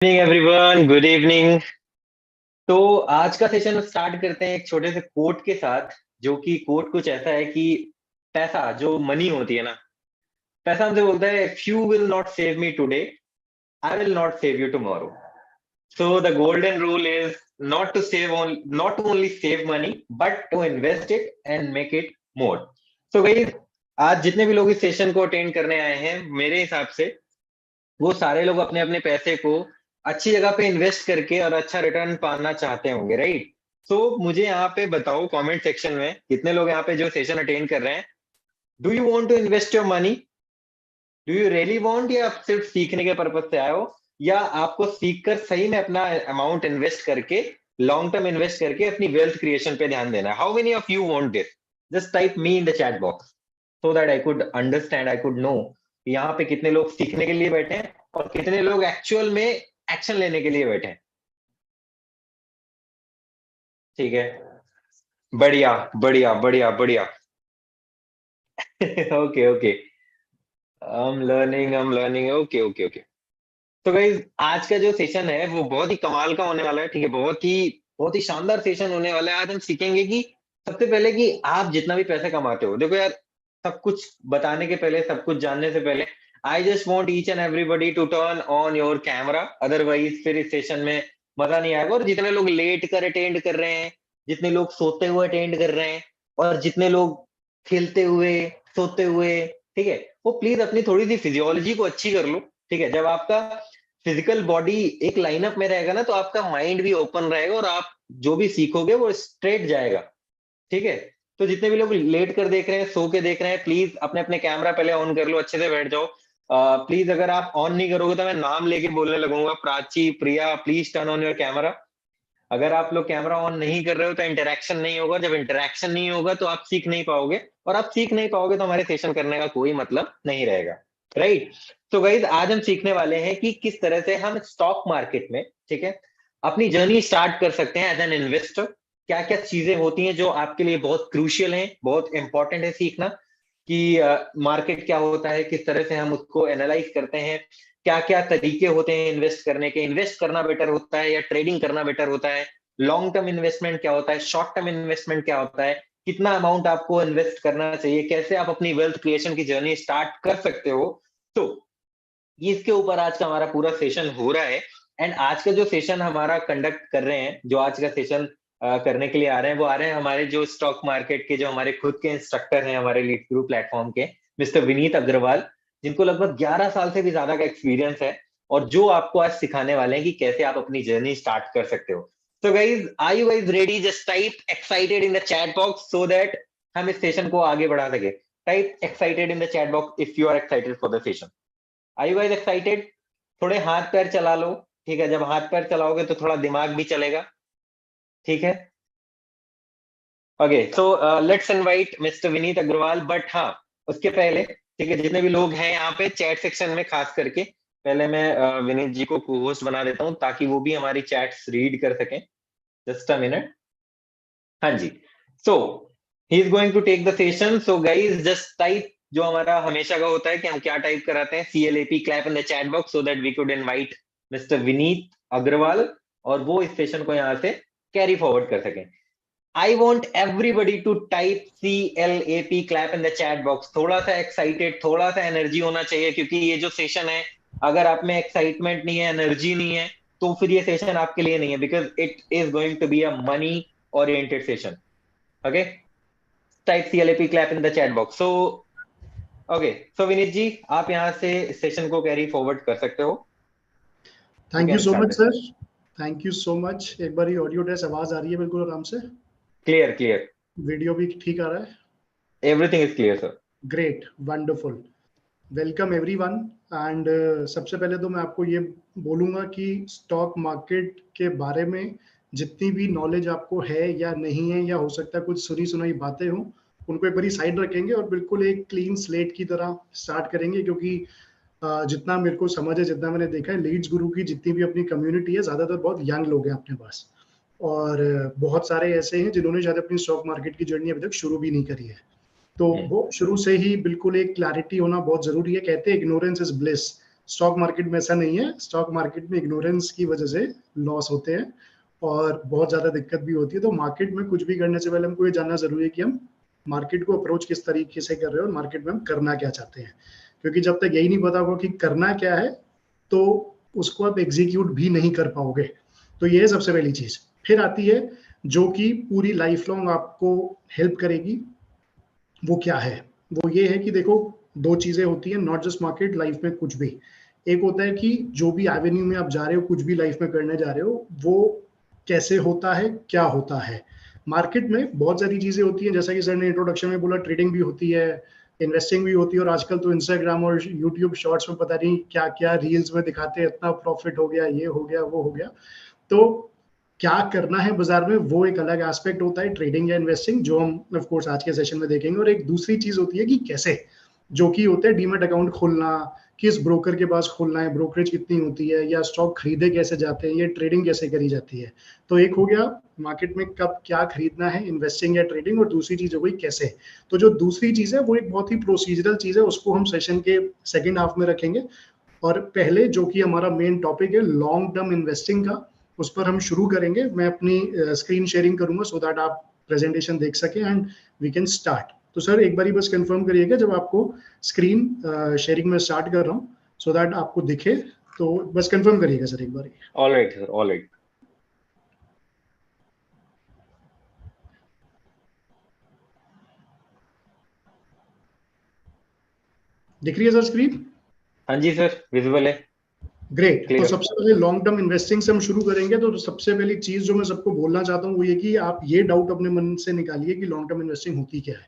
Evening everyone, good evening. तो आज का सेशन स्टार्ट करते हैं एक छोटे से कोट के साथ, जो कि कोट कुछ ऐसा है कि पैसा जो मनी होती है ना, पैसा हमसे बोलता है if you will not save me today, I will not save you tomorrow. So the golden rule is not to save on not to only save money but to invest it and make it more. So guys, आज जितने भी लोग इस session को attend करने आए हैं, मेरे हिसाब से वो सारे लोग अपने अपने पैसे को अच्छी जगह पे इन्वेस्ट करके और अच्छा रिटर्न पाना चाहते होंगे, राइट? सो मुझे यहाँ पे बताओ कमेंट सेक्शन में कितने लोग यहाँ पे जो सेशन अटेंड कर रहे हैं, do you want to invest your money? Do you really want, या आप सिर्फ सीखने के पर्पज से आए हो, या आपको सीख कर सही में अपना अमाउंट इन्वेस्ट करके, लॉन्ग टर्म इन्वेस्ट करके अपनी वेल्थ क्रिएशन पे ध्यान देना है? How many of you want this? Just type me in the chat box so that I could understand, I could know यहाँ पे कितने लोग सीखने के लिए बैठे हैं और कितने लोग एक्चुअल में एक्शन लेने के लिए बैठे हैं। ठीक है, बढ़िया बढ़िया बढ़िया बढ़िया। Okay okay, I am learning, okay okay okay. तो गाइज, आज का जो सेशन है वो बहुत ही कमाल का होने वाला है। ठीक है, बहुत ही शानदार सेशन होने वाला है। आज हम सीखेंगे कि सबसे पहले कि आप जितना भी पैसा कमाते हो, देखो यार, सब कुछ बताने के पहले, सब कुछ जानने से पहले, I just want each and everybody to turn on your camera, otherwise फिर इस सेशन में मजा नहीं आएगा। और जितने लोग लेट कर अटेंड कर रहे हैं, जितने लोग सोते हुए अटेंड कर रहे हैं, और जितने लोग खेलते हुए, सोते हुए, ठीक है, वो प्लीज अपनी थोड़ी सी फिजियोलॉजी को अच्छी कर लो। ठीक है, जब आपका फिजिकल बॉडी एक लाइनअप में रहेगा ना, तो आपका माइंड भी ओपन रहेगा और आप जो भी सीखोगे वो स्ट्रेट जाएगा। ठीक है, तो जितने भी लोग लेट कर देख रहे हैं, सो के देख रहे हैं, प्लीज अपने अपने कैमरा पहले ऑन कर लो, अच्छे से बैठ जाओ। प्लीज अगर आप ऑन नहीं करोगे तो मैं नाम लेके बोलने लगूंगा, Prachi, Priya, please turn on your camera. अगर आप लोग कैमरा ऑन नहीं कर रहे हो तो इंटरेक्शन नहीं होगा, जब इंटरेक्शन नहीं होगा तो आप सीख नहीं पाओगे, और आप सीख नहीं पाओगे तो हमारे सेशन करने का कोई मतलब नहीं रहेगा, राइट? तो गाइज, आज हम सीखने वाले हैं कि किस तरह से हम स्टॉक मार्केट में, ठीक है, अपनी जर्नी स्टार्ट कर सकते हैं एज एन इन्वेस्टर। क्या क्या चीजें होती हैं जो आपके लिए बहुत क्रूशियल हैं, बहुत इंपॉर्टेंट है सीखना, कि मार्केट क्या होता है, किस तरह से हम उसको एनालाइज करते हैं, क्या क्या तरीके होते हैं इन्वेस्ट करने के, इन्वेस्ट करना बेटर होता है या ट्रेडिंग करना बेटर होता है, लॉन्ग टर्म इन्वेस्टमेंट क्या होता है, शॉर्ट टर्म इन्वेस्टमेंट क्या होता है, कितना अमाउंट आपको इन्वेस्ट करना चाहिए, कैसे आप अपनी वेल्थ क्रिएशन की जर्नी स्टार्ट कर सकते हो। तो इसके ऊपर आज का हमारा पूरा सेशन हो रहा है। एंड आज का जो सेशन हमारा कंडक्ट कर रहे हैं, जो आज का सेशन करने के लिए आ रहे हैं, वो आ रहे हैं हमारे जो स्टॉक मार्केट के जो हमारे खुद के इंस्ट्रक्टर हैं, हमारे लीड ग्रुप प्लेटफॉर्म के, मिस्टर विनीत अग्रवाल, जिनको लगभग 11 साल से भी ज्यादा का एक्सपीरियंस है, और जो आपको आज सिखाने वाले हैं कि कैसे आप अपनी जर्नी स्टार्ट कर सकते हो। तो guys, are you guys ready? Just type excited in the chat box so that हम इस सेशन को आगे बढ़ा सके। Type excited in the chat box if you are excited for the session. Are you guys excited? थोड़े हाथ पैर चला लो। ठीक है, जब हाथ पैर चलाओगे तो थोड़ा दिमाग भी चलेगा। ठीक है, okay. So let's invite mister Vineet Agarwal, but हाँ, उसके पहले, ठीक है, जितने भी लोग हैं यहाँ पे चैट सेक्शन में, खास करके पहले मैं विनीत जी को को होस्ट बना देता हूँ ताकि वो भी हमारी चैट्स रीड कर सकें। Just a minute. हाँ जी। So he is going to take the session, so guys just type, जो हमारा हमेशा का होता है कि हम क्या टाइप कराते हैं, CLAP, clap in the chat box so that we could invite mister Vineet Agarwal, और वो इस सेशन को यहाँ से कैरी फॉरवर्ड कर सकें। I want everybody to type CLAP, clap in the chat box. थोड़ा सा एक्साइटेड, थोड़ा सा एनर्जी होना चाहिए, क्योंकि ये जो सेशन है, अगर आप में एक्साइटमेंट नहीं है, एनर्जी नहीं है, तो फिर ये सेशन आपके लिए नहीं है, because it is going to be a money oriented session. Okay, type CLAP, clap in the chat box. So okay, so Vineet ji, आप यहाँ से सेशन को कैरी फॉरवर्ड कर सकते हो। You thank you can so start much this. Sir, thank you so much. एक बार audio test, आवाज आ रही है बिल्कुल आराम से? क्लियर क्लियर, वीडियो भी ठीक आ रहा है? Everything is clear sir. Great, wonderful, welcome everyone. And सबसे पहले तो मैं आपको ये बोलूँगा कि स्टॉक मार्केट के बारे में जितनी भी नॉलेज आपको है या नहीं है, या हो सकता है कुछ सुनी सुनाई बातें हों, उनको एक बारी साइड रखेंगे और बिल्कुल एक क्लीन स्लेट की तरह स्टार्ट करेंगे। क्योंकि जितना मेरे को समझ है, जितना मैंने देखा है, लीड्स गुरु की जितनी भी अपनी कम्युनिटी है, ज़्यादातर बहुत यंग लोग हैं अपने पास, और बहुत सारे ऐसे हैं जिन्होंने शायद अपनी स्टॉक मार्केट की जर्नी अभी तक शुरू भी नहीं करी है। तो वो शुरू से ही बिल्कुल एक क्लैरिटी होना बहुत जरूरी है। कहते हैं ignorance is bliss. Stock market में ऐसा नहीं है। स्टॉक मार्केट में इग्नोरेंस की वजह से लॉस होते हैं और बहुत ज्यादा दिक्कत भी होती है। तो मार्केट में कुछ भी करने से पहले हमको ये जानना जरूरी है कि हम मार्केट को अप्रोच किस तरीके से कर रहे हो और मार्केट में हम करना क्या चाहते हैं। क्योंकि जब तक यही नहीं पता होगा कि करना क्या है तो उसको आप एग्जीक्यूट भी नहीं कर पाओगे। तो ये है सबसे पहली चीज। फिर आती है जो कि पूरी लाइफ लॉन्ग आपको हेल्प करेगी, वो क्या है? वो ये है कि देखो, दो चीजें होती हैं, नॉट जस्ट मार्केट, लाइफ में कुछ भी। एक होता है कि जो भी एवेन्यू में आप जा रहे हो, कुछ भी लाइफ में करने जा रहे हो, वो कैसे होता है, क्या होता है। मार्केट में बहुत सारी चीजें होती हैं, जैसा कि सर ने इंट्रोडक्शन में बोला, ट्रेडिंग भी होती है, इन्वेस्टिंग भी होती है, और आजकल तो इंस्टाग्राम और यूट्यूब शॉर्ट्स में पता नहीं क्या क्या रील्स में दिखाते हैं, इतना प्रॉफिट हो गया, ये हो गया, वो हो गया। तो क्या करना है बाजार में, वो एक अलग एस्पेक्ट होता है, ट्रेडिंग या इन्वेस्टिंग, जो हम ऑफ कोर्स आज के सेशन में देखेंगे। और एक दूसरी चीज होती है कि कैसे, जो कि होता है डीमैट अकाउंट खोलना, किस ब्रोकर के पास खोलना है, ब्रोकरेज कितनी होती है, या स्टॉक खरीदे कैसे जाते हैं, ये ट्रेडिंग कैसे करी जाती है। तो एक हो गया मार्केट में कब क्या खरीदना है, इन्वेस्टिंग या ट्रेडिंग, और दूसरी चीज हो गई कैसे। तो जो दूसरी चीज है वो एक बहुत ही प्रोसीजरल चीज है, उसको हम सेशन के सेकेंड हाफ में रखेंगे। और पहले जो कि हमारा मेन टॉपिक है लॉन्ग टर्म इन्वेस्टिंग का, उस पर हम शुरू करेंगे। मैं अपनी स्क्रीन शेयरिंग करूंगा सो दैट आप प्रेजेंटेशन देख सकें एंड वी कैन स्टार्ट। तो सर एक बारी बस कंफर्म करिएगा जब आपको स्क्रीन शेयरिंग में स्टार्ट कर रहा हूँ, सो दैट आपको दिखे। तो बस कंफर्म करिएगा सर एक बारी। All right sir, all right. दिख रही है सर स्क्रीन? हाँ जी सर, विजिबल है। ग्रेट। तो क्लियर। सबसे पहले लॉन्ग टर्म इन्वेस्टिंग से हम शुरू करेंगे। तो सबसे पहली चीज जो मैं सबको बोलना चाहता हूँ वो ये कि आप ये डाउट अपने मन से निकालिए कि लॉन्ग टर्म इन्वेस्टिंग होती क्या है।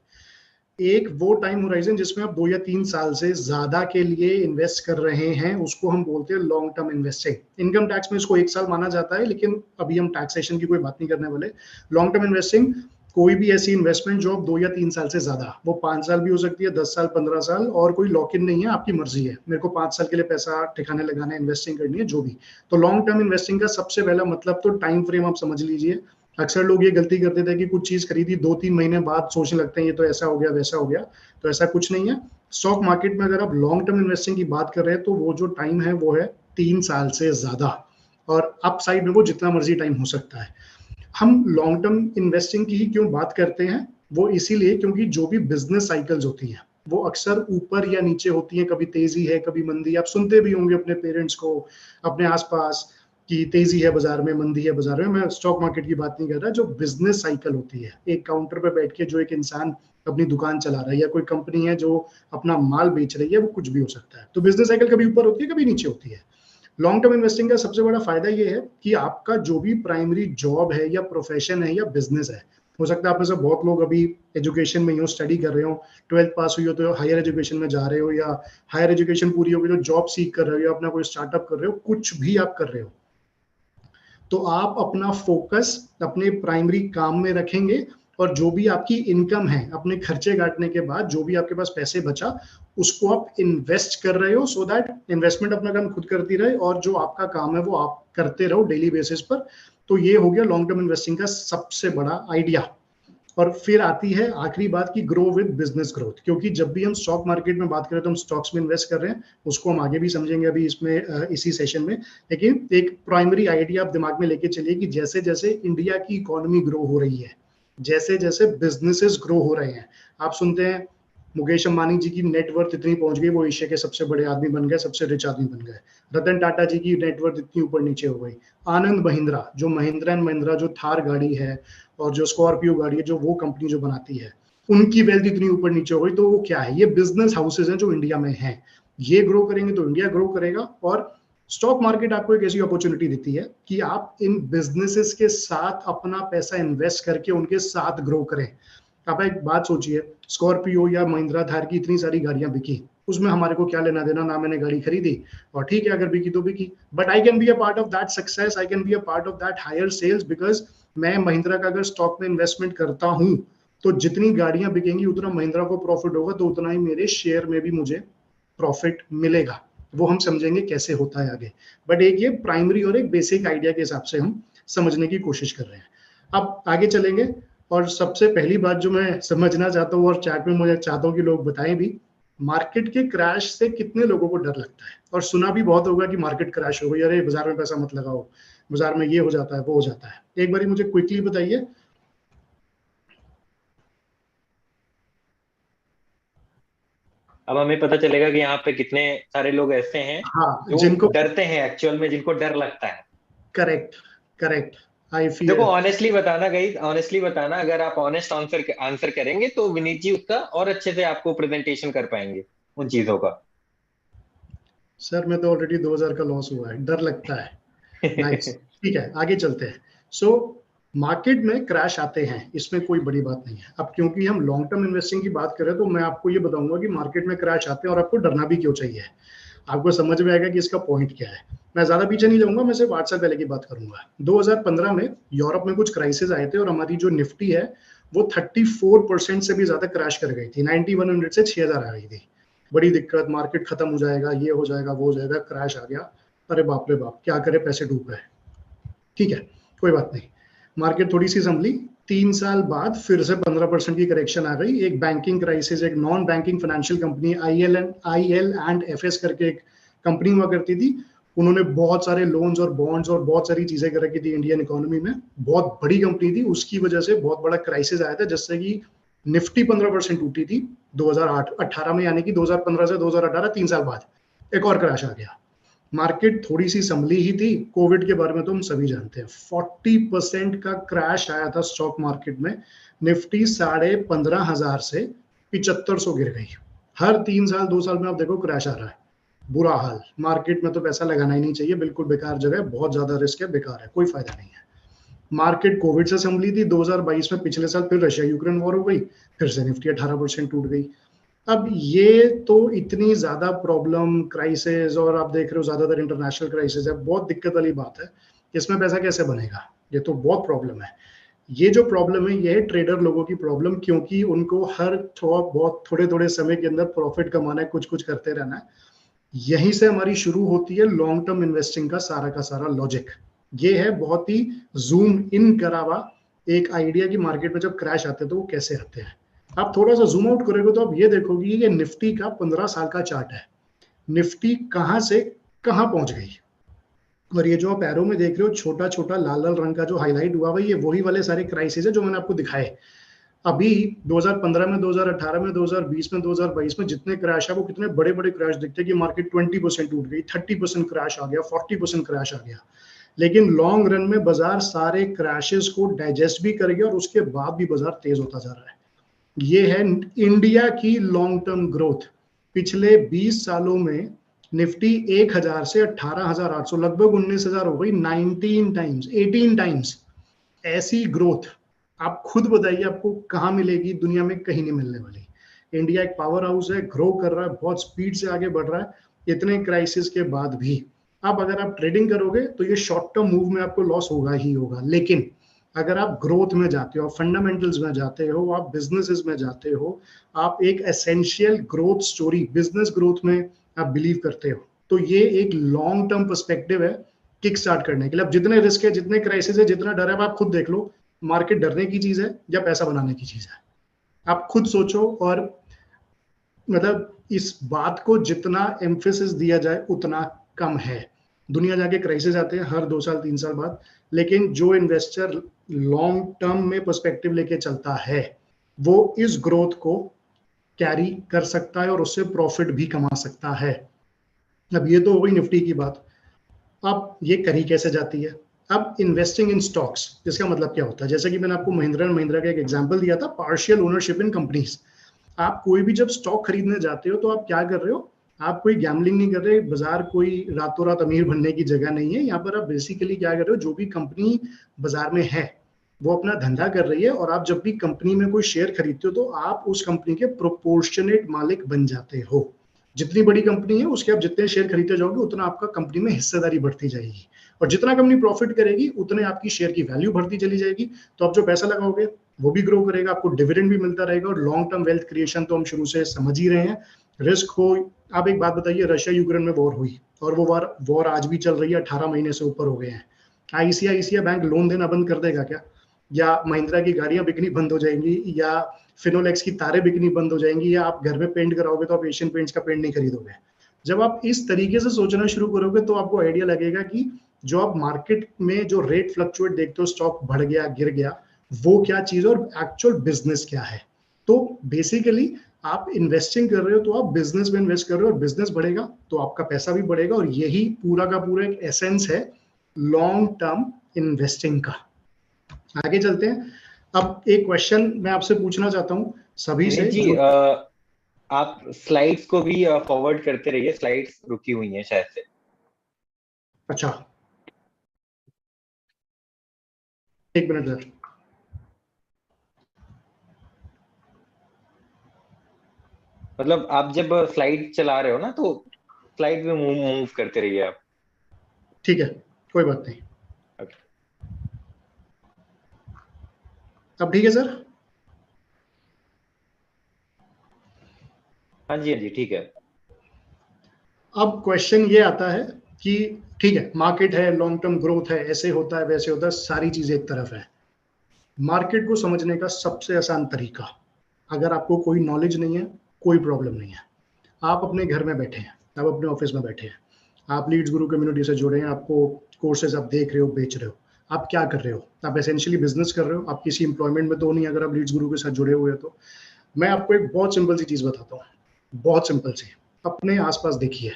एक वो टाइम होराइजन जिसमें आप 2 या 3 साल से ज्यादा के लिए इन्वेस्ट कर रहे हैं, उसको हम बोलते हैं long term investing. Income tax में इसको 1 साल माना जाता है, लेकिन अभी हम टैक्सेशन की कोई बात नहीं करने वाले। लॉन्ग टर्म इन्वेस्टिंग कोई भी ऐसी इन्वेस्टमेंट जो आप 2 या 3 साल से ज्यादा, वो 5 साल भी हो सकती है, 10 साल, 15 साल, और कोई लॉक इन नहीं है, आपकी मर्जी है, मेरे को 5 साल के लिए पैसा ठिकाने लगाना है, इन्वेस्टिंग करनी है, जो भी। तो लॉन्ग टर्म इन्वेस्टिंग का सबसे पहला मतलब तो टाइम फ्रेम आप समझ लीजिए। अक्सर लोग ये गलती करते थे कि कुछ चीज खरीदी 2-3 महीने बाद सोचने लगते हैं ये तो ऐसा हो गया, वैसा हो गया। तो ऐसा कुछ नहीं है। स्टॉक मार्केट में अगर आप लॉन्ग टर्म इन्वेस्टिंग की बात कर रहे हैं तो वो जो टाइम है वो है 3 साल से ज्यादा, और अप साइड में वो जितना मर्जी टाइम हो सकता है। हम लॉन्ग टर्म इन्वेस्टिंग की ही क्यों बात करते हैं, वो इसीलिए क्योंकि जो भी बिजनेस साइकिल्स होती हैं वो अक्सर ऊपर या नीचे होती हैं, कभी तेजी है, कभी मंदी। आप सुनते भी होंगे अपने पेरेंट्स को, अपने आसपास, कि तेजी है बाजार में, मंदी है बाजार में। मैं स्टॉक मार्केट की बात नहीं कर रहा। जो बिजनेस साइकिल होती है, एक काउंटर पे बैठ के जो एक इंसान अपनी दुकान चला रहा है, या कोई कंपनी है जो अपना माल बेच रही है, वो कुछ भी हो सकता है। तो बिजनेस साइकिल कभी ऊपर होती है, कभी नीचे होती है। लॉन्ग टर्म इन्वेस्टिंग का सबसे बड़ा फायदा ये है कि आपका जो भी प्राइमरी जॉब है या प्रोफेशन है या बिजनेस है, हो सकता है आप में से बहुत लोग अभी एजुकेशन में ही हो, स्टडी कर रहे हो, 12th पास हुई हो तो हायर एजुकेशन में जा रहे हो, या हायर एजुकेशन पूरी होगी तो जॉब सीख कर रहे हो, या अपना कोई स्टार्टअप कर रहे हो, कुछ भी आप कर रहे हो। तो आप अपना फोकस अपने प्राइमरी काम में रखेंगे, और जो भी आपकी इनकम है, अपने खर्चे काटने के बाद जो भी आपके पास पैसे बचा, उसको आप इन्वेस्ट कर रहे हो, सो दैट इन्वेस्टमेंट अपना काम खुद करती रहे, और जो आपका काम है वो आप करते रहो डेली बेसिस पर। तो ये हो गया लॉन्ग टर्म इन्वेस्टिंग का सबसे बड़ा आइडिया। और फिर आती है आखिरी बात की ग्रो विद बिजनेस ग्रोथ। क्योंकि जब भी हम स्टॉक मार्केट में बात करें तो हम स्टॉक्स में इन्वेस्ट कर रहे हैं, उसको हम आगे भी समझेंगे अभी इसमें इसी सेशन में। लेकिन एक प्राइमरी आइडिया आप दिमाग में लेके चलिए कि जैसे जैसे इंडिया की इकोनॉमी ग्रो हो रही है, जैसे जैसे बिजनेसेस ग्रो हो रहे हैं, आप सुनते हैं मुकेश अंबानी जी की नेटवर्थ इतनी पहुंच गई, वो एशिया के सबसे बड़े आदमी बन गए, सबसे रिच आदमी बन गए। रतन टाटा जी की नेटवर्थ इतनी ऊपर नीचे हो गई। आनंद महिंद्रा, जो महिंद्रा एंड महिंद्रा जो थार गाड़ी है और जो स्कॉर्पियो गाड़ी है, जो वो कंपनी जो बनाती है, उनकी वेल्थ इतनी ऊपर नीचे हो गई। तो वो क्या है, ये बिजनेस हाउसेज हैं जो इंडिया में हैं। ये ग्रो करेंगे तो इंडिया ग्रो करेगा। और स्टॉक मार्केट आपको एक ऐसी अपॉर्चुनिटी देती है कि आप इन बिजनेसेस के साथ अपना पैसा इन्वेस्ट करके उनके साथ ग्रो करें। आप एक बात सोचिए, स्कॉर्पियो या महिंद्रा थार की इतनी सारी गाड़ियां बिकी, उसमें हमारे को क्या लेना देना, ना मैंने गाड़ी खरीदी, और ठीक है अगर बिकी तो बिकी, but I can be a part of that success, I can be a part of that higher sales, because मैं महिंद्रा का अगर स्टॉक में इन्वेस्टमेंट करता हूं तो जितनी गाड़ियां बिकेंगी उतना महिंद्रा को प्रॉफिट होगा, तो उतना ही मेरे शेयर में भी मुझे प्रॉफिट मिलेगा। वो हम समझेंगे कैसे होता है आगे। बट एक ये प्राइमरी और एक बेसिक आइडिया के हिसाब से हम समझने की कोशिश कर रहे हैं। अब आगे चलेंगे, और सबसे पहली बात जो मैं समझना चाहता हूँ और चैट में मुझे चाहता हूँ कि लोग बताएं भी, मार्केट के क्रैश से कितने लोगों को डर लगता है? और सुना भी बहुत होगा कि मार्केट क्रैश हो गई, अरे बाजार में पैसा मत लगाओ, बाजार में ये हो जाता है वो हो जाता है। एक बारी मुझे क्विकली बताइए। अब हमें पता चलेगा कि यहाँ पे कितने सारे लोग ऐसे हैं हाँ, जो जिनको डरते हैं एक्चुअल में, जिनको डर लगता है। करेक्ट, करेक्ट, आई देखो फियर। ऑनेस्टली बताना गाइस, ऑनेस्टली बताना, अगर आप ऑनेस्ट आंसर आंसर करेंगे तो विनीत जी उसका और अच्छे से आपको प्रेजेंटेशन कर पाएंगे उन चीजों का। सर मैं तो ऑलरेडी 2000 का लॉस हुआ है, डर लगता है। नाइस, ठीक है आगे चलते हैं। सो मार्केट में क्रैश आते हैं, इसमें कोई बड़ी बात नहीं है। अब क्योंकि हम लॉन्ग टर्म इन्वेस्टिंग की बात करें तो मैं आपको ये बताऊंगा कि मार्केट में क्रैश आते हैं और आपको डरना भी क्यों चाहिए। आपको समझ में आएगा कि इसका पॉइंट क्या है। मैं ज्यादा पीछे नहीं जाऊंगा, मैं सिर्फ 8 साल पहले की बात करूंगा। 2015 में यूरोप में कुछ क्राइसिस आए थे और हमारी जो निफ्टी है वो 34% से भी ज्यादा क्रैश कर गई थी। 9100 से 6000 आ गई थी। बड़ी दिक्कत, मार्केट खत्म हो जाएगा, ये हो जाएगा वो हो जाएगा, क्रैश आ गया। अरे बाप रे बाप, क्या करे, पैसे डूब गए। ठीक है, कोई बात नहीं, मार्केट थोड़ी सी संभली। 3 साल बाद फिर से 15% की करेक्शन आ गई। एक बैंकिंग क्राइसिस, एक non banking financial company IL&FS करके एक कंपनी हुआ करती थी, उन्होंने बहुत सारे लोन्स और बॉन्ड्स और बहुत सारी चीजें कर रखी थी इंडियन इकोनॉमी में। बहुत बड़ी कंपनी थी, उसकी वजह से बहुत बड़ा क्राइसिस आया था, जिससे कि निफ्टी 15% टूटी थी 2018 में, यानी कि 2015 से 2018 3 साल बाद एक और क्रैश आ गया। मार्केट थोड़ी सी संभली ही थी। कोविड के बारे में तो हम सभी जानते हैं, 40% का क्रैश आया था स्टॉक मार्केट में। निफ्टी 15,500 से 7500 गिर गई। हर 3 साल 2 साल में आप देखो क्रैश आ रहा है। बुरा हाल, मार्केट में तो पैसा लगाना ही नहीं चाहिए, बिल्कुल बेकार जगह है, बहुत ज्यादा रिस्क है, बेकार है, कोई फायदा नहीं है। मार्केट कोविड से संभली थी 2022 में, पिछले साल फिर रशिया यूक्रेन वॉर हो गई, फिर से निफ्टी 18% टूट गई। अब ये तो इतनी ज्यादा प्रॉब्लम, क्राइसिस, और आप देख रहे हो ज्यादातर इंटरनेशनल क्राइसिस है, बहुत दिक्कत वाली बात है। इसमें पैसा कैसे बनेगा, ये तो बहुत प्रॉब्लम है। ये जो प्रॉब्लम है ये है ट्रेडर लोगों की प्रॉब्लम, क्योंकि उनको हर बहुत थोड़े थोड़े समय के अंदर प्रॉफिट कमाना है, कुछ कुछ करते रहना है। यहीं से हमारी शुरू होती है लॉन्ग टर्म इन्वेस्टिंग का सारा लॉजिक। ये है बहुत ही जूम इन करा हुआ एक आइडिया कि मार्केट में जब क्रैश आते हैं तो वो कैसे आते हैं। आप थोड़ा सा जूम आउट करोगे तो आप ये देखोगे कि ये निफ्टी का 15 साल का चार्ट है। निफ्टी कहां से कहां पहुंच गई। और ये जो आप एरो में देख रहे हो छोटा छोटा लाल लाल रंग का जो हाईलाइट हुआ है, ये वही वाले सारे क्राइसिस है जो मैंने आपको दिखाए। अभी 2015 में, 2018 में, 2020 में, 2022 में जितने क्रैश है वो कितने बड़े बड़े क्रैश दिखते हैं कि मार्केट 20% टूट गई, 30% क्रैश आ गया, 40% क्रैश आ गया। लेकिन लॉन्ग रन में बाजार सारे क्रैशेस को डाइजेस्ट भी कर गया और उसके बाद भी बाजार तेज होता जा रहा है। ये है इंडिया की लॉन्ग टर्म ग्रोथ। पिछले 20 सालों में निफ्टी 1000 से 18,800, लगभग 19,000 हो गई, 19 टाइम्स, 18 टाइम्स। ऐसी ग्रोथ आप खुद बताइए आपको कहां मिलेगी, दुनिया में कहीं नहीं मिलने वाली। इंडिया एक पावर हाउस है, ग्रो कर रहा है, बहुत स्पीड से आगे बढ़ रहा है इतने क्राइसिस के बाद भी। अब अगर आप ट्रेडिंग करोगे तो ये शॉर्ट टर्म मूव में आपको लॉस होगा ही होगा, लेकिन अगर आप ग्रोथ में जाते हो, फंडामेंटल्स में जाते हो, आप बिजनेसेस में जाते हो, आप एक essential growth story, business growth में आप बिलीव करते हो, तो ये एक लॉन्ग टर्म पर्सपेक्टिव है किक स्टार्ट करने के लिए। अब जितने रिस्क है, जितने क्राइसिस है, जितना डर है, आप खुद देख लो, मार्केट डरने की चीज है या पैसा बनाने की चीज है? आप खुद सोचो। और मतलब इस बात को जितना एम्फेसिस दिया जाए उतना कम है। दुनिया जाके क्राइसिस आते हैं हर 2 साल 3 साल बाद, लेकिन जो इन्वेस्टर लॉन्ग टर्म में पर्सपेक्टिव लेके चलता है वो इस ग्रोथ को कैरी कर सकता है और उससे प्रॉफिट भी कमा सकता है। अब ये तो हो गई निफ्टी की बात। अब ये करी कैसे जाती है? अब इन्वेस्टिंग इन स्टॉक्स, इसका मतलब क्या होता है? जैसे कि मैंने आपको महिंद्रा एंड महिंद्रा का एक एग्जांपल दिया था, पार्शियल ओनरशिप इन कंपनीज। आप कोई भी जब स्टॉक खरीदने जाते हो तो आप क्या कर रहे हो? आप कोई गैम्बलिंग नहीं कर रहे। बाजार कोई रातों रात अमीर बनने की जगह नहीं है। यहाँ पर आप बेसिकली क्या कर रहे हो, जो भी कंपनी बाजार में है वो अपना धंधा कर रही है, और आप जब भी कंपनी में कोई शेयर खरीदते हो तो आप उस कंपनी के प्रोपोर्शनेट मालिक बन जाते हो। जितनी बड़ी कंपनी है उसके आप जितने शेयर खरीदते जाओगे उतना आपका कंपनी में हिस्सेदारी बढ़ती जाएगी, और जितना कंपनी प्रॉफिट करेगी उतने आपकी शेयर की वैल्यू बढ़ती चली जाएगी। तो आप जो पैसा लगाओगे वो भी ग्रो करेगा, आपको डिविडेंड भी मिलता रहेगा, और लॉन्ग टर्म वेल्थ क्रिएशन तो हम शुरू से समझ ही रहे हैं। रिस्क हो, आप एक बात बताइए, रशिया यूक्रेन में वॉर हुई और वो वॉर आज भी चल रही है, 18 महीने से ऊपर हो गए हैं। आईसीआईसीआई बैंक लोन देना बंद कर देगा क्या? या महिंद्रा की गाड़ियां बिकनी बंद हो जाएंगी? या फिनोलेक्स की तारें बिकनी बंद हो जाएंगी, या आप घर में पेंट कराओगे तो आप एशियन पेंट्स का पेंट नहीं खरीदोगे। जब आप इस तरीके से सोचना शुरू करोगे तो आपको आइडिया लगेगा कि जो आप मार्केट में जो रेट फ्लक्चुएट देखते हो, स्टॉक बढ़ गया गिर गया, वो क्या चीज और एक्चुअल बिजनेस क्या है। तो बेसिकली आप इन्वेस्टिंग कर रहे हो तो आप बिजनेस में इन्वेस्ट कर रहे हो, और बिजनेस बढ़ेगा तो आपका पैसा भी बढ़ेगा, और यही पूरा का पूरा एक एसेंस है लॉन्ग टर्म इन्वेस्टिंग का। आगे चलते हैं। अब एक क्वेश्चन मैं आपसे पूछना चाहता हूं सभी दिनेश से जी, जो आप स्लाइड्स को भी फॉरवर्ड करते रहिए, स्लाइड्स रुकी हुई हैं शायद से। अच्छा, एक मिनट सर। मतलब आप जब स्लाइड चला रहे हो ना, तो स्लाइड में मूव मूव करते रहिए आप। ठीक है, कोई बात नहीं। Okay. अब ठीक है सर। हाँ जी, हाँ जी, ठीक है। अब क्वेश्चन ये आता है कि ठीक है, मार्केट है, लॉन्ग टर्म ग्रोथ है, ऐसे होता है वैसे होता है, सारी चीजें एक तरफ है। मार्केट को समझने का सबसे आसान तरीका, अगर आपको कोई नॉलेज नहीं है, कोई प्रॉब्लम नहीं है, आप अपने घर में बैठे हैं, आप अपने ऑफिस में बैठे हैं, आप लीड्स गुरु कम्युनिटी से जुड़े हैं, आपको कोर्सेज आप देख रहे हो, बेच रहे हो, आप क्या कर रहे हो? आप एसेंशियली बिजनेस कर रहे हो, आप किसी इंप्लॉयमेंट में तो नहीं अगर आप लीड्स गुरु के साथ जुड़े हुए हो तो। मैं आपको एक बहुत सिंपल सी चीज बताता हूँ, बहुत सिंपल सी। अपने आसपास देखिए,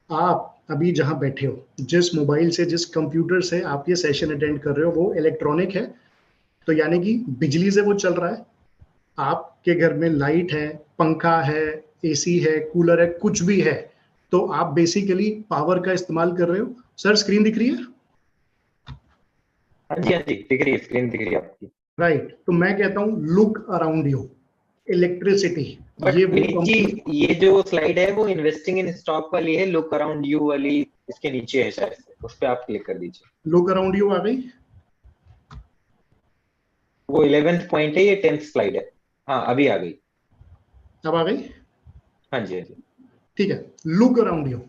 आप अभी जहां बैठे हो, जिस मोबाइल से, जिस कंप्यूटर से आप ये सेशन अटेंड कर रहे हो, वो इलेक्ट्रॉनिक है, तो यानी कि बिजली से वो चल रहा है। आपके घर में लाइट है, पंखा है, एसी है, कूलर है, कुछ भी है, तो आप बेसिकली पावर का इस्तेमाल कर रहे हो। सर स्क्रीन दिख रही है? हाँ जी, हाँ जी, दिख रही है, स्क्रीन दिख रही है आपकी। राइट। तो मैं कहता हूं look around you, electricity, but ये वो दिनेश जी, कंपनी। ये जो स्लाइड है वो इन्वेस्टिंग इन स्टॉक वाली है, लुक अराउंड यू वाली इसके नीचे है शायद से, उस पर आप क्लिक कर दीजिए। लुक अराउंड यू आ गई? वो 11th पॉइंट है, ये 10th स्लाइड है। हाँ, अभी आ गई। अब आ गई? हाँ जी, हाँ जी। ठीक है। लुक अराउंड यू,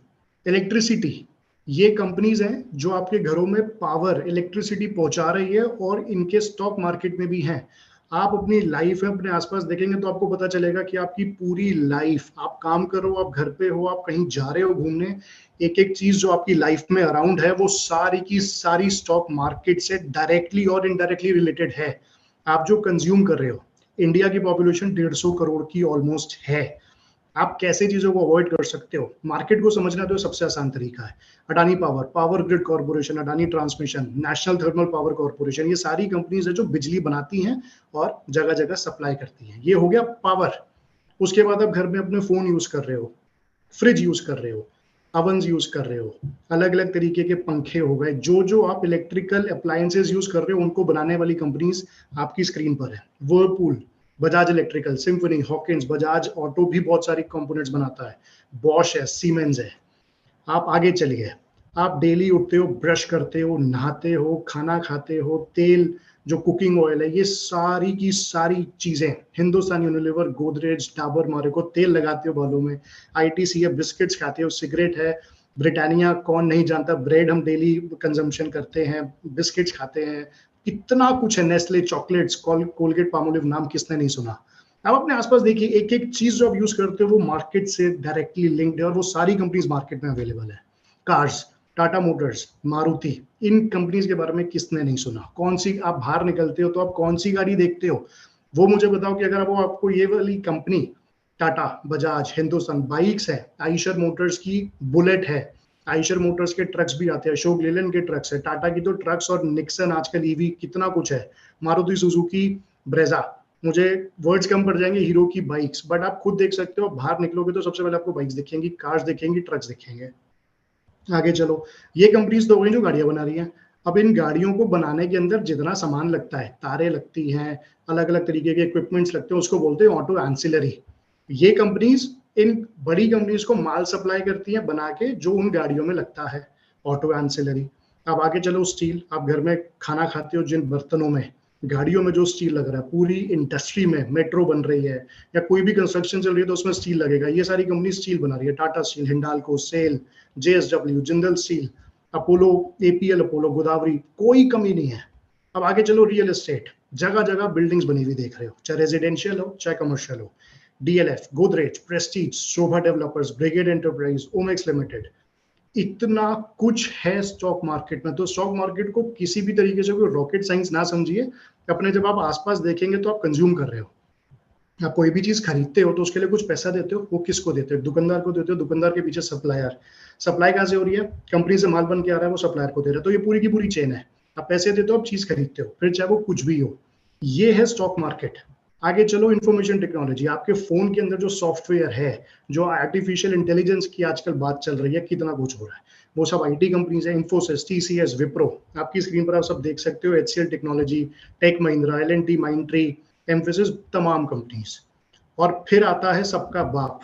इलेक्ट्रिसिटी, ये कंपनीज हैं जो आपके घरों में पावर, इलेक्ट्रिसिटी पहुंचा रही है, और इनके स्टॉक मार्केट में भी हैं। आप अपनी लाइफ में अपने आसपास देखेंगे तो आपको पता चलेगा कि आपकी पूरी लाइफ, आप काम कर रहे हो, आप घर पे हो, आप कहीं जा रहे हो घूमने, एक एक चीज जो आपकी लाइफ में अराउंड है वो सारी की सारी स्टॉक मार्केट से डायरेक्टली और इनडायरेक्टली रिलेटेड है। आप जो कंज्यूम कर रहे हो, इंडिया की पॉपुलेशन 150 करोड़ की ऑलमोस्ट है। आप कैसे चीजों को अवॉइड कर सकते हो? मार्केट को समझना तो सबसे आसान तरीका है। Adani power, power grid corporation, Adani transmission, national thermal power corporation, ये सारी कंपनीज है जो बिजली बनाती हैं और जगह जगह सप्लाई करती हैं। ये हो गया पावर। उसके बाद आप घर में अपने फोन यूज कर रहे हो, फ्रिज यूज कर रहे हो, अवन यूज कर रहे हो, अलग अलग तरीके के पंखे हो गए, जो जो आप इलेक्ट्रिकल अप्लायंसेज यूज कर रहे हो उनको बनाने वाली कंपनीज आपकी स्क्रीन पर है। Whirlpool, Bajaj electrical, symphony, Hawkins, Bajaj auto भी बहुत सारी कंपोनेंट्स बनाता है, बॉश है, सीमेंस है। आप आगे चलिए, आप डेली उठते हो, ब्रश करते हो, नहाते हो, खाना खाते हो, तेल, जो कुकिंग ऑयल है, ये सारी की सारी चीजें, हिंदुस्तान यूनिलीवर, गोदरेज, डाबर मारिको, तेल लगाते हो बालों में, आईटीसी है, बिस्किट्स खाते हो, सिगरेट है, ब्रिटानिया, कौन नहीं जानता, ब्रेड हम डेली कंजम्पशन करते हैं, बिस्किट्स खाते हैं, इतना कुछ है, नेस्ले चॉकलेट्स, कोलगेट पामोलिव, नाम किसने नहीं सुना। आप अपने आसपास देखिए, एक एक चीज जो आप यूज करते हो वो मार्केट से डायरेक्टली लिंक्ड है, और वो सारी कंपनीज मार्केट में अवेलेबल है। कार्स, टाटा मोटर्स, मारुति, इन कंपनीज के बारे में किसने नहीं सुना? कौन सी, आप बाहर निकलते हो तो आप कौन सी गाड़ी देखते हो? वो मुझे बताओ कि अगर वो आपको ये वाली कंपनी, टाटा, बजाज, हिंदुस्तान, बाइक्स है, आइशर मोटर्स की बुलेट है, आइशर मोटर्स के ट्रक्स भी आते हैं, अशोक लेलैंड के ट्रक्स है, टाटा की तो ट्रक्स और निक्सन आजकल ईवी, कितना कुछ है, मारुति सुजुकी ब्रेजा, मुझे वर्ड्स कम पड़ जाएंगे, हीरो की बाइक्स, बट आप खुद देख सकते हो, बाहर निकलोगे तो सबसे पहले आपको बाइक्स दिखेंगी, कार्स दिखेंगी, ट्रक्स दिखेंगे। आगे चलो, ये कंपनीज तो हो गई जो गाड़ियां बना रही हैं। अब इन गाड़ियों को बनाने के अंदर जितना सामान लगता है, तारे लगती हैं, अलग अलग तरीके के इक्विपमेंट्स लगते हैं, उसको बोलते हैं ऑटो एंसिलरी। ये कंपनीज इन बड़ी कंपनीज को माल सप्लाई करती हैं बना के, जो उन गाड़ियों में लगता है, ऑटो एंसिलरी। अब आगे चलो, स्टील, आप घर में खाना खाते हो जिन बर्तनों में, गाड़ियों में जो स्टील लग रहा है, पूरी इंडस्ट्री में मेट्रो बन रही है या कोई भी कंस्ट्रक्शन चल रही है तो उसमें स्टील लगेगा, ये सारी कंपनी स्टील बना रही है, Tata steel, Hindalco, SAIL, JSW, Jindal steel, Apollo, APL Apollo, Godavari, कोई कमी नहीं है। अब आगे चलो, रियल एस्टेट, जगह जगह बिल्डिंग्स बनी हुई देख रहे हो, चाहे रेजिडेंशियल हो चाहे कमर्शियल हो। DLF, Godrej, Prestige, Sobha developers, Brigade enterprise, Omaxe limited, इतना कुछ है स्टॉक मार्केट में। तो स्टॉक मार्केट को किसी भी तरीके से कोई रॉकेट साइंस ना समझिए। अपने जब आप आसपास देखेंगे तो आप कंज्यूम कर रहे हो, आप कोई भी चीज खरीदते हो तो उसके लिए कुछ पैसा देते हो, वो किसको देते हो? दुकानदार को देते हो, दुकानदार के पीछे सप्लायर, सप्लाई कहाँ से हो रही है? कंपनी से माल बन के आ रहा है, वो सप्लायर को दे रहा है। तो ये पूरी की पूरी चेन है। आप पैसे देते हो, आप चीज खरीदते हो, फिर चाहे वो कुछ भी हो। ये है स्टॉक मार्केट। आगे चलो, इंफॉर्मेशन टेक्नोलॉजी, आपके फोन के अंदर जो सॉफ्टवेयर है, जो आर्टिफिशियल इंटेलिजेंस की आजकल बात चल रही है, कितना कुछ हो रहा है, वो सब आईटी कंपनीज है, इन्फोसिस, टीसीएस, विप्रो, आपकी स्क्रीन पर आप सब देख सकते हो, HCL technology, tech Mahindra, L&T, Mindtree, Mphasis, तमाम कंपनीज। और फिर आता है सबका बाप,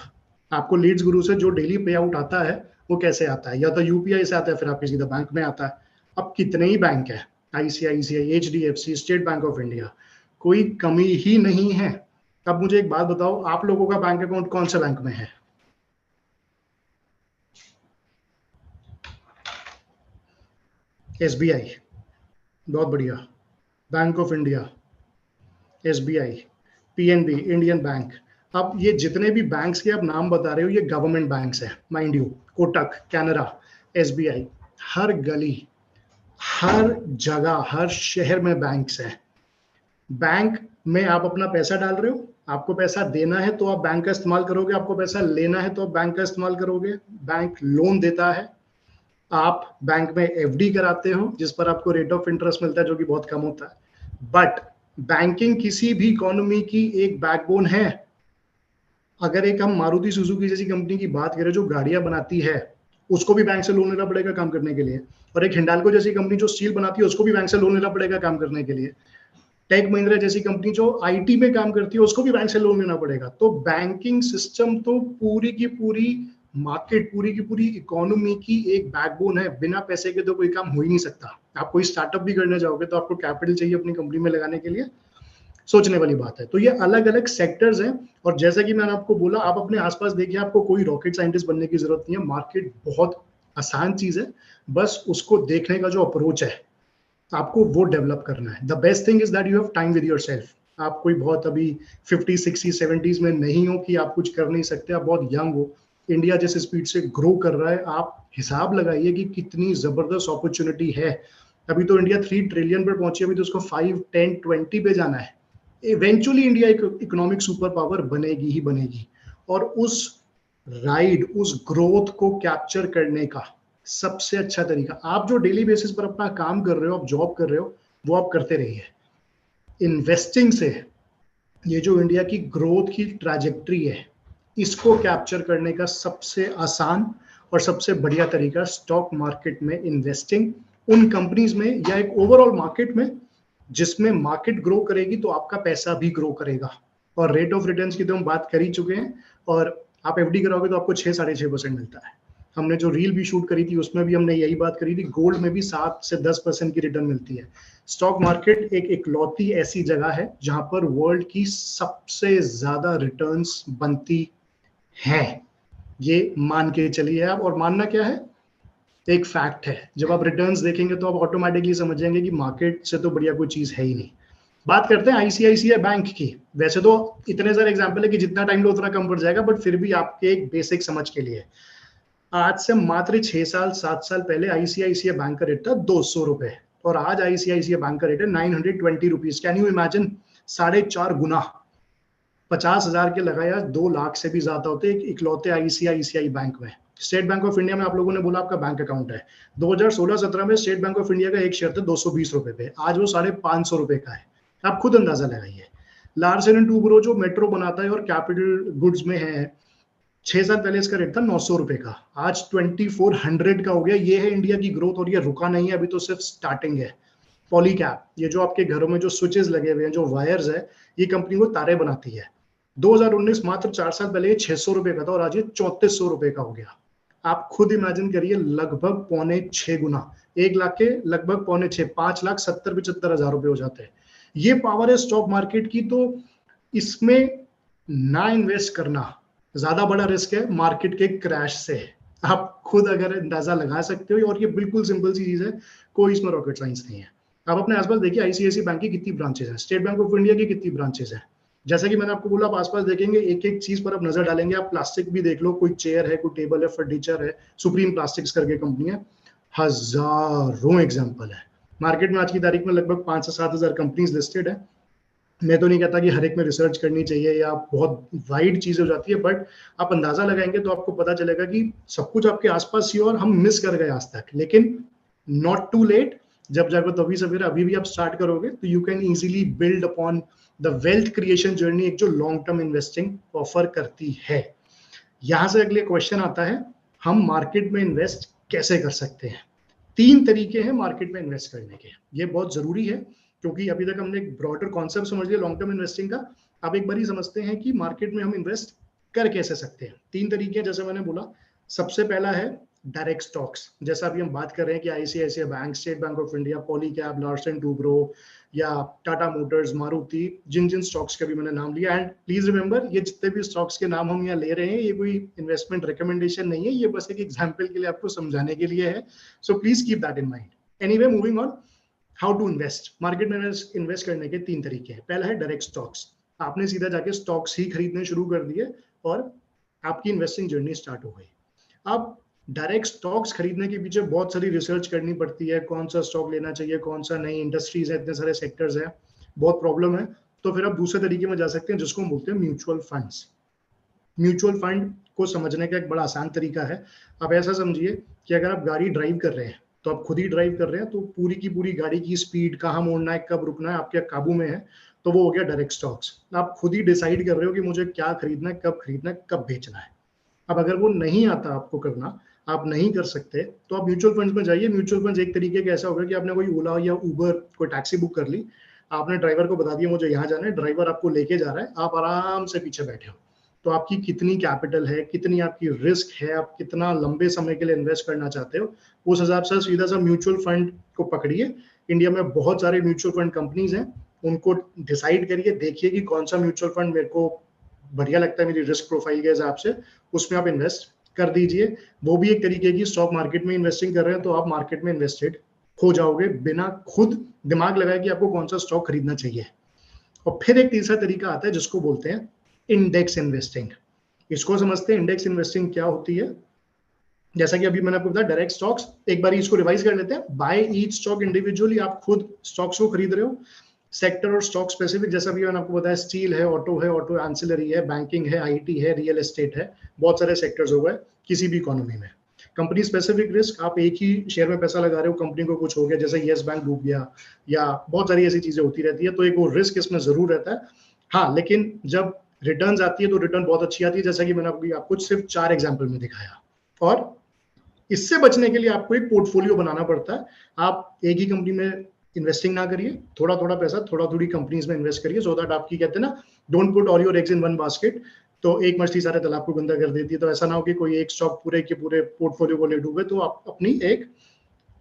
आपको लीड्स गुरु से जो डेली पे आउट आता है, वो कैसे आता है? या तो यूपीआई से आता है, फिर आपके सीधा बैंक में आता है। अब कितने ही बैंक है, ICICI, HDFC, state bank of India, कोई कमी ही नहीं है। अब मुझे एक बात बताओ, आप लोगों का बैंक अकाउंट कौन से बैंक में है? एसबीआई, बहुत बढ़िया। Bank of India, SBI, PNB, Indian bank. अब ये जितने भी बैंक्स के आप नाम बता रहे हो, ये गवर्नमेंट बैंक्स हैं, mind you. Kotak, Canara, SBI, हर गली, हर जगह, हर शहर में बैंक्स हैं। बैंक में आप अपना पैसा डाल रहे हो, आपको पैसा देना है तो आप बैंक का इस्तेमाल करोगे, आपको पैसा लेना है तो आप बैंक का इस्तेमाल करोगे। बैंक लोन देता है, आप बैंक में एफडी कराते हो, जिस पर आपको रेट ऑफ इंटरेस्ट मिलता है, जो कि बहुत कम होता है। बट बैंकिंग किसी भी इकोनॉमी की एक बैकबोन है। अगर एक हम मारुति सुजुकी जैसी कंपनी की बात करें जो गाड़ियां बनाती है, उसको भी बैंक से लोन लेना पड़ेगा काम करने के लिए। और एक हिंडाल्को जैसी कंपनी जो स्टील बनाती है, उसको भी बैंक से लोन लेना पड़ेगा काम करने के लिए। टेक महिंद्रा जैसी कंपनी जो आईटी में काम करती है, उसको भी बैंक से लोन लेना पड़ेगा। तो बैंकिंग सिस्टम तो पूरी की पूरी मार्केट, पूरी की पूरी इकोनॉमी की एक बैकबोन है। बिना पैसे के तो कोई काम हो ही नहीं सकता। आप कोई स्टार्टअप भी करने जाओगे तो आपको कैपिटल चाहिए अपनी कंपनी में लगाने के लिए, सोचने वाली बात है। तो ये अलग अलग सेक्टर्स हैं। और जैसा कि मैंने आपको बोला, आप अपने आसपास देखिए, आपको कोई रॉकेट साइंटिस्ट बनने की जरूरत नहीं है। मार्केट बहुत आसान चीज है, बस उसको देखने का जो अप्रोच है, आपको वो डेवलप करना है। The best thing is that you have time with yourself. आप कोई बहुत अभी 50, 60, 70s में नहीं हो कि आप कुछ कर नहीं सकते, आप बहुत यंग हो। इंडिया जिस स्पीड से ग्रो कर रहा है, आप हिसाब लगाइए कि कितनी जबरदस्त अपॉर्चुनिटी है। अभी तो इंडिया 3 ट्रिलियन पर पहुंची, अभी तो उसको 5, 10, 20 पे जाना है। इवेंचुअली इंडिया एक इकोनॉमिक सुपर पावर बनेगी ही बनेगी। और उस राइड, उस ग्रोथ को कैप्चर करने का सबसे अच्छा तरीका, आप जो डेली बेसिस पर अपना काम कर रहे हो, आप जॉब कर रहे हो, वो आप करते रहिए। इन्वेस्टिंग से ये जो इंडिया की ग्रोथ की ट्रैजेक्टरी है, इसको कैप्चर करने का सबसे आसान और सबसे बढ़िया तरीका स्टॉक मार्केट में इन्वेस्टिंग, उन कंपनीज में या एक ओवरऑल मार्केट में जिसमें मार्केट ग्रो करेगी तो आपका पैसा भी ग्रो करेगा। और रेट ऑफ रिटर्न्स की तो हम बात कर ही चुके हैं। और आप एफडी कराओगे तो आपको 6-6.5% मिलता है। हमने जो रील भी शूट करी थी उसमें भी हमने यही बात करी थी, गोल्ड में भी 7 से 10% की रिटर्न मिलती है। स्टॉक मार्केट एक इकलौती ऐसी जगह है जहां पर वर्ल्ड की सबसे ज्यादा रिटर्न्स बनती हैं। ये मान के चलिए आप। और मानना क्या है, एक फैक्ट है। जब आप रिटर्न्स देखेंगे तो आप ऑटोमेटिकली समझ जाएंगे कि मार्केट से तो बढ़िया कोई चीज है ही नहीं। बात करते हैं आईसीआईसीआई बैंक की। वैसे तो इतने सारे एग्जांपल है कि जितना टाइम लो उतना कम पड़ जाएगा, बट फिर भी आपके एक बेसिक समझ के लिए, आज से मात्र 6-7 साल पहले आईसीआईसीआई बैंक का रेट था 200 रुपए, और आज आईसीआईसीआई बैंक का रेट है 920 रुपीज। Can you imagine? 4.5 गुना। 50,000 के लगाया, 2 लाख से भी ज्यादा होते एक इकलौते आईसीआईसीआई बैंक में। स्टेट बैंक ऑफ इंडिया में आप लोगों ने बोला आपका बैंक अकाउंट है, 2016-17 में स्टेट बैंक ऑफ इंडिया का एक शेयर था 220 रुपए पे, आज वो 550 रुपए का है। आप खुद अंदाजा लगाइए। लार्सन एंड टूब्रो जो मेट्रो बनाता है और कैपिटल गुड्स में है, 6 साल पहले इसका रेट था 900 रुपए का, आज 2400 का हो गया। ये है इंडिया की ग्रोथ, और ये रुका नहीं है, अभी तो सिर्फ स्टार्टिंग है। पॉलीकैप, ये जो आपके घरों में जो स्विचेस लगे हुए हैं, जो वायर्स है, ये कंपनी को तारे बनाती है। 2019 मात्र 4 साल पहले ये 600 रुपए का था, और आज ये 3400 रुपए का हो गया। आप खुद इमेजिन करिए, लगभग 5.25 गुना। 1 लाख के लगभग 5.25, 5,70,75,000 रुपए हो जाते हैं। ये पावर है स्टॉक मार्केट की। तो इसमें ना इन्वेस्ट करना ज्यादा बड़ा रिस्क है मार्केट के क्रैश से। आप खुद अगर अंदाजा लगा सकते हो, और ये बिल्कुल सिंपल सी चीज है, कोई इसमें रॉकेट साइंस नहीं है। आप अपने आसपास देखिए आईसीआईसी बैंक की कितनी ब्रांचेस हैं, स्टेट बैंक ऑफ इंडिया की कितनी ब्रांचेस हैं। जैसा कि मैंने आपको बोला, आप आसपास देखेंगे एक एक चीज पर आप नजर डालेंगे, आप प्लास्टिक भी देख लो, कोई चेयर है, कोई टेबल है, फर्नीचर है, सुप्रीम प्लास्टिक्स करके कंपनी है, हजारों एग्जाम्पल है। मार्केट में आज की तारीख में लगभग 5 से 7 हजार कंपनीज लिस्टेड है। मैं तो नहीं कहता कि हर एक में रिसर्च करनी चाहिए या बहुत वाइड चीज हो जाती है, बट आप अंदाजा लगाएंगे तो आपको पता चलेगा कि सब कुछ आपके आसपास ही और हम मिस कर गए आज तक। लेकिन नॉट टू लेट, जब जाकर तभी सवेरा, अभी भी आप स्टार्ट करोगे तो you can easily build upon the wealth creation journey, एक जो लॉन्ग टर्म इन्वेस्टिंग ऑफर करती है। यहां से अगले क्वेश्चन आता है, हम मार्केट में इन्वेस्ट कैसे कर सकते हैं। 3 तरीके हैं मार्केट में इन्वेस्ट करने के, ये बहुत जरूरी है क्योंकि अभी तक हमने एक ब्रॉडर कॉन्सेप्ट समझ लिया लॉन्ग टर्म इन्वेस्टिंग का। अब एक बार ही समझते हैं कि मार्केट में हम इन्वेस्ट कर कैसे सकते हैं। 3 तरीके जैसे मैंने बोला। सबसे पहला है डायरेक्ट स्टॉक्स, जैसा अभी हम बात कर रहे हैं कि ICICI bank, state bank of India, Polycab, Larsen Toubro या टाटा मोटर्स, मारुति, जिन जिन स्टॉक्स के भी मैंने नाम लिया। एंड प्लीज रिमेंबर, ये जितने भी स्टॉक्स के नाम हम यहाँ ले रहे हैं, ये कोई इन्वेस्टमेंट रिकमेंडेशन नहीं है, ये बस एक एग्जाम्पल के लिए आपको समझाने के लिए है। So please keep that in mind. Anyway, moving on, how to invest. Market में इन्वेस्ट करने के 3 तरीके हैं। पहला है डायरेक्ट स्टॉक्स, आपने सीधा जाके स्टॉक्स ही खरीदने शुरू कर दिए और आपकी इन्वेस्टिंग जर्नी स्टार्ट हो गई। अब डायरेक्ट स्टॉक्स खरीदने के पीछे बहुत सारी रिसर्च करनी पड़ती है, कौन सा स्टॉक लेना चाहिए, कौन सा नहीं, इंडस्ट्रीज है, इतने सारे सेक्टर्स हैं, बहुत प्रॉब्लम है। तो फिर आप दूसरे तरीके में जा सकते हैं जिसको हम बोलते हैं म्यूचुअल फंड्स। म्यूचुअल फंड को समझने का एक बड़ा आसान तरीका है। आप ऐसा समझिए कि अगर आप गाड़ी ड्राइव कर रहे हैं तो आप खुद ही ड्राइव कर रहे हैं, तो पूरी की पूरी गाड़ी की स्पीड, कहाँ मोड़ना है, कब रुकना है, आपके काबू में है। तो वो हो गया डायरेक्ट स्टॉक्स। आप खुद ही डिसाइड कर रहे हो कि मुझे क्या खरीदना है, कब बेचना है। अब अगर वो नहीं आता आपको करना, आप नहीं कर सकते, तो आप म्यूचुअल फंड्स में जाइए। म्यूचुअल फंड्स एक तरीके का ऐसा होगा कि आपने कोई ओला या उबर, कोई टैक्सी बुक कर ली, आपने ड्राइवर को बता दिया मुझे यहाँ जाना है, ड्राइवर आपको लेके जा रहा है, आप आराम से पीछे बैठे हो। तो आपकी कितनी कैपिटल है, कितनी आपकी रिस्क है, आप कितना लंबे समय के लिए इन्वेस्ट करना चाहते हो, उस हिसाब से सीधा सा म्यूचुअल फंड को पकड़िए। इंडिया में बहुत सारे म्यूचुअल फंड कंपनीज हैं, उनको डिसाइड करिए, देखिए कि कौन सा म्यूचुअल फंड मेरे को बढ़िया लगता है मेरी रिस्क प्रोफाइल के हिसाब से, उसमें आप इन्वेस्ट कर दीजिए। वो भी एक तरीके की स्टॉक मार्केट में इन्वेस्टिंग कर रहे हैं तो आप मार्केट में इन्वेस्टेड हो जाओगे बिना खुद दिमाग लगाए कि आपको कौन सा स्टॉक खरीदना चाहिए। और फिर एक तीसरा तरीका आता है जिसको बोलते हैं इंडेक्स इन्वेस्टिंग। इसको समझते हैं, इंडेक्स इन्वेस्टिंग क्या होती है। जैसा कि अभी मैंने आपको बताया डायरेक्ट स्टॉक्स, एक बार इसको रिवाइज कर लेते हैं। बाय ईच स्टॉक इंडिविजुअली, आप खुद स्टॉक्स को खरीद रहे हो। सेक्टर और स्टॉक स्पेसिफिक, जैसा भी मैंने आपको बताया, स्टील है, ऑटो एंसिलरी है, बैंकिंग है, आईटी है, रियल एस्टेट है, बहुत सारे सेक्टर्स हो गए किसी भी इकोनॉमी में। कंपनी स्पेसिफिक रिस्क, आप एक ही शेयर में पैसा लगा रहे हो, कंपनी को कुछ हो गया, जैसे येस बैंक डूब गया या बहुत सारी ऐसी चीजें होती रहती है, तो एक वो रिस्क इसमें जरूर रहता है। हाँ, लेकिन जब रिटर्न आती है तो रिटर्न बहुत अच्छी आती है, जैसा कि मैंने आपको सिर्फ 4 एग्जाम्पल में दिखाया। और इससे बचने के लिए आपको एक पोर्टफोलियो बनाना पड़ता है। आप एक ही कंपनी में इन्वेस्टिंग ना करिए, थोड़ा थोड़ा पैसा थोड़ा थोड़ी कंपनीज में इन्वेस्ट करिए, सो दैट आपकी, कहते हैं ना, don't put all your eggs in one basket. तो एक मछली सारे तालाब को गंदा कर देती है, तो ऐसा ना हो कि कोई एक स्टॉक पूरे के पूरे पोर्टफोलियो को ले डूबे। तो आप अपनी एक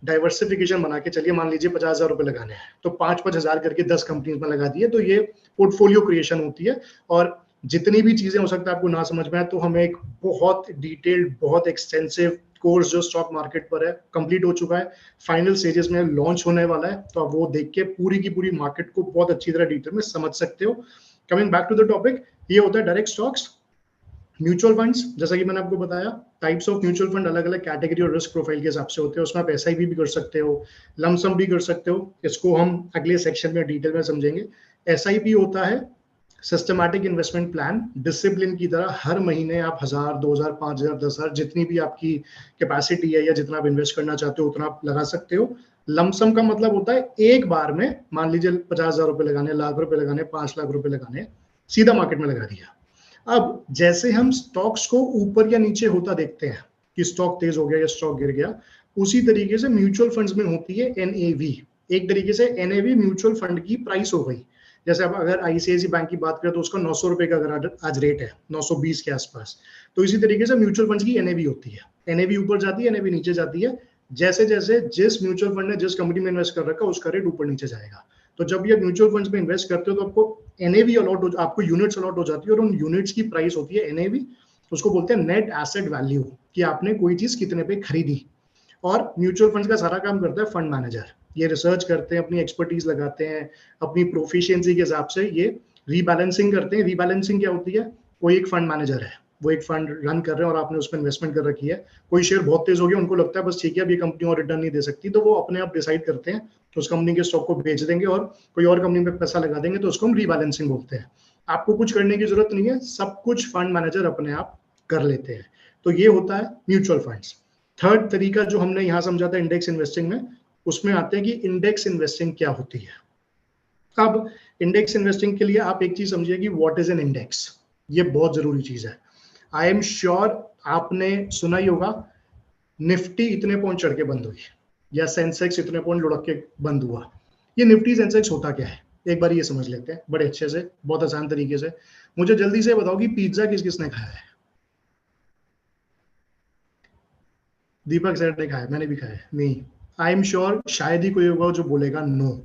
डाइवर्सिफिकेशन बना के चलिए। मान लीजिए 50,000 रुपए लगाने हैं, तो 5-5 हजार करके 10 कंपनीज में लगा दिए, तो ये पोर्टफोलियो क्रिएशन होती है। और जितनी भी चीजें हो सकता है आपको ना समझ में आए, तो हमें एक बहुत डिटेल्ड, बहुत एक्सटेंसिव कोर्स जो स्टॉक मार्केट पर है कंप्लीट हो चुका है, फाइनल स्टेजेस में लॉन्च होने वाला है, तो आप वो देख के पूरी की पूरी मार्केट को बहुत अच्छी तरह डिटेल में समझ सकते हो। Coming back to the topic, ये होता है डायरेक्ट स्टॉक्स। म्यूचुअल फंड्स, जैसा कि मैंने आपको बताया, टाइप्स ऑफ म्यूचुअल फंड अलग अलग कैटेगरी और रिस्क प्रोफाइल के हिसाब से होते हैं। उसमें आप एसआईपी भी कर सकते हो, लमसम भी कर सकते हो, इसको हम अगले सेक्शन में डिटेल में समझेंगे। एसआईपी होता है सिस्टमैटिक इन्वेस्टमेंट प्लान, डिसिप्लिन की तरह हर महीने आप 1,000, 2,000, 5,000, 10,000, जितनी भी आपकी कैपेसिटी है या जितना आप इन्वेस्ट करना चाहते हो उतना आप लगा सकते हो। लमसम का मतलब होता है एक बार में, मान लीजिए 50,000 रुपए लगाने, लाख रुपए लगाने, 5 लाख रुपए लगाने, सीधा मार्केट में लगा दिया। अब जैसे हम स्टॉक्स को ऊपर या नीचे होता देखते हैं कि स्टॉक तेज हो गया या स्टॉक गिर गया, उसी तरीके से म्यूचुअल फंड्स में होती है एनएवी। एक तरीके से एनएवी म्यूचुअल फंड की प्राइस हो गई। जैसे अब अगर आईसीआईसी बैंक की बात करें तो उसका 900 रुपए का अगर आज रेट है, 920 के आसपास, तो इसी तरीके से म्यूचुअल फंड की एनएवी होती है। एनएवी ऊपर जाती है, एनएवी नीचे जाती है। जैसे जैसे जिस म्यूचुअल फंड ने जिस कंपनी में इन्वेस्ट कर रखा है उसका रेट ऊपर नीचे जाएगा। तो जब ये म्यूचुअल फंड्स में इन्वेस्ट करते हो तो आपको एनएवी अलॉट हो, आपको यूनिट्स अलॉट हो जाती है, और उन यूनिट्स की प्राइस होती है एनएवी। उसको बोलते हैं नेट एसेट वैल्यू, कि आपने कोई चीज कितने पे खरीदी। और म्यूचुअल फंड्स का सारा काम करता है फंड मैनेजर। ये रिसर्च करते हैं, अपनी एक्सपर्टीज लगाते हैं, अपनी प्रोफिशिएंसी के हिसाब से ये रीबैलेंसिंग करते हैं। रीबैलेंसिंग क्या होती है? कोई एक फंड मैनेजर है, वो एक फंड रन कर रहे हैं और आपने उसमें इन्वेस्टमेंट कर रखी है, कोई शेयर बहुत तेज हो गया, उनको लगता है बस ठीक है अब ये कंपनी और रिटर्न नहीं दे सकती, तो वो अपने आप डिसाइड करते हैं कि उस कंपनी के स्टॉक को बेच देंगे और कोई और कंपनी में पैसा लगा देंगे, तो उसको हम रीबैलेंसिंग बोलते हैं। आपको कुछ करने की जरूरत नहीं है, सब कुछ फंड मैनेजर अपने आप कर लेते हैं। तो ये होता है म्यूचुअल फंड्स। थर्ड तरीका जो हमने यहाँ समझा था इंडेक्स इन्वेस्टिंग में, उसमें आते हैं कि इंडेक्स इन्वेस्टिंग क्या होती है। अब इंडेक्स इन्वेस्टिंग के लिए आप एक चीज समझिए कि व्हाट इज एन इंडेक्स। ये बहुत जरूरी चीज है। आई एम श्योर आपने सुना ही होगा निफ्टी इतने पॉइंट चढ़ के बंद हुई या सेंसेक्स इतने पॉइंट लुढ़क के बंद हुआ। ये निफ्टी सेंसेक्स होता क्या है, एक बार ये समझ लेते हैं बड़े अच्छे से, बहुत आसान तरीके से। मुझे जल्दी से बताओ कि पिज्जा किस किसने खाया है? दीपक सर ने खाया, मैंने भी खाया है। नहीं, आई एम श्योर शायद ही कोई होगा जो बोलेगा नो।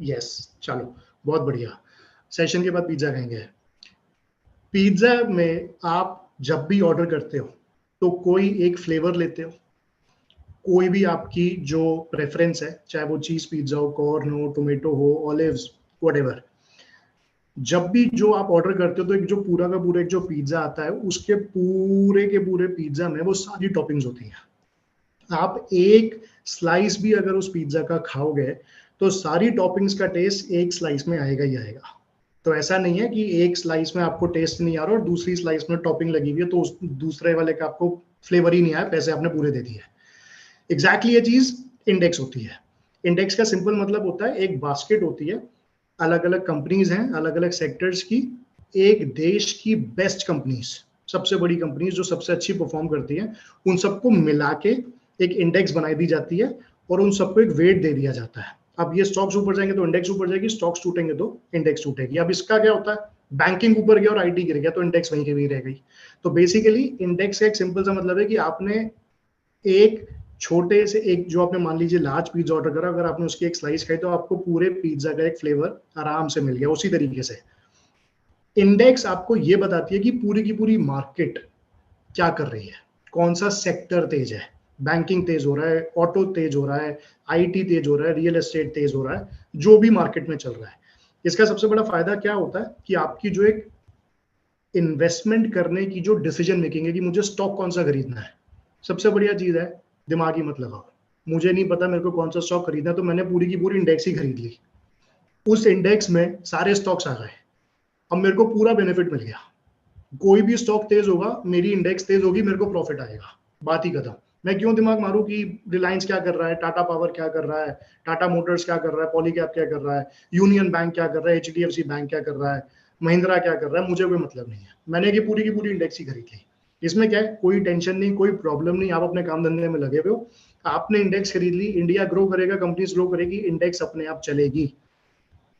यस, चलो बहुत बढ़िया, सेशन के बाद पिज्जा खाएंगे। पिज्जा में आप जब भी ऑर्डर करते हो तो कोई एक फ्लेवर लेते हो, कोई भी आपकी जो प्रेफरेंस है, चाहे वो चीज पिज्जा हो, कॉर्न हो, टोमेटो हो, ऑलिव्स, व्हाटएवर। जब भी जो आप ऑर्डर करते हो तो एक जो पूरा का पूरा एक जो पिज्जा आता है, उसके पूरे के पूरे पिज्जा में वो सारी टॉपिंग्स होती हैं। आप एक स्लाइस भी अगर उस पिज्जा का खाओगे तो सारी टॉपिंग्स का टेस्ट एक स्लाइस में आएगा ही आएगा। तो ऐसा नहीं है कि एक स्लाइस में आपको टेस्ट नहीं आ रहा और दूसरी स्लाइस में टॉपिंग लगी हुई है तो उस दूसरे वाले का आपको फ्लेवर ही नहीं आया, पैसे आपने पूरे दे दिए। एग्जैक्टली ये चीज इंडेक्स होती है। इंडेक्स का सिंपल मतलब होता है एक बास्केट होती है, अलग अलग कंपनीज हैं, अलग अलग सेक्टर्स की, एक देश की बेस्ट कंपनीज, सबसे बड़ी कंपनीज जो सबसे अच्छी परफॉर्म करती हैं, उन सबको मिला के एक इंडेक्स बनाई दी जाती है और उन सबको एक वेट दे दिया जाता है। अब ये स्टॉक्स ऊपर जाएंगे तो इंडेक्स ऊपर जाएगी, स्टॉक्स टूटेंगे तो इंडेक्स टूटेगी। अब इसका क्या होता है, बैंकिंग ऊपर गया और आईटी गिर गया तो इंडेक्स वहीं के वहीं रह गई। तो बेसिकली इंडेक्स का एक सिंपल सा मतलब है कि आपने एक छोटे से एक जो आपने मान लीजिए लार्ज पिज्जा ऑर्डर करा, अगर आपने उसकी एक स्लाइस खाई तो आपको पूरे पिज्जा का एक फ्लेवर आराम से मिल गया। उसी तरीके से इंडेक्स आपको ये बताती है कि पूरी की पूरी मार्केट क्या कर रही है, कौन सा सेक्टर तेज है। बैंकिंग तेज हो रहा है, ऑटो तेज हो रहा है, आईटी तेज हो रहा है, रियल एस्टेट तेज हो रहा है, जो भी मार्केट में चल रहा है। इसका सबसे बड़ा फायदा क्या होता है कि आपकी जो एक इन्वेस्टमेंट करने की जो डिसीजन मेकिंग है कि मुझे स्टॉक कौन सा खरीदना है, सबसे बढ़िया चीज है दिमागी मत लगाओ। मुझे नहीं पता मेरे को कौन सा स्टॉक खरीदना, तो मैंने पूरी की पूरी इंडेक्स ही खरीद ली। उस इंडेक्स में सारे स्टॉक्स आ गए, अब मेरे को पूरा बेनिफिट मिल गया। कोई भी स्टॉक तेज होगा, मेरी इंडेक्स तेज होगी, मेरे को प्रॉफिट आएगा, बात ही खत्म। मैं क्यों दिमाग मारूं कि रिलायंस क्या कर रहा है, टाटा पावर क्या कर रहा है, टाटा मोटर्स क्या कर रहा है, पॉलीकैब क्या कर रहा है, यूनियन बैंक क्या कर रहा है, एचडीएफसी बैंक क्या कर रहा है, महिंद्रा क्या कर रहा है, मुझे कोई मतलब नहीं है। मैंने ये पूरी की पूरी इंडेक्स ही खरीद ली। इसमें क्या है, कोई टेंशन नहीं, कोई प्रॉब्लम नहीं, आप अपने काम धंधे में लगे हुए हो, आपने इंडेक्स खरीद ली, इंडिया ग्रो करेगा, कंपनीज ग्रो करेगी, इंडेक्स अपने आप चलेगी,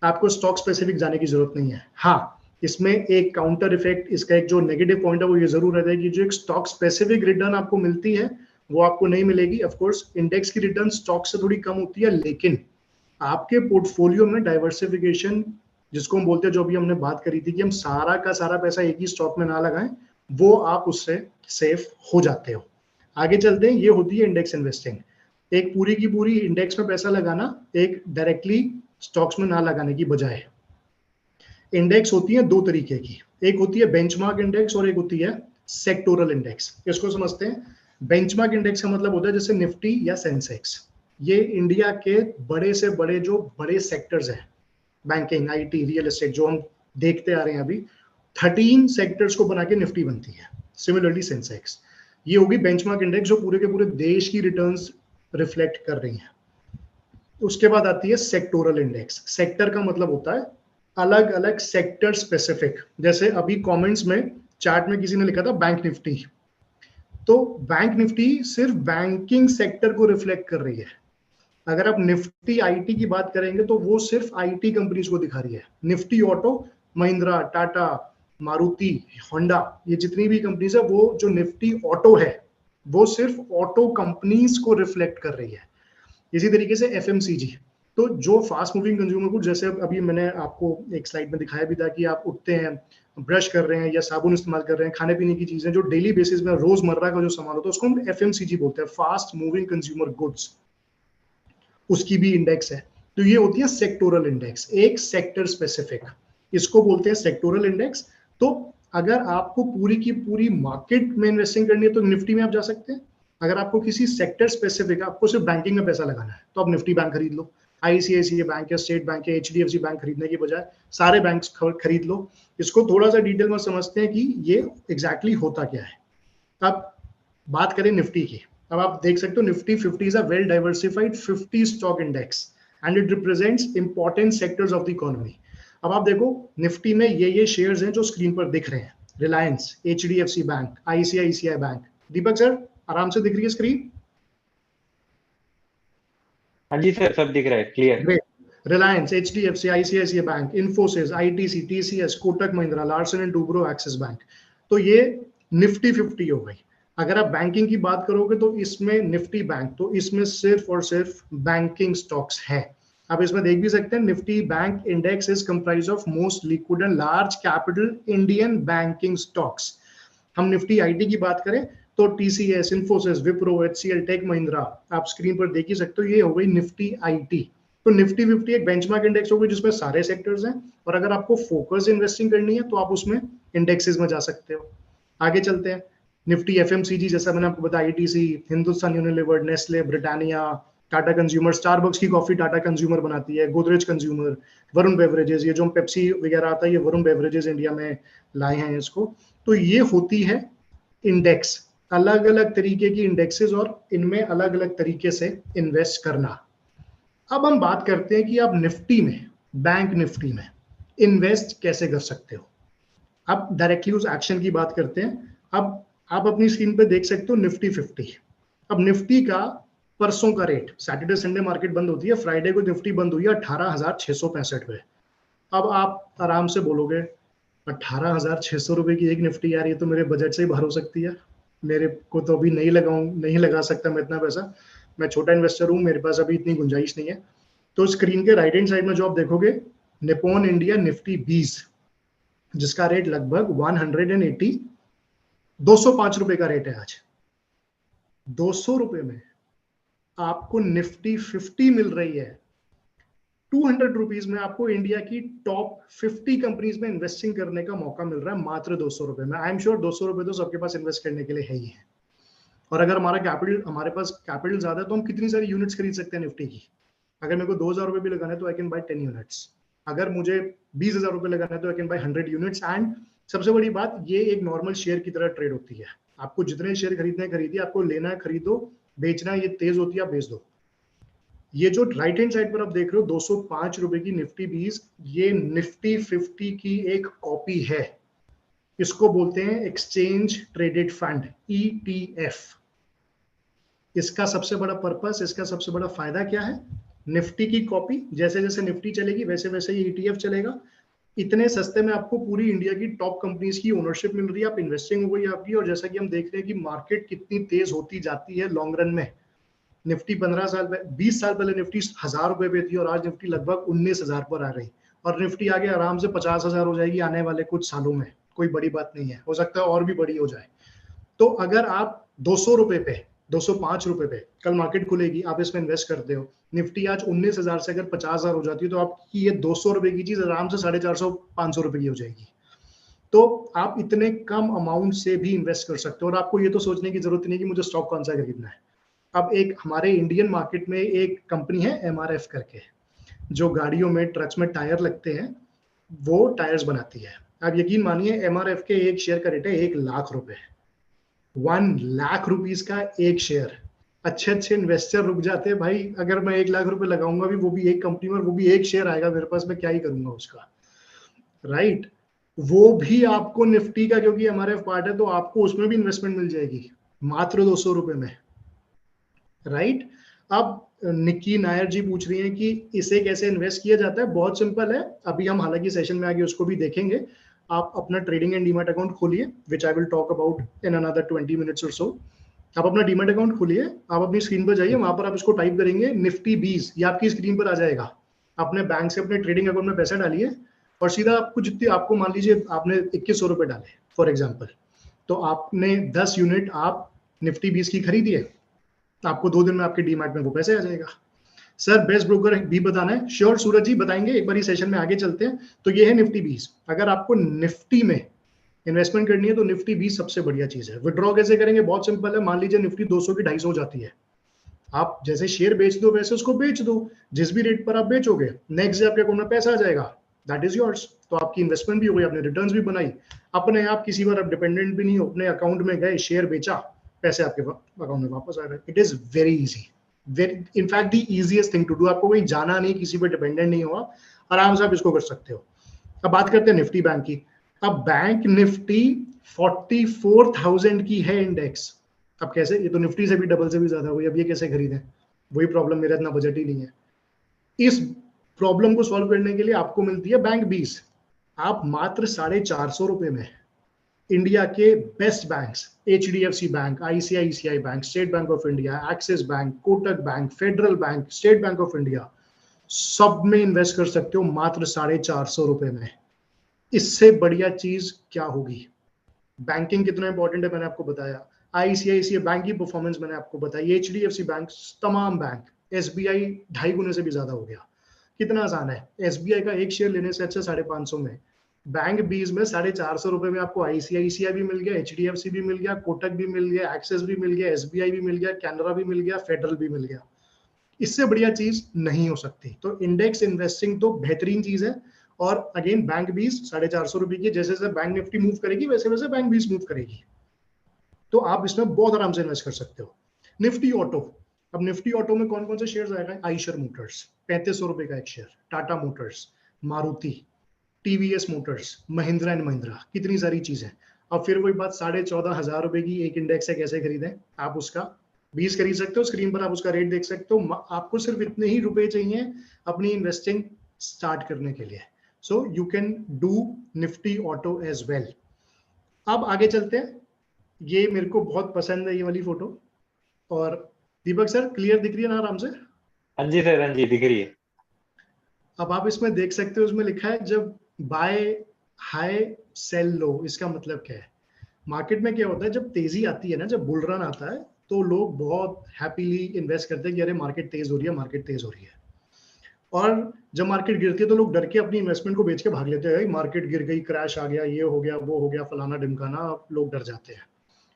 आपको स्टॉक स्पेसिफिक जाने की जरूरत नहीं है। हाँ, इसमें एक काउंटर इफेक्ट, इसका एक जो नेगेटिव पॉइंट है वो ये जरूर रहता है कि जो एक स्टॉक स्पेसिफिक रिटर्न आपको मिलती है वो आपको नहीं मिलेगी। ऑफ कोर्स इंडेक्स की रिटर्न स्टॉक से थोड़ी कम होती है, लेकिन आपके पोर्टफोलियो में डाइवर्सिफिकेशन, जिसको हम बोलते हैं, जो अभी हमने बात करी थी कि हम सारा का सारा पैसा एक ही स्टॉक में ना लगाएं, वो आप उससे सेफ हो जाते हो। आगे चलते हैं, ये होती है इंडेक्स इन्वेस्टिंग। एक पूरी की पूरी इंडेक्स में पैसा लगाना, एक डायरेक्टली स्टॉक्स में ना लगाने की बजाय। इंडेक्स होती है दो तरीके की, एक होती है बेंचमार्क इंडेक्स और एक होती है सेक्टोरल इंडेक्स। इसको समझते हैं। बेंचमार्क इंडेक्स का मतलब होता है जैसे निफ्टी या सेंसेक्स, ये इंडिया के बड़े से बड़े जो बड़े सेक्टर्स हैं, बैंकिंग, आईटी, रियल एस्टेट, जो हम देखते आ रहे हैं अभी, 13 सेक्टर्स को बना के निफ्टी बनती है। सिमिलरली सेंसेक्स, ये होगी बेंचमार्क इंडेक्स जो पूरे के पूरे देश की रिटर्न्स रिफ्लेक्ट कर रही हैं। उसके बाद आती है सेक्टोरल इंडेक्स। सेक्टर का मतलब होता है अलग अलग सेक्टर स्पेसिफिक। जैसे अभी कमेंट्स में चार्ट में किसी ने लिखा था बैंक निफ्टी, तो बैंक निफ्टी सिर्फ बैंकिंग सेक्टर को रिफ्लेक्ट कर रही है। अगर आप निफ्टी आईटी की बात करेंगे तो वो सिर्फ आईटी कंपनीज को दिखा रही है। Nifty auto, Mahindra, Tata, Maruti, Honda, ये जितनी भी कंपनीज है, वो जो निफ्टी ऑटो है वो सिर्फ ऑटो कंपनीज को रिफ्लेक्ट कर रही है। इसी तरीके से एफएमसीजी, तो जो फास्ट मूविंग कंज्यूमर गुड, जैसे अभी मैंने आपको एक स्लाइड में दिखाया भी था कि आप उठते हैं, ब्रश कर रहे हैं या साबुन इस्तेमाल कर रहे हैं, खाने पीने की चीजें जो डेली बेसिस में रोजमर्रा का जो सामान होता है उसको हम एफएमसीजी बोलते हैं, फास्ट मूविंग कंज्यूमर गुड्स। उसकी भी इंडेक्स है। तो ये होती है सेक्टोरल इंडेक्स, एक सेक्टर स्पेसिफिक, इसको बोलते हैं सेक्टोरल इंडेक्स। तो अगर आपको पूरी की पूरी मार्केट में इन्वेस्टिंग करनी है तो निफ्टी में आप जा सकते हैं। अगर आपको किसी सेक्टर स्पेसिफिक, आपको सिर्फ बैंकिंग में पैसा लगाना है, तो आप निफ्टी बैंक खरीद लो। आईसीआईसीआई बैंक या स्टेट बैंक या एचडीएफसी बैंक खरीदने की बजाय सारे बैंक खरीद लो। इसको थोड़ा सा डिटेल में समझते हैं कि ये एग्जैक्टली होता क्या है। अब बात करें निफ्टी की। अब आप देख सकते हो Nifty 50 is a well diversified 50 stock index and it represents important sectors of the economy. अब आप देखो निफ्टी में ये शेयर्स हैं जो स्क्रीन पर दिख रहे हैं, Reliance, HDFC bank, ICICI bank. Deepak sir आराम से दिख रही है स्क्रीन? हाँ जी सर, सब दिख रहा है, clear. Great. Reliance, HDFC, ICICI bank, Infosys, ITC, TCS, Kotak Mahindra, Larsen and Toubro, axis bank. तो ये निफ्टी 50 हो गई। अगर आप बैंकिंग की बात करोगे तो इसमें निफ्टी बैंक, तो इसमें सिर्फ और सिर्फ बैंकिंग स्टॉक्स है। आप इसमें देख भी सकते हैं Nifty bank index is comprise of most liquid and large capital Indian banking stocks. हम निफ्टी आईटी की बात करें तो TCS, Infosys, Wipro, HCL, tech Mahindra, आप स्क्रीन पर देख ही सकते हो, ये हो गई निफ्टी आईटी। तो निफ्टी 50 एक बेंचमार्क इंडेक्स होगी जिसमें सारे सेक्टर्स हैं, और अगर आपको फोकस इन्वेस्टिंग करनी है तो आप उसमें इंडेक्सेस में जा सकते हो। आगे चलते हैं। निफ्टी एफएमसीजी, जैसा मैंने आपको बताया, ITC, Hindustan Unilever, Nestle, Britannia, Tata consumer, Starbucks की कॉफी टाटा कंज्यूमर बनाती है, गोदरेज कंज्यूमर, वरुण बेवरेजेस, ये जो पेप्सी वगैरह आता है ये वरुण बेवरेजेस इंडिया में लाए हैं इसको। तो ये होती है इंडेक्स, अलग अलग तरीके की इंडेक्सेस और इनमें अलग अलग तरीके से इन्वेस्ट करना। अब हम बात करते हैं कि आप निफ्टी में, बैंक निफ्टी में इन्वेस्ट कैसे कर सकते हो। अब डायरेक्टली उस एक्शन की बात करते हैं। अब आप अपनी स्क्रीन पे देख सकते हो निफ्टी 50। अब निफ्टी का परसों का रेट, सैटरडे संडे मार्केट बंद होती है, फ्राइडे को निफ्टी बंद हुई है 18,665 पे। अब आप आराम से बोलोगे 18,600 रुपए की एक निफ्टी, यार ये तो मेरे बजट से ही बाहर हो सकती है, मेरे को तो अभी नहीं लगा सकता मैं इतना पैसा, मैं छोटा इन्वेस्टर हूँ, मेरे पास अभी इतनी गुंजाइश नहीं है। तो स्क्रीन के राइट हैंड साइड में जो आप देखोगे निप्पॉन इंडिया निफ्टी 20, जिसका रेट लगभग 180, 205 रुपए का रेट है आज। 200 रुपए में आपको निफ्टी 50 मिल रही है। 200 रुपीज में आपको इंडिया की टॉप 50 कंपनीज में इन्वेस्टिंग करने का मौका मिल रहा है मात्र 200 रुपए में। आई एम श्योर 200 रुपए तो सबके पास इन्वेस्ट करने के लिए है ही है। और अगर हमारे पास कैपिटल ज्यादा है तो हम कितनी सारी यूनिट्स खरीद सकते हैं निफ्टी की। अगर मेरे को 2,000 रुपए भी लगाना है तो आई कैन बाय 10 यूनिट्स। अगर मुझे 20,000 रुपए लगाना है तो I can buy 100 units. And सबसे बड़ी बात, ये एक नॉर्मल शेयर की तरह ट्रेड होती है। आपको जितने शेयर खरीदने हैं खरीदिए, आपको लेना है खरीदो, बेचना है ये तेज होती है आप बेच दो। ये जो राइट हैंड साइड पर आप देख रहे हो 205 रुपए की निफ्टी 20, ये निफ्टी 50 की एक कॉपी है। इसको बोलते हैं एक्सचेंज ट्रेडेड फंड, ईटीएफ। इसका सबसे बड़ा पर्पस, इसका सबसे बड़ा फायदा क्या है? निफ्टी की कॉपी, जैसे जैसे निफ्टी चलेगी वैसे वैसे ये ईटीएफ चलेगा। इतने सस्ते में आपको पूरी इंडिया की टॉप कंपनीज की ओनरशिप मिल रही है, आप इन्वेस्टिंग हो गई आपकी। और जैसा कि हम देख रहे हैं कि मार्केट कितनी तेज होती जाती है लॉन्ग रन में। निफ्टी 20 साल पहले निफ्टी 1,000 रुपए पे थी और आज निफ्टी लगभग 19,000 पर आ गई। और निफ्टी आगे आराम से 50,000 हो जाएगी आने वाले कुछ सालों में, कोई बड़ी बात नहीं है, हो सकता है और भी बड़ी हो जाए। तो अगर आप 200 रुपए पे, 205 रुपए पे कल मार्केट खुलेगी, आप इसमें इन्वेस्ट करते हो, निफ्टी आज 19,000 से अगर 50,000 हो जाती है तो आपकी ये 200 रुपए की चीज आराम से 450, 500 रुपए की हो जाएगी। तो आप इतने कम अमाउंट से भी इन्वेस्ट कर सकते हो। और आपको ये तो सोचने की जरूरत नहीं कि मुझे स्टॉक कौन सा खरीदना है। अब एक हमारे इंडियन मार्केट में एक कंपनी है एमआरएफ करके, जो गाड़ियों में, ट्रक्स में टायर लगते हैं, वो टायर्स बनाती है। आप यकीन मानिए एमआरएफ के एक शेयर का रेट है 1,00,000 रुपए। 1,00,000 रुपीज का एक शेयर। अच्छे अच्छे इन्वेस्टर रुक जाते हैं भाई, अगर मैं 1,00,000 रुपए लगाऊंगा भी, वो भी एक कंपनी में, वो भी एक शेयर आएगा मेरे पास, मैं क्या ही करूंगा उसका, राइट? वो भी आपको निफ्टी का, क्योंकि एमआरएफ पार्ट है तो आपको उसमें भी इन्वेस्टमेंट मिल जाएगी मात्र 200 रुपए में, राइट? अब निक्की नायर जी पूछ रही हैं कि इसे कैसे इन्वेस्ट किया जाता है। बहुत सिंपल है, अभी हम हालांकि सेशन में आगे उसको भी देखेंगे। आप अपना ट्रेडिंग एंड डीमैट अकाउंट खोलिए, which I will talk about in another 20 minutes or so. आप अपना डीमैट अकाउंट खोलिए, आप अपनी स्क्रीन पर जाइए, वहां पर आप इसको टाइप करेंगे निफ्टी 20, ये आपकी स्क्रीन पर आ जाएगा। अपने बैंक से अपने ट्रेडिंग अकाउंट में पैसे डालिए और सीधा आपको जितनी, आपको मान लीजिए आपने 2100 रुपए डाले फॉर एग्जाम्पल, तो आपने 10 यूनिट आप निफ्टी 20 की खरीदी है, तो आपको 2 दिन में आपके डीमैट में वो पैसे आ जाएगा। सर बेस्ट ब्रोकर भी बताना है, श्योर सूरज जी बताएंगे, एक बार सेशन में आगे चलते हैं। तो ये है निफ्टी 20। अगर आपको निफ्टी में इन्वेस्टमेंट करनी है तो निफ्टी 20 सबसे बढ़िया चीज है। विड्रॉ कैसे करेंगे? बहुत सिंपल है। मान लीजिए निफ्टी 200 की 250 हो जाती है, आप जैसे शेयर बेच दो वैसे उसको बेच दो, जिस भी रेट पर आप बेचोगे नेक्स्ट डे आपके अकाउंट में पैसा आ जाएगा, दैट इज योर्स। तो आपकी इन्वेस्टमेंट भी हो गई, आपने रिटर्न्स भी बनाई, अपने आप किसी पर आप डिपेंडेंट भी नहीं हो, अपने अकाउंट में गए, शेयर बेचा, पैसे आपके अकाउंट में वापस आ गए। It is very easy, very in fact the easiest thing to do. आपको कहीं जाना नहीं, किसी पर डिपेंडेंट नहीं हुआ, आराम से आप इसको कर सकते हो। अब बात करते हैं निफ्टी बैंक की। अब बैंक निफ्टी 44,000 की है इंडेक्स। अब कैसे? ये तो निफ्टी से भी डबल से भी ज्यादा हुई, अब ये कैसे खरीदें? वही प्रॉब्लम, मेरा इतना बजट ही नहीं है। इस प्रॉब्लम को सॉल्व करने के लिए आपको मिलती है बैंक 20। आप मात्र 450 रुपए में इंडिया के best banks, HDFC bank, ICICI bank, state bank of India, axis bank, Kotak bank, federal bank, state bank of India, सब में इन्वेस्ट कर सकते हो मात्र 450 रुपए में। इससे बढ़िया चीज क्या होगी? बैंकिंग कितना इंपॉर्टेंट है मैंने आपको बताया, ICICI बैंक की परफॉर्मेंस मैंने आपको बताई, HDFC बैंक, तमाम बैंक, SBI 2.5 गुने से भी ज्यादा हो गया। कितना आसान है। SBI का एक शेयर लेने से अच्छा 550 में, बैंक 20 में 450 रुपए में आपको ICICI भी मिल गया, HDFC भी मिल गया, कोटक भी मिल गया, एक्सिस भी मिल गया, SBI भी मिल गया, कैनरा भी मिल गया, फेडरल भी मिल गया। इससे बढ़िया चीज नहीं हो सकती। तो इंडेक्स इन्वेस्टिंग तो बेहतरीन चीज है। और अगेन बैंक 20 450 रुपए की, जैसे जैसे बैंक निफ्टी मूव करेगी वैसे वैसे बैंक 20 मूव करेगी, तो आप इसमें बहुत आराम से इन्वेस्ट कर सकते हो। Nifty auto. अब निफ्टी ऑटो में कौन कौन से शेयर आएगा? आइशर मोटर्स 3500 रुपए का एक share, Tata Motors, Maruti, TVS Motors, Mahindra and Mahindra, कितनी सारी चीजें। अब फिर वही बात, 14,500 रुपए की एक इंडेक्स है, कैसे खरीदें? आप उसका 20 खरीद सकते हो, स्क्रीन पर आप उसका रेट देख सकते हो। आपको सिर्फ इतने ही रुपए चाहिए अपनी इन्वेस्टिंग स्टार्ट करने के लिए। So you can do Nifty auto as well. अब आगे चलते हैं। ये मेरे को बहुत पसंद है ये वाली फोटो। और दीपक सर क्लियर दिख रही है ना आराम से? हाँ जी सर, हाँ जी दिख रही है। अब आप इसमें देख सकते हो, उसमें लिखा है जब बाय हाई सेल लो, इसका मतलब क्या है? मार्केट में क्या होता है, जब तेजी आती है ना, जब बुल रन आता है, तो लोग बहुत हैप्पीली इन्वेस्ट करते हैं कि अरे मार्केट तेज हो रही है, मार्केट तेज हो रही है। और जब मार्केट गिरती है तो लोग डर के अपनी इन्वेस्टमेंट को बेच के भाग लेते हैं, मार्केट गिर गई, क्रैश आ गया, ये हो गया, वो हो गया, फलाना ढिमकाना, लोग डर जाते हैं।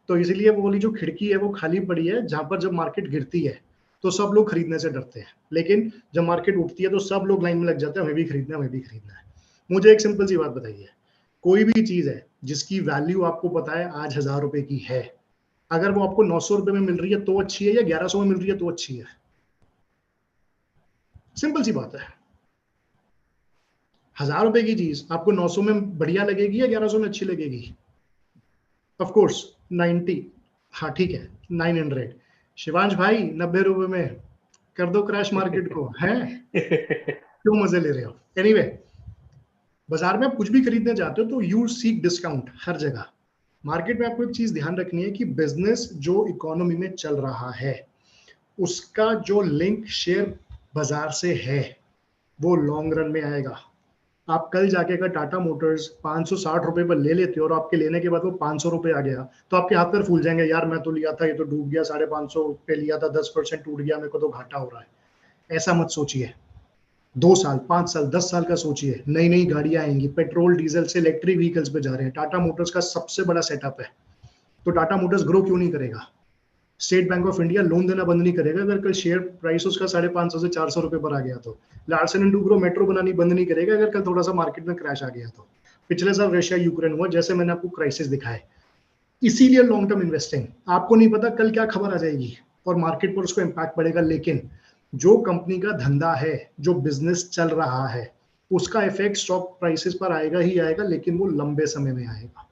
तो इसीलिए वो वाली जो खिड़की है वो खाली पड़ी है, जहां पर जब मार्केट गिरती है तो सब लोग खरीदने से डरते हैं, लेकिन जब मार्केट उठती है तो सब लोग लाइन में लग जाते हैं, हमें भी खरीदना है, हमें भी खरीदना है। मुझे एक सिंपल सी बात बताइए, कोई भी चीज है जिसकी वैल्यू आपको पता है आज 1000 रुपए की है, अगर वो आपको 900 रुपए में मिल रही है तो अच्छी है, या 1100 में मिल रही है तो अच्छी है? सिंपल सी बात है। 1000 रुपए की चीज आपको 900 में बढ़िया लगेगी या 1100 में अच्छी लगेगी? ऑफ कोर्स 90, हाँ ठीक है 900। शिवांश भाई 90 रुपए में कर दो क्रैश मार्केट को, है क्यों मजे ले रहे हो? एनीवे, बाजार में आप कुछ भी खरीदने जाते हो तो यू सीक डिस्काउंट हर जगह। मार्केट में आपको एक चीज ध्यान रखनी है कि बिजनेस जो इकोनॉमी में चल रहा है उसका जो लिंक शेयर बाजार से है वो लॉन्ग रन में आएगा। आप कल जाके अगर टाटा मोटर्स 560 रुपए पर ले लेते हो और आपके लेने के बाद वो 500 रुपए आ गया, तो आपके हाथ पर फूल जाएंगे, यार मैं तो लिया था, ये तो डूब गया, 550 पे लिया था, 10% टूट गया, मेरे को तो घाटा हो रहा है। ऐसा मत सोचिए। 2 साल, 5 साल, 10 साल का सोचिए। नई नई गाड़ियां आएंगी, पेट्रोल डीजल से इलेक्ट्रिक व्हीकल्स पे जा रहे हैं, टाटा मोटर्स का सबसे बड़ा सेटअप है। तो टाटा मोटर्स ग्रो क्यों नहीं करेगा? State bank of India loan देना बंद नहीं करेगा अगर कल शेयर प्राइस उसका 550 से 400 रुपए पर आ गया तो। लार्सन एंड टुब्रो मेट्रो बनानी बंद नहीं करेगा अगर कल थोड़ा सा मार्केट में क्रैश आ गया तो। पिछले साल रशिया यूक्रेन हुआ, जैसे मैंने आपको क्राइसिस दिखाए। इसीलिए लॉन्ग टर्म इन्वेस्टिंग, आपको नहीं पता कल क्या खबर आ जाएगी और मार्केट पर उसको इम्पैक्ट पड़ेगा, लेकिन जो कंपनी का धंधा है, जो बिजनेस चल रहा है, उसका इफेक्ट स्टॉक प्राइसेस पर आएगा ही आएगा, लेकिन वो लंबे समय में आएगा।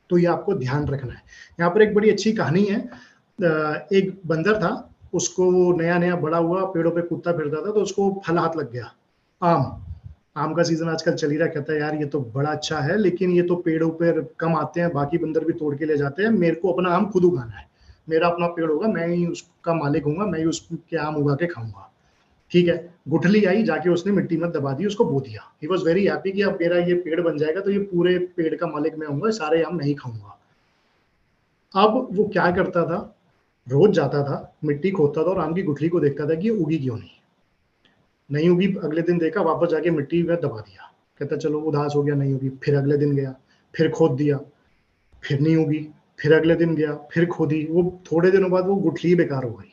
तो ये आपको ध्यान रखना है। यहाँ पर एक बड़ी अच्छी कहानी है। एक बंदर था, उसको नया नया बड़ा हुआ, पेड़ों पे कुत्ता फिरता था, तो उसको फल हाथ लग गया, आम। आम का सीजन आजकल चल ही रहा, कहता है यार ये तो बड़ा अच्छा है, लेकिन ये तो पेड़ों पर कम आते हैं, बाकी बंदर भी तोड़ के ले जाते हैं, मेरे को अपना आम खुद उगाना है, मेरा अपना पेड़ होगा, मैं ही उसका मालिक हूंगा, मैं ही उसके आम उगा के खाऊंगा। ठीक है, गुठली आई, जाके उसने मिट्टी में दबा दी, उसको बो दिया। ही वॉज वेरी हैप्पी कि अब मेरा ये पेड़ बन जाएगा तो ये पूरे पेड़ का मालिक मैं हूंगा, सारे आम मैं ही खाऊंगा। अब वो क्या करता था, रोज जाता था, मिट्टी खोदता था और आम की गुठली को देखता था कि ये उगी क्यों नहीं। नहीं होगी, अगले दिन देखा, वापस जाके मिट्टी में दबा दिया, कहता चलो उदास हो गया, नहीं होगी। फिर अगले दिन गया, फिर खोद दिया, फिर नहीं होगी। फिर अगले दिन गया, फिर खोदी, वो थोड़े दिनों बाद वो गुठली बेकार हो गई।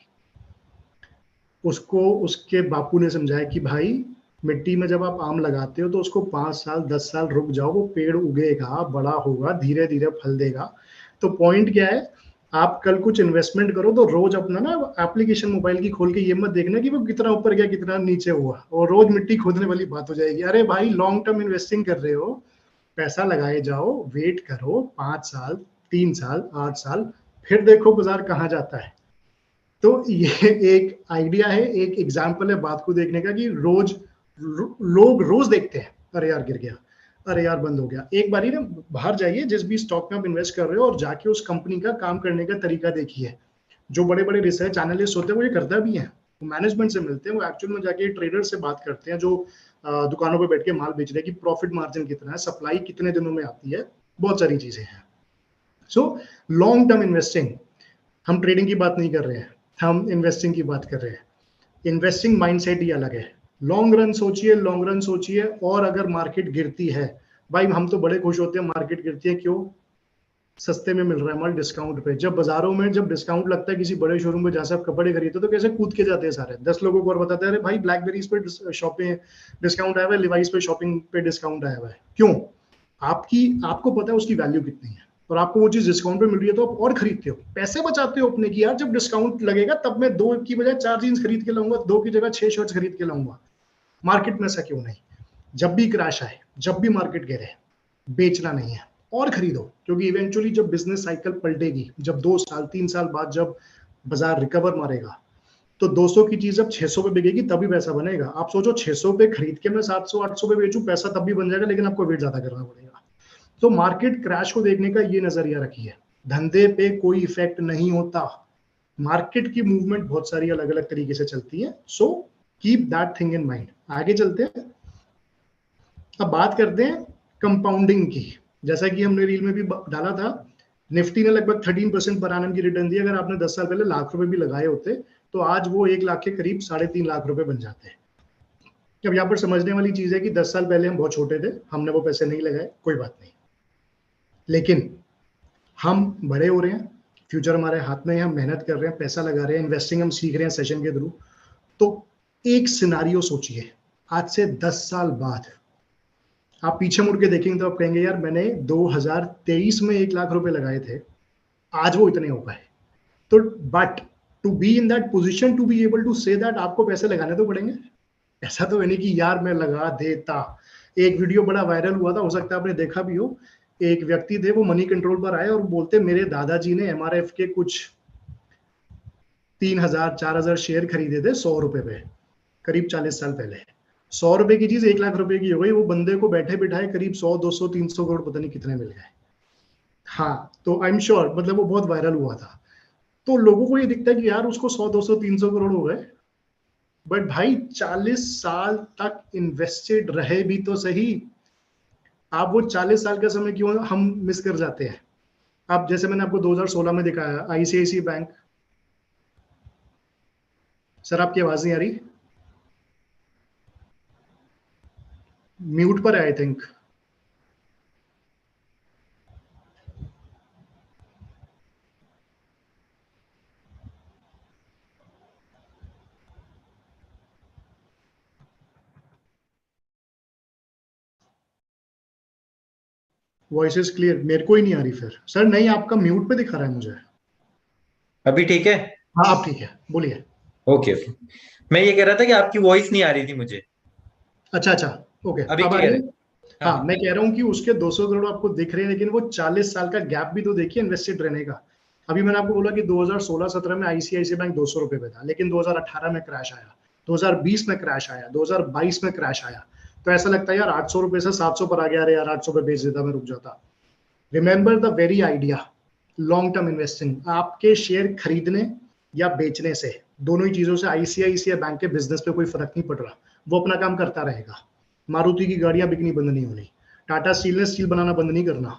उसको उसके बापू ने समझाया कि भाई मिट्टी में जब आप आम लगाते हो तो उसको 5 साल 10 साल रुक जाओ, वो पेड़ उगेगा, बड़ा होगा, धीरे धीरे फल देगा। तो पॉइंट क्या है, आप कल कुछ इन्वेस्टमेंट करो तो रोज अपना ना एप्लीकेशन मोबाइल की खोल के ये मत देखना कि वो कितना ऊपर गया कितना नीचे हुआ, और रोज मिट्टी खोदने वाली बात हो जाएगी। अरे भाई लॉन्ग टर्म इन्वेस्टिंग कर रहे हो, पैसा लगाए जाओ, वेट करो 5 साल, 3 साल, 8 साल, फिर देखो बाजार कहाँ जाता है। तो ये एक आइडिया है, एक एग्जाम्पल है बात को देखने का, कि रोज लोग रोज देखते हैं, अरे यार गिर गया, अरे यार बंद हो गया। एक बारी ना बाहर जाइए, जिस भी स्टॉक में आप इन्वेस्ट कर रहे हो, और जाके उस कंपनी का काम करने का तरीका देखिए। जो बड़े बड़े रिसर्च एनालिस्ट होते हैं वो ये करता भी है, वो मैनेजमेंट से मिलते हैं, वो एक्चुअल में जाके ट्रेडर से बात करते हैं जो दुकानों पे बैठ के माल बेच रहे हैं, कि प्रॉफिट मार्जिन कितना है, सप्लाई कितने दिनों में आती है, बहुत सारी चीजें हैं। सो लॉन्ग टर्म इन्वेस्टिंग, हम ट्रेडिंग की बात नहीं कर रहे हैं, हम इन्वेस्टिंग की बात कर रहे हैं। इन्वेस्टिंग माइंडसेट ही अलग है। लॉन्ग रन सोचिए, लॉन्ग रन सोचिए। और अगर मार्केट गिरती है, भाई हम तो बड़े खुश होते हैं मार्केट गिरती है, क्यों? सस्ते में मिल रहा है माल डिस्काउंट पे। जब बाजारों में जब डिस्काउंट लगता है किसी बड़े शोरूम में जहां से आप कपड़े खरीदते हो, तो कैसे कूद के जाते हैं सारे, 10 लोगों को और बताते हैं अरे भाई ब्लैकबेरीज पे शॉपिंग डिस्काउंट आया हुआ है, लिवाइस पे शॉपिंग पे डिस्काउंट आया हुआ है। क्यों? आपको पता है उसकी वैल्यू कितनी है, और आपको वो चीज डिस्काउंट पे मिल रही है, तो आप और खरीदते हो, पैसे बचाते हो अपने की। यार जब डिस्काउंट लगेगा तब मैं 2 की बजाय 4 जीन्स खरीद के लाऊंगा, 2 की जगह 6 शर्ट्स खरीद के लाऊंगा। मार्केट में ऐसा क्यों नहीं? जब भी क्रैश आए, जब भी मार्केट गिरे, बेचना नहीं है और खरीदो, क्योंकि इवेंचुअली जब बिजनेस साइकिल पलटेगी, जब 2 साल 3 साल बाद जब बाजार रिकवर मारेगा, तो 200 की चीज जब 600 पे बिकेगी तभी पैसा बनेगा। आप सोचो 600 पे खरीद के मैं 700 800 पे बेचूं, पैसा तब भी बन जाएगा, लेकिन आपको वेट ज्यादा करना पड़ेगा। तो मार्केट क्रैश को देखने का ये नजरिया रखिए, धंधे पे कोई इफेक्ट नहीं होता। मार्केट की मूवमेंट बहुत सारी अलग अलग तरीके से चलती है, so keep that thing in mind. आगे चलते हैं, अब बात करते हैं कंपाउंडिंग की। जैसा कि हमने रील में भी डाला था, निफ्टी ने लगभग 13% पर एनम की रिटर्न दी। अगर आपने 10 साल पहले लाख रुपए भी लगाए होते तो आज वो 1 लाख के करीब 3.5 लाख रुपए बन जाते हैं। अब यहाँ पर समझने वाली चीज है कि 10 साल पहले हम बहुत छोटे थे, हमने वो पैसे नहीं लगाए, कोई बात नहीं, लेकिन हम बड़े हो रहे हैं, फ्यूचर हमारे हाथ में है, हम मेहनत कर रहे हैं, पैसा लगा रहे हैं, इन्वेस्टिंग हम सीख रहे हैं सेशन के थ्रू। तो एक सिनारियो सोचिए, आज से 10 साल बाद आप पीछे मुड़ के देखेंगे तो आप कहेंगे यार मैंने 2023 में 1 लाख रुपए लगाए थे, आज वो इतने हो पाए। तो but to be in that position, to be able to say that, आपको पैसे लगाने तो पड़ेंगे। ऐसा तो है नहीं कि यार मैं लगा देता। एक वीडियो बड़ा वायरल हुआ था, हो सकता है आपने देखा भी हो। एक व्यक्ति थे, वो मनी कंट्रोल पर आए और बोलते मेरे दादाजी ने एमआरएफ के कुछ 3,000 4,000 शेयर खरीदे थे 100 रुपए पे, करीब 40 साल पहले। 100 रुपए की चीज 1 लाख रुपए की हो गई। वो बंदे को बैठे बिठाए करीब 100 200 300 करोड़ पता नहीं कितने मिल गए। हाँ, तो आई एम श्योर, मतलब वो बहुत वायरल हुआ था। तो लोगों को ये दिखता है कि यार उसको 100 200 300 करोड़ हो गए, बट भाई 40 साल तक इन्वेस्टेड रहे भी तो सही। आप वो 40 साल का समय क्यों हम मिस कर जाते हैं? आप जैसे मैंने आपको 2016 में दिखाया आईसीआईसी बैंक। सर आपकी आवाज नहीं आ रही, म्यूट पर है I think. Voice is clear, मेरे को ही नहीं आ रही फिर सर। नहीं, आपका म्यूट पे दिखा रहा है मुझे। अभी ठीक है? हाँ आप ठीक है, बोलिए। ओके ओके, मैं ये कह रहा था कि आपकी वॉइस नहीं आ रही थी मुझे। अच्छा अच्छा, ओके, अभी अब आ क्लियर रही है? है। हाँ, मैं कह रहा हूँ कि उसके 200 करोड़ आपको दिख रहे हैं, लेकिन वो 40 साल का गैप भी तो देखिए इन्वेस्टेड रहने का। अभी मैंने आपको बोला कि 2016-17 में आईसीआईसी बैंक 200 रुपए पे था, लेकिन 2018 में क्रैश आया, 2020 में क्रैश आया, 2022 में क्रैश आया। तो ऐसा लगता है यार 800 रुपए से 700 पर आ गया, अरे यार 800 पे बेच देता, मैं रुक जाता। Remember the very idea, long term investing. आपके शेयर खरीदने या बेचने से, दोनों ही चीजों से आईसीआईसीआई बैंक के बिजनेस पे कोई फर्क नहीं पड़ रहा, वो अपना काम करता रहेगा। मारुति की गाड़ियां बिकनी बंद नहीं होनी, टाटा स्टील ने स्टील बनाना बंद नहीं करना।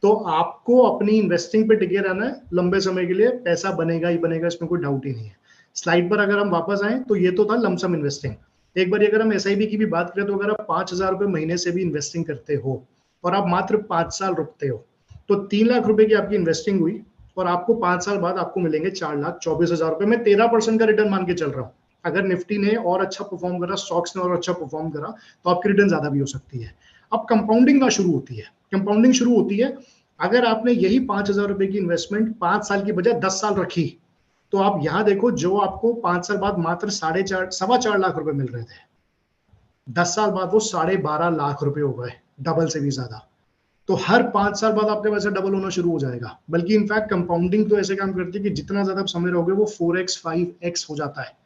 तो आपको अपनी इन्वेस्टिंग पे टिके रहना है लंबे समय के लिए, पैसा बनेगा ही बनेगा, इसमें कोई डाउट ही नहीं है। स्लाइड पर अगर हम वापस आए तो ये तो था लमसम इन्वेस्टिंग। एक बार अगर हम SIP की भी बात करें तो अगर आप 5,000 रुपए महीने से भी इन्वेस्टिंग करते हो और आप मात्र 5 साल रुकते हो तो 3 लाख रुपए की आपकी इन्वेस्टिंग हुई और आपको 5 साल बाद आपको मिलेंगे 4,24,000 रुपए। मैं 13% का रिटर्न मान के चल रहा हूँ। अगर निफ्टी ने और अच्छा परफॉर्म करा, स्टॉक्स ने और अच्छा परफॉर्म करा तो आपकी रिटर्न ज्यादा भी हो सकती है। अब कंपाउंडिंग का शुरू होती है। कंपाउंडिंग शुरू होती है अगर आपने यही 5,000 रुपए की इन्वेस्टमेंट 5 साल की बजाय 10 साल रखी तो आप यहां देखो जो आपको 5 साल बाद मात्र 4.5 लाख रुपए मिल रहे थे, 10 साल बाद वो 12.5 लाख रुपए हो गए, डबल से भी ज्यादा। तो हर 5 साल बाद आपके पैसे डबल होना शुरू हो जाएगा। बल्कि इनफैक्ट कंपाउंडिंग तो ऐसे काम करती है कि जितना ज्यादा आप समय रहोगे वो 4x 5x हो जाता है।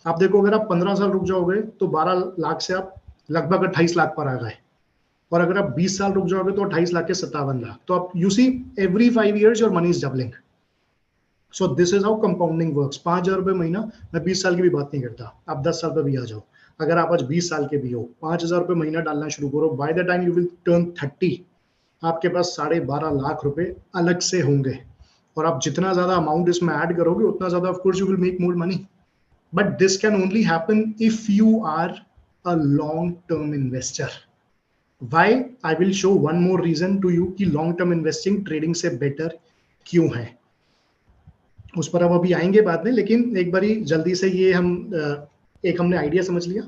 आप देखो अगर आप 15 साल रुक जाओगे तो 12 लाख से आप लगभग 28 लाख पर आ गए, और अगर आप 20 साल रुक जाओगे तो 28 लाख के 57 लाख। तो आप you see every 5 years your money is doubling. So this is how compounding works. 5,000 रुपए महीना, मैं 20 साल की भी बात नहीं करता, आप 10 साल पर भी आ जाओ। अगर आप आज 20 साल के भी हो, 5,000 रुपए महीना डालना शुरू करो, by the time you will turn 30 आपके पास 12.5 लाख रुपए अलग से होंगे। और आप जितना ज्यादा अमाउंट इसमें ऐड करोगे उतना ज्यादा of course you will make more money. But this can only happen if you are a long term investor. Why? I will show one more reason to you कि लॉन्ग टर्म इन्वेस्टिंग ट्रेडिंग से better क्यों है। उस पर अब अभी आएंगे बाद में, लेकिन एक बारी जल्दी से ये हम एक हमने आइडिया समझ लिया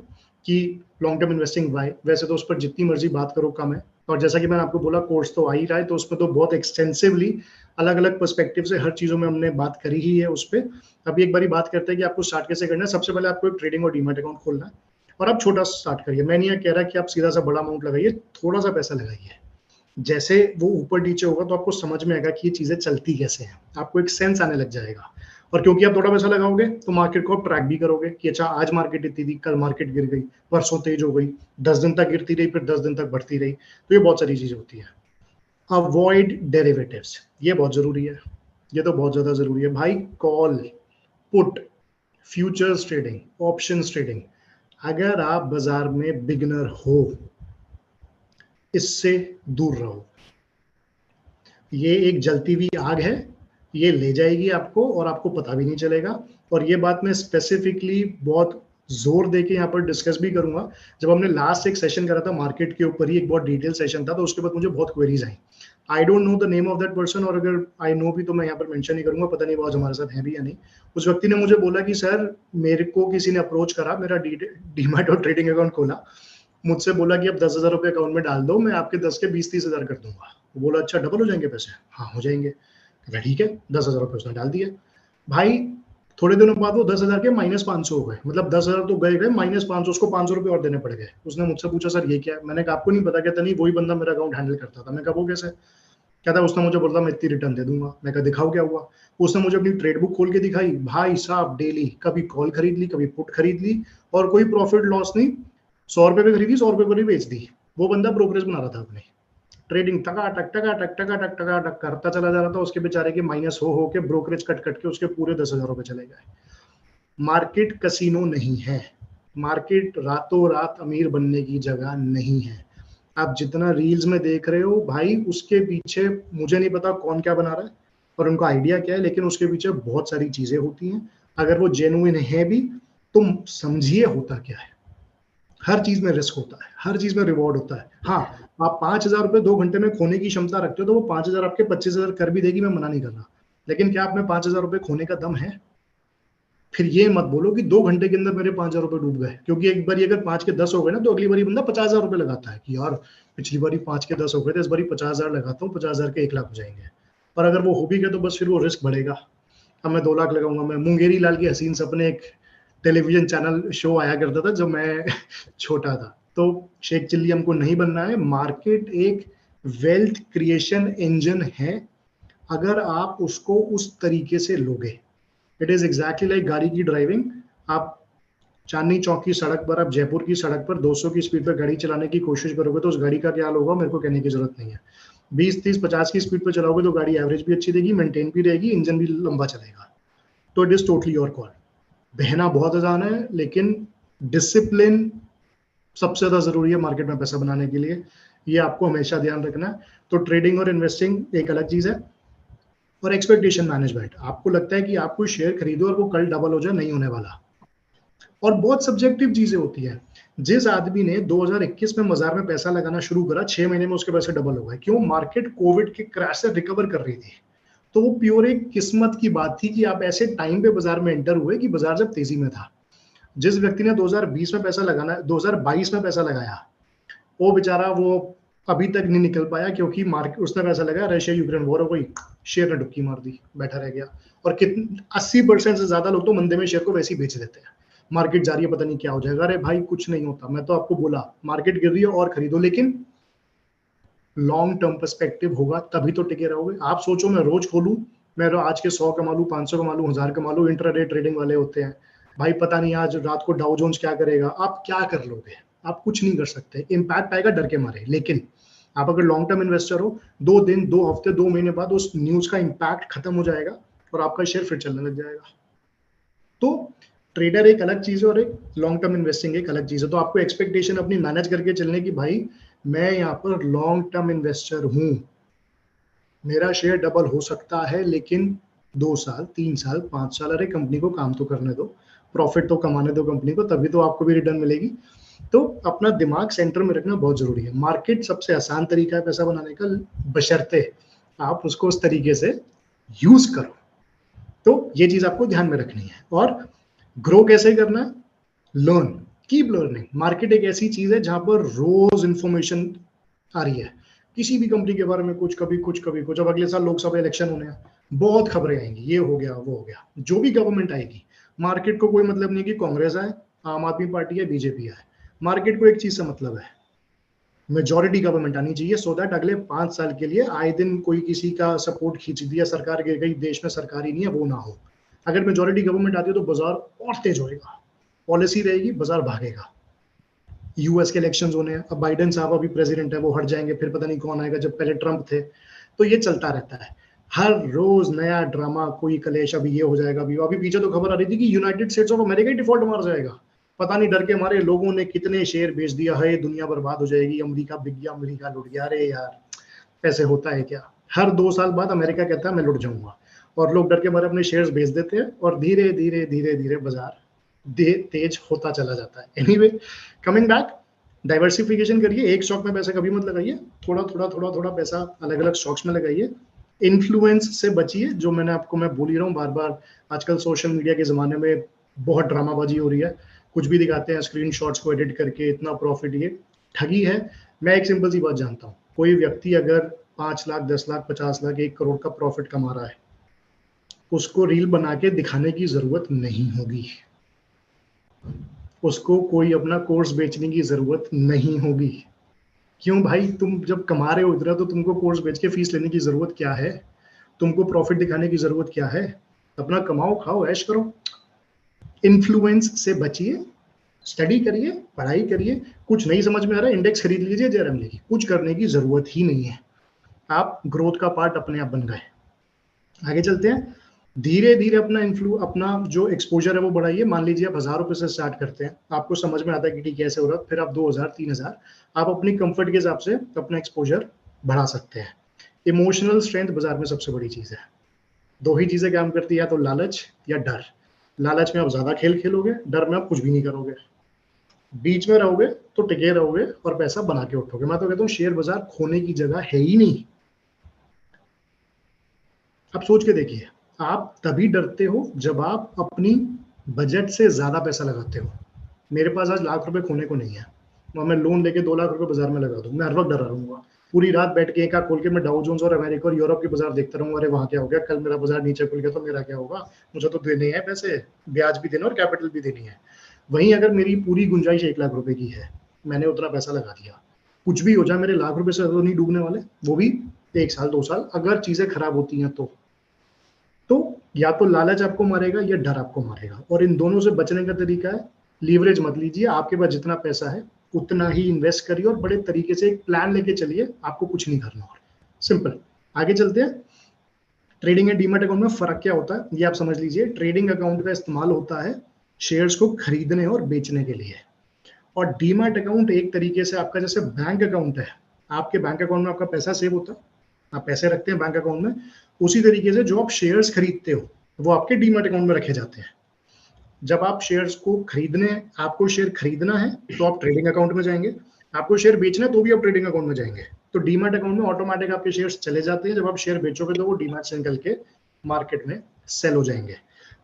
कि लॉन्ग टर्म इन्वेस्टिंग वाई। वैसे तो उस पर जितनी मर्जी बात करो कम है, और जैसा कि मैंने आपको बोला कोर्स तो आ ही रहा है, तो उसमें तो बहुत एक्सटेंसिवली अलग अलग पर्सपेक्टिव से हर चीजों में हमने बात करी ही है उस पर। अभी एक बारी बात करते हैं कि आपको स्टार्ट कैसे करना है। सबसे पहले आपको एक ट्रेडिंग और डीमैट अकाउंट खोलना है, और आप छोटा स्टार्ट करिए। मैं नहीं कह रहा कि आप सीधा सा बड़ा अमाउंट लगाइए, थोड़ा सा पैसा लगाइए। जैसे वो ऊपर नीचे होगा तो आपको समझ में आएगा कि ये चीजें चलती कैसे हैं, आपको एक सेंस आने लग जाएगा। और क्योंकि आप थोड़ा पैसा लगाओगे तो मार्केट को आप ट्रैक भी करोगे कि अच्छा आज मार्केट इतनी थी, कल मार्केट गिर गई, परसों तेज हो गई, 10 दिन तक गिरती रही, फिर 10 दिन तक बढ़ती रही। तो ये बहुत सारी चीजें होती है। अवॉइड डेरिवेटिव्स, ये बहुत जरूरी है, ये तो बहुत ज्यादा जरूरी है भाई। Call, put, futures trading, options trading, अगर आप बाजार में बिगिनर हो इससे दूर रहो। ये एक जलती हुई आग है, ये ले जाएगी आपको और आपको पता भी नहीं चलेगा। और ये बात मैं स्पेसिफिकली बहुत जोर देके यहाँ पर डिस्कस भी करूंगा। जब हमने लास्ट एक सेशन करा था मार्केट के ऊपर ही, एक बहुत डिटेल सेशन था, तो उसके बाद मुझे बहुत queries I. I don't know the name of that person, और अगर आई नो भी तो मैं यहाँ पर मेंशन नहीं करूंगा, पता नहीं वो आज हमारे साथ है भी या नहीं। उस व्यक्ति ने मुझे बोला कि सर मेरे को किसी ने अप्रोच करा, मेरा डीमैट और ट्रेडिंग अकाउंट खोला, मुझसे बोला कि अब 10,000 रुपये अकाउंट में डाल दो, मैं आपके 10 के 20-30,000 कर दूंगा। वो बोला अच्छा डबल हो जाएंगे पैसे? हाँ हो जाएंगे। ठीक है, 10,000 रुपये उसने डाल दिया। भाई थोड़े दिनों बाद वो 10,000 के -500 हो गए, मतलब 10,000 तो गए -500, उसको 500 रुपये और देने पड़ गए। उसने मुझसे पूछा सर ये क्या है? मैंने कहा आपको नहीं पता? कहता नहीं वही बंदा मेरा अकाउंट हैंडल करता था। मैं कहा वो कैसे? कहता उसने मुझे बोला मैं इतनी रिटर्न दे दूंगा। मैं कहा दिखाओ क्या हुआ? उसने मुझे अपनी ट्रेड बुक खोल के दिखाई, भाई साहब डेली कभी कॉल खरीद ली, कभी पुट खरीद ली, और कोई प्रॉफिट लॉस नहीं। 100 रुपये पे खरीदी, 100 रुपये पर ही बेच दी। वो बंदा ब्रोकरेज बना रहा था अपने, ट्रेडिंग टकाटक टकाटक टकाटक टकाटक करता चला जा रहा था। उसके बेचारे के माइनस हो के ब्रोकरेज कट कट के उसके पूरे 10,000 रुपए चले गए। मार्केट कसिनो नहीं है, मार्केट रातों रात अमीर बनने की जगह नहीं है। आप जितना रील्स में देख रहे हो भाई, उसके पीछे मुझे नहीं पता कौन क्या बना रहा है और उनका आइडिया क्या है, लेकिन उसके पीछे बहुत सारी चीजें होती हैं। अगर वो जेन्युइन है भी तो समझिए होता क्या है। हर चीज में रिस्क होता है, हर चीज में रिवॉर्ड होता है। हाँ, आप 5,000 रुपए 2 घंटे में खोने की क्षमता रखते हो तो वो 5,000 आपके 25,000 कर भी देगी, मैं मना नहीं कर रहा। लेकिन क्या आप में 5,000 रुपए खोने का दम है? फिर ये मत बोलो कि 2 घंटे के अंदर मेरे 5,000 रुपए डूब गए, क्योंकि एक बार अगर 5 के 10 हो गए ना तो अगली बारी बंदा 50,000 रुपए लगाता है कि यार पिछली बारी 5 के 10 हो गए थे, इस बारी 50,000 लगाता हूँ, 50,000 के 1 लाख हो जाएंगे। और अगर वो हो भी गए तो बस फिर वो रिस्क बढ़ेगा। अब मैं 2 लाख लगाऊंगा। मैं मुंगेरी लाल की हसीन सपने, एक टेलीविजन चैनल शो आया करता था जब मैं छोटा था। तो शेख चिल्ली हमको नहीं बनना है। मार्केट एक वेल्थ क्रिएशन इंजन है, अगर आप उसको उस तरीके से लोगे। इट इज एग्जैक्टली लाइक गाड़ी की ड्राइविंग। आप चांदनी चौक की सड़क पर, आप जयपुर की सड़क पर 200 की स्पीड पर गाड़ी चलाने की कोशिश करोगे तो उस गाड़ी का क्या हाल होगा मेरे को कहने की जरूरत नहीं है। 20, 30, 50 की स्पीड पर चलाओगे तो गाड़ी एवरेज भी अच्छी देगी, मेंटेन भी रहेगी, इंजन भी लंबा चलेगा। तो it is totally your call. बहना बहुत आसान है, लेकिन डिसिप्लिन सबसे ज्यादा जरूरी है मार्केट में पैसा बनाने के लिए। ये आपको हमेशा ध्यान रखना है। तो ट्रेडिंग और इन्वेस्टिंग एक अलग चीज है। और एक्सपेक्टेशन मैनेजमेंट, आपको लगता है कि आप कोई शेयर खरीदो और वो कल डबल हो जाए, नहीं होने वाला। और बहुत सब्जेक्टिव चीजें होती है। जिस आदमी ने 2021 में बाजार में पैसा लगाना शुरू करा, 6 महीने में उसके पैसे डबल हो गए। क्यों? मार्केट कोविड के क्रैश से रिकवर कर रही थी। तो वो प्योर एक किस्मत की बात थी कि आप ऐसे टाइम पे बाजार में एंटर हुए कि बाजार जब तेजी में था। जिस व्यक्ति ने 2020 में पैसा लगाना, 2022 में पैसा लगाया, वो बेचारा वो अभी तक नहीं निकल पाया, क्योंकि मार्केट उसने पैसा लगाया, रशिया यूक्रेन वॉर हो गई, शेयर ने डुबकी मार दी, बैठा रह गया। और कितने 80% से ज्यादा लोग तो मंदे में शेयर को वैसे ही बेच देते हैं। मार्केट जा रही है, पता नहीं क्या हो जाएगा। अरे भाई कुछ नहीं होता, मैं तो आपको बोला मार्केट गिर रही है और खरीदो, लेकिन लॉन्ग टर्म पर्सपेक्टिव होगा तभी तो टिके रहोगे। आप सोचो मैं रोज खोलूं, मैं आज के 100 कमा लूं, 500 कमा लूं, 1000 कमा लूं। इंट्राडे ट्रेडिंग वाले होते हैं भाई, पता नहीं आज रात को डाउ जोन्स क्या करेगा। आप क्या कर लोगे? आप कुछ नहीं कर सकते। इम्पैक्ट आएगा डर के मारे। लेकिन आप अगर लॉन्ग टर्म इन्वेस्टर हो, 2 दिन, 2 हफ्ते, 2 महीने बाद उस न्यूज का इम्पैक्ट खत्म हो जाएगा और आपका शेयर फिर चलने लग जाएगा। तो ट्रेडर एक अलग चीज है और एक लॉन्ग टर्म इन्वेस्टिंग एक अलग चीज है। तो आपको एक्सपेक्टेशन अपनी मैनेज करके चलने की, भाई मैं यहाँ पर लॉन्ग टर्म इन्वेस्टर हूँ, मेरा शेयर डबल हो सकता है, लेकिन 2 साल, 3 साल, 5 साल, अरे कंपनी को काम तो करने दो, प्रॉफिट तो कमाने दो कंपनी को, तभी तो आपको भी रिटर्न मिलेगी। तो अपना दिमाग सेंटर में रखना बहुत जरूरी है। मार्केट सबसे आसान तरीका है पैसा बनाने का, बशर्ते आप उसको उस तरीके से यूज करो। तो ये चीज आपको ध्यान में रखनी है। और ग्रो कैसे करना है? Learn, keep learning. मार्केट एक ऐसी चीज है जहां पर रोज इंफॉर्मेशन आ रही है, किसी भी कंपनी के बारे में कुछ, कभी कुछ कभी कुछ। अब अगले साल लोकसभा इलेक्शन होने हैं, बहुत खबरें आएंगी, ये हो गया वो हो गया, जो भी गवर्नमेंट आएगी। मार्केट को कोई मतलब नहीं कि कांग्रेस आए, आम आदमी पार्टी है, बीजेपी आए। मार्केट को एक चीज से मतलब है, मेजॉरिटी गवर्नमेंट आनी चाहिए, सो दैट अगले 5 साल के लिए आए दिन कोई किसी का सपोर्ट खींच दिया, सरकार गिर गई, देश में सरकार ही नहीं है, वो ना हो। अगर मेजॉरिटी गवर्नमेंट आती है तो बाजार और तेज होएगा, पॉलिसी रहेगी, बाजार भागेगा। यूएस के इलेक्शंस होने हैं, अब बाइडेन साहब अभी प्रेसिडेंट है, वो हट जाएंगे, फिर पता नहीं कौन आएगा, जब पहले ट्रंप थे। तो ये चलता रहता है, हर रोज नया ड्रामा, कोई कलेश, अभी ये हो जाएगा। अभी पीछे तो खबर आ रही थी कि United states of America he default मार जाएगा। पता नहीं डर के मारे लोगों ने कितने शेयर बेच दिया है, दुनिया बर्बाद हो जाएगी, अमेरिका बिक गया, अमेरिका लुट गया। अरे यार ऐसे होता है क्या? हर 2 साल बाद अमेरिका कहता है मैं लुट जाऊंगा, और लोग डर के मारे अपने शेयर्स बेच देते हैं, और धीरे धीरे धीरे धीरे बाजार तेज होता चला जाता है। एनीवे, कमिंग बैक, डाइवर्सिफिकेशन करिए, एक स्टॉक में पैसा कभी मत लगाइए, थोड़ा थोड़ा थोड़ा थोड़ा पैसा अलग अलग स्टॉक्स में लगाइए। इन्फ्लुएंस से बचिए, जो मैं बोल ही रहा हूँ बार बार, आजकल सोशल मीडिया के जमाने में बहुत ड्रामाबाजी हो रही है, कुछ भी दिखाते हैं, स्क्रीनशॉट्स को एडिट करके इतना प्रॉफिट, ये ठगी है। मैं एक सिंपल सी बात जानता हूँ, कोई व्यक्ति अगर 5 लाख, 10 लाख, 50 लाख, 1 करोड़ का प्रॉफिट कमा रहा है, उसको रील बना के दिखाने की जरूरत नहीं होगी, उसको कोई अपना कोर्स बेचने की जरूरत नहीं होगी। क्यों भाई? तुम जब कमा रहे हो इतना, तो तुमको कोर्स बेच के फीस लेने की जरूरत क्या है? तुमको प्रॉफिट दिखाने की जरूरत क्या है? अपना कमाओ, खाओ, ऐश करो। इन्फ्लुएंस से बचिए, स्टडी करिए, पढ़ाई करिए। कुछ नहीं समझ में आ रहा है, इंडेक्स खरीद लीजिए जेआरएम की, कुछ करने की जरूरत ही नहीं है, आप ग्रोथ का पार्ट अपने आप बन गए। आगे चलते हैं, धीरे धीरे अपना जो एक्सपोजर है वो बढ़ाइए। मान लीजिए आप 1000 रुपए से स्टार्ट करते हैं, आपको समझ में आता है कि ठीक कैसे हो रहा है, फिर आप 2000, 3000, आप अपनी कंफर्ट के हिसाब से अपना एक्सपोजर बढ़ा सकते हैं। इमोशनल स्ट्रेंथ बाजार में सबसे बड़ी चीज है। 2 ही चीजें काम करती है, या तो लालच या डर। लालच में आप ज्यादा खेल खेलोगे, डर में आप कुछ भी नहीं करोगे, बीच में रहोगे तो टिके रहोगे और पैसा बना के उठोगे। मैं तो कहता हूँ शेयर बाजार खोने की जगह है ही नहीं। आप सोच के देखिए, आप तभी डरते हो जब आप अपनी बजट से ज्यादा पैसा लगाते हो। मेरे पास आज लाख रुपए खोने को नहीं है, मैं लोन लेके 2 लाख रुपए बाजार में लगा दूं, मैं हर वक्त डरा रहूंगा। पूरी रात बैठ के एक आंख खोल के मैं डाउ जोन्स और अमेरिका और यूरोप के बाजार देखता रहूंगा, अरे वहां क्या हो गया, कल मेरा बाजार नीचे खुल गया तो मेरा क्या होगा, मुझे तो देने हैं पैसे, ब्याज भी देना और कैपिटल भी देनी है। वहीं अगर मेरी पूरी गुंजाइश 1 लाख रुपए की है, मैंने उतना पैसा लगा दिया, कुछ भी हो जाए मेरे लाख रुपए से तो नहीं डूबने वाले, वो भी 1 साल 2 साल, अगर चीजें खराब होती हैं तो या तो लालच आपको मारेगा या डर आपको मारेगा। और इन दोनों से बचने का तरीका है, लीवरेज मत लीजिए, आपके पास जितना पैसा है उतना ही इन्वेस्ट करिए और बड़े तरीके से एक प्लान लेके चलिए, आपको कुछ नहीं करना। और सिंपल, आगे चलते हैं। ट्रेडिंग एंड डीमैट अकाउंट में फर्क क्या होता है ये आप समझ लीजिए। ट्रेडिंग अकाउंट का इस्तेमाल होता है शेयर्स को खरीदने और बेचने के लिए, और डीमैट अकाउंट एक तरीके से आपका जैसे बैंक अकाउंट है, आपके बैंक अकाउंट में आपका पैसा सेव होता है, आप पैसे रखते हैं बैंक अकाउंट में, उसी तरीके से जो आप शेयर्स खरीदते हो वो आपके डीमैट अकाउंट में रखे जाते हैं। जब आप शेयर्स को आपको शेयर खरीदना है तो आप ट्रेडिंग अकाउंट में जाएंगे, आपको शेयर बेचना है तो भी आप ट्रेडिंग अकाउंट में जाएंगे। तो डीमैट अकाउंट में ऑटोमेटिक आपके शेयर्स चले जाते हैं, जब आप शेयर बेचोगे तो वो डीमैट से निकल के मार्केट में सेल हो जाएंगे।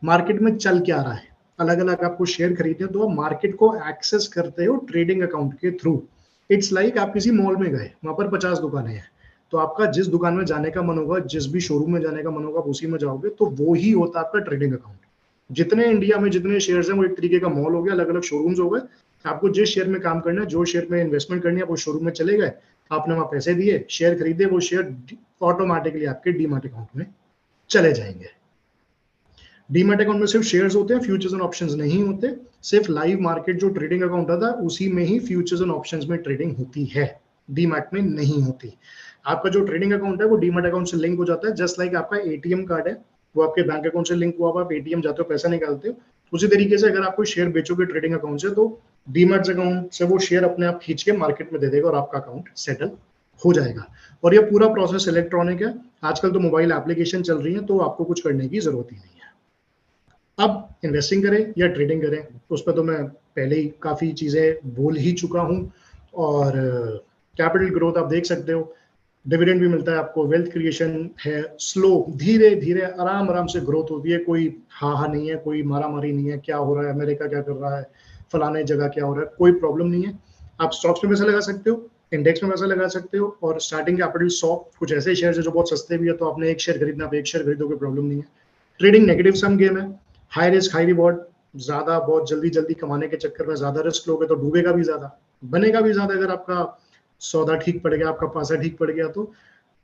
मार्केट में चल क्या रहा है, अलग अलग आपको शेयर खरीदने, तो आप मार्केट को एक्सेस करते हो ट्रेडिंग अकाउंट के थ्रू। इट्स लाइक आप किसी मॉल में गए, वहां पर 50 दुकानें हैं, तो आपका जिस दुकान में जाने का मन होगा, जिस भी शोरूम में जाने का मन होगा, आप उसी में जाओगे, तो वो ही होता है आपका ट्रेडिंग अकाउंट। जितने इंडिया में जितने शेयर्स हैं वो एक तरीके का मॉल हो गया, अलग अलग शोरूम्स हो गए। आपको जिस शेयर में काम करना है, जो शेयर में इन्वेस्टमेंट करनी है, वो शोरूम में चले गए, आपने वहां पैसे दिए, शेयर खरीदे, वो शेयर ऑटोमेटिकली आपके डीमैट अकाउंट में चले जाएंगे। डीमैट अकाउंट में सिर्फ शेयर्स होते हैं, फ्यूचर्स एंड ऑप्शंस नहीं होते। सिर्फ लाइव मार्केट जो ट्रेडिंग अकाउंट होता है उसी में ही फ्यूचर्स एंड ऑप्शंस में ट्रेडिंग होती है, डीमैट में नहीं होती। आपका जो ट्रेडिंग अकाउंट है वो डीमैट अकाउंट से लिंक हो जाता है, जस्ट लाइक आपका एटीएम कार्ड है वो आपके बैंक अकाउंट से लिंक हुआ, आप एटीएम जाते हो पैसा निकालते हो, उसी तरीके से अगर आप कोई शेयर बेचोगे ट्रेडिंग अकाउंट से, तो डीमैट अकाउंट से वो शेयर अपने आप खींच के मार्केट में दे देगा और आपका अकाउंट सेटल हो जाएगा। और ये पूरा प्रोसेस इलेक्ट्रॉनिक है। आजकल तो मोबाइल एप्लीकेशन चल रही है, तो आपको कुछ करने की जरूरत ही नहीं है। अब इन्वेस्टिंग करें या ट्रेडिंग करें, उस पर तो मैं पहले ही काफी चीजें बोल ही चुका हूं। और कैपिटल ग्रोथ आप देख सकते हो, डिविडेंड भी मिलता है आपको, वेल्थ क्रिएशन है, स्लो धीरे धीरे आराम आराम से ग्रोथ होती है, कोई हा नहीं है, कोई मारा मारी नहीं है, क्या हो रहा है अमेरिका क्या कर रहा है, फलाने जगह क्या हो रहा है, कोई प्रॉब्लम नहीं है। आप स्टॉक्स में पैसा लगा सकते हो, इंडेक्स में पैसा लगा सकते हो, और स्टार्टिंग कैपिटल 100 कुछ ऐसे शेयर है जो बहुत सस्ते भी है, तो आपने एक शेयर खरीदना, आप एक शेयर खरीदोगे, प्रॉब्लम नहीं है। ट्रेडिंग नेगेटिव सम गेम है, हाई रिस्क हाई रिवॉर्ड, ज्यादा बहुत जल्दी जल्दी कमाने के चक्कर में ज्यादा रिस्क लोगे तो डूबेगा भी ज्यादा, बनेगा भी ज्यादा। अगर आपका सौदा ठीक पड़ गया, आपका पासा ठीक पड़ गया, तो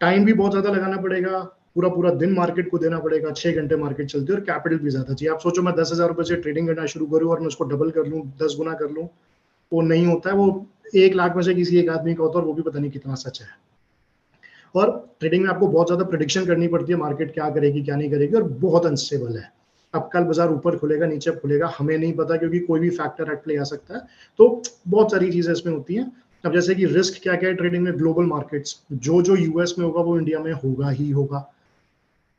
टाइम भी बहुत ज्यादा लगाना पड़ेगा, पूरा पूरा दिन मार्केट को देना पड़ेगा, 6 घंटे मार्केट चलती है, और कैपिटल भी ज्यादा चाहिए। आप सोचो मैं 10,000 रुपए से ट्रेडिंग करना शुरू करूँ और मैं उसको डबल कर लूँ, 10 गुना कर लूँ, वो नहीं होता है। वो 1 लाख में से किसी एक आदमी का होता है, और वो भी पता नहीं कितना सच है। और ट्रेडिंग में आपको बहुत ज्यादा प्रेडिक्शन करनी पड़ती है, मार्केट क्या करेगी क्या नहीं करेगी, और बहुत अनस्टेबल है। अब कल बाजार ऊपर खुलेगा नीचे खुलेगा हमें नहीं पता, क्योंकि कोई भी फैक्टर एट प्ले आ सकता है। तो बहुत सारी चीजें इसमें होती हैं। अब जैसे कि रिस्क क्या क्या है ट्रेडिंग में, ग्लोबल मार्केट्स, जो यूएस में होगा वो इंडिया में होगा ही होगा।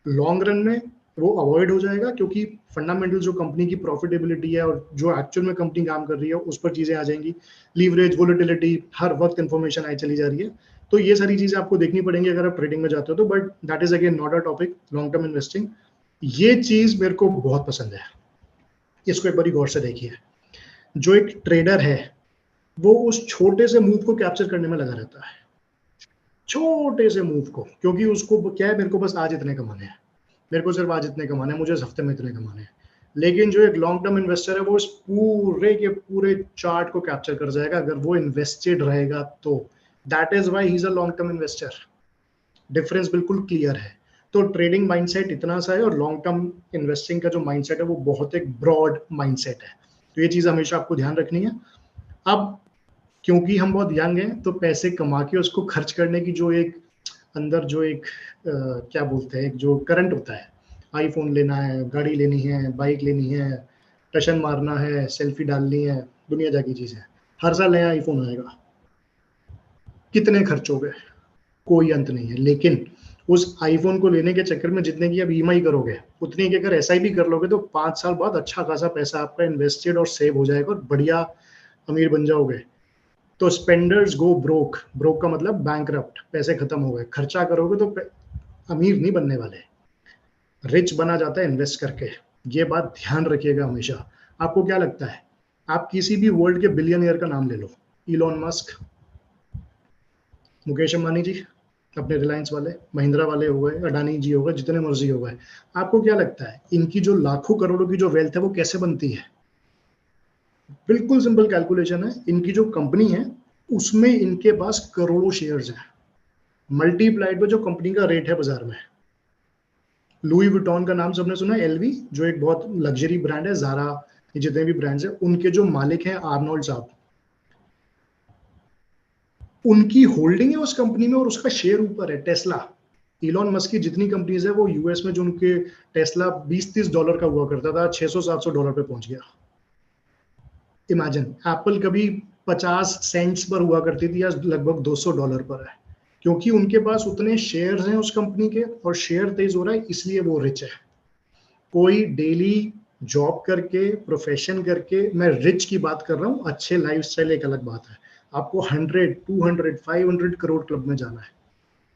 लॉन्ग रन में वो अवॉइड हो जाएगा, क्योंकि फंडामेंटल जो कंपनी की प्रॉफिटेबिलिटी है और जो एक्चुअल में कंपनी काम कर रही है उस पर चीजें आ जाएंगी। लीवरेज, वोलेटिलिटी, हर वक्त इंफॉर्मेशन आई चली जा रही है, तो ये सारी चीजें आपको देखनी पड़ेंगी अगर आप ट्रेडिंग में जाते हो तो। But that is again not a topic, long term investing. ये चीज मेरे को बहुत पसंद है, इसको एक बारी गौर से देखिए। जो एक ट्रेडर है वो उस छोटे से मूव को कैप्चर करने में लगा रहता है, छोटे से मूव को, क्योंकि उसको क्या है, मेरे को बस आज इतने कमाने हैं, मेरे को सिर्फ आज इतने कमाने हैं, मुझे इस हफ्ते में इतने कमाने हैं। लेकिन जो एक लॉन्ग टर्म इन्वेस्टर है वो इस पूरे के पूरे चार्ट को कैप्चर कर जाएगा अगर वो इन्वेस्टेड रहेगा तो। That is why he is a long term investor. Difference बिल्कुल क्लियर है। तो ट्रेडिंग माइंडसेट इतना सा है, और लॉन्ग टर्म इन्वेस्टिंग का जो माइंडसेट है वो बहुत एक ब्रॉड माइंडसेट है। तो ये चीज हमेशा आपको ध्यान रखनी है। अब क्योंकि हम बहुत यंग हैं, तो पैसे कमा के उसको खर्च करने की जो एक अंदर जो एक क्या बोलते हैं, एक जो करंट होता है, आईफोन लेना है, गाड़ी लेनी है, बाइक लेनी है, टशन मारना है, सेल्फी डालनी है, दुनिया जाकी चीज है। हर साल नया आईफोन आएगा, कितने खर्च हो गए, कोई अंत नहीं है। लेकिन उस आईफोन को लेने के चक्कर में जितने की आप ईएमआई करोगे, उतनी की अगर एसआईपी कर लोगे तो 5 साल बाद अच्छा खासा पैसा आपका इन्वेस्टेड और सेव हो जाएगा, और बढ़िया अमीर बन जाओगे। तो स्पेंडर्स गो ब्रोक, ब्रोक का मतलब बैंकरप्ट, पैसे खत्म हो गए। खर्चा करोगे तो अमीर नहीं बनने वाले, रिच बना जाता है इन्वेस्ट करके। ये बात ध्यान रखिएगा हमेशा। आपको क्या लगता है, आप किसी भी वर्ल्ड के बिलियनियर का नाम ले लो, इलॉन मस्क, मुकेश अंबानी जी अपने रिलायंस वाले, महिंद्रा वाले हो गए, अडानी जी हो गए, जितने मर्जी हो गए, आपको क्या लगता है इनकी जो लाखों करोड़ों की जो वेल्थ है वो कैसे बनती है? बिल्कुल सिंपल कैलकुलेशन है। इनकी जो कंपनी है उसमें इनके पास करोड़ों शेयर्स हैं, मल्टीप्लाइड पे जो कंपनी का रेट है बाजार में। लुई विटॉन का नाम सबने सुना है, एलवी जो एक बहुत लग्जरी ब्रांड है, ज़ारा, ये जितने भी ब्रांड्स हैं, उनके जो मालिक हैं आर्नोल्ड साहब, उनकी होल्डिंग है उस कंपनी में, और उसका शेयर ऊपर है। टेस्ला, इलॉन मस्क की जितनी कंपनीज है वो यूएस में, जो उनके टेस्ला $20-30 का हुआ करता था, $600-700 पे पहुंच गया। इमेजिन, एप्पल कभी 50 सेंट्स पर हुआ करती थी, आज लगभग $200 पर है, क्योंकि उनके पास उतने शेयर्स हैं उस कंपनी के, और शेयर तेज हो रहा है इसलिए वो रिच है। कोई डेली जॉब करके, प्रोफेशन करके, मैं रिच की बात कर रहा हूँ, अच्छे लाइफस्टाइल एक अलग बात है। आपको 100, 200, 500 करोड़ क्लब में जाना है,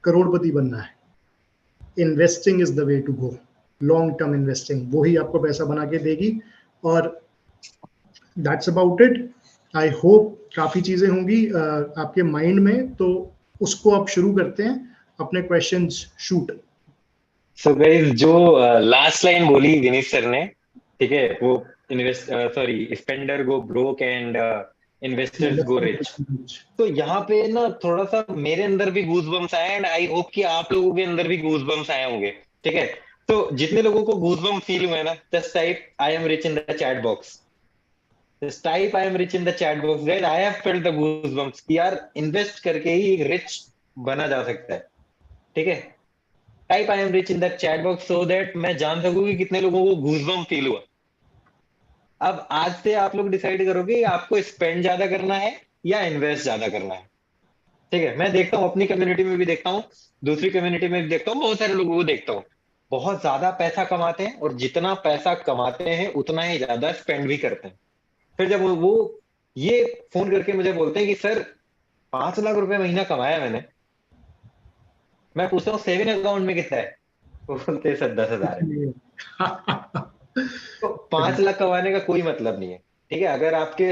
करोड़पति बनना है। Investing is the way to go, long term investing, वही आपको पैसा बना के देगी। और that's about it. I hope काफी चीजें होंगी आपके माइंड में, तो उसको आप शुरू करते हैं, अपने क्वेश्चंस शूट। सो गाइस, जो लास्ट लाइन बोली विनीत सर ने, ठीक है, वो spender go broke and investors go rich. तो यहाँ पे ना थोड़ा सा मेरे अंदर भी गूज बम्स आए, एंड आई होप कि आप लोगों के अंदर भी गूज बम्स आए होंगे, ठीक है। तो जितने लोगों को गूज बम्स फील हुए ना, just type I am rich in the chat box. Just type I am rich in the chat box, guys I have felt the goose bumps कि यार इन्वेस्ट करके ही रिच बना जा सकता है, ठीक है। Type I am rich in the chat box so that मैं जान सकूं कि कितने लोगों को गूजबम फील हुआ। अब आज से आप लोग डिसाइड करोगे कि आपको स्पेंड ज्यादा करना है या इन्वेस्ट ज्यादा करना है, ठीक है। मैं देखता हूँ, अपनी कम्युनिटी में भी देखता हूँ, दूसरी कम्युनिटी में भी देखता हूँ, बहुत सारे लोगों को देखता हूँ, बहुत ज्यादा पैसा कमाते हैं, और जितना पैसा कमाते हैं उतना ही ज्यादा स्पेंड भी करते हैं। फिर जब वो ये फोन करके मुझे बोलते हैं कि सर 5 लाख रुपए महीना कमाया मैंने, मैं पूछता हूँ सेविंग अकाउंट में कितना है, वो बोलते हैं सर 10,000 है। तो 5 लाख कमाने का कोई मतलब नहीं है, ठीक है। अगर आपके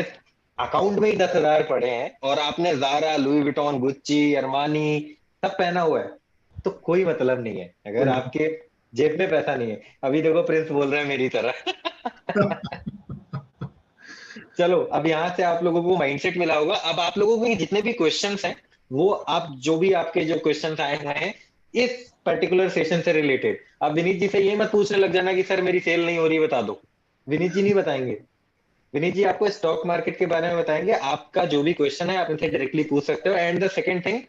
अकाउंट में ही 10,000 पड़े हैं और आपने Zara, Louis Vuitton, Gucci, Armani सब पहना हुआ है, तो कोई मतलब नहीं है अगर आपके जेब में पैसा नहीं है। अभी देखो प्रिंस बोल रहा है मेरी तरह। चलो, अब यहाँ से आप लोगों को माइंडसेट मिला होगा। अब आप लोगों को जितने भी क्वेश्चंस हैं, वो आप जो भी आपके जो क्वेश्चंस आए हुए हैं इस पर्टिकुलर सेशन से रिलेटेड, आप विनीत जी से ये मत पूछने लग जाना कि सर मेरी सेल नहीं हो रही, बता दो। विनीत जी नहीं बताएंगे। विनीत जी आपको स्टॉक मार्केट के बारे में बताएंगे। आपका जो भी क्वेश्चन है आप इनसे डायरेक्टली पूछ सकते हो। एंड द सेकंड थिंग,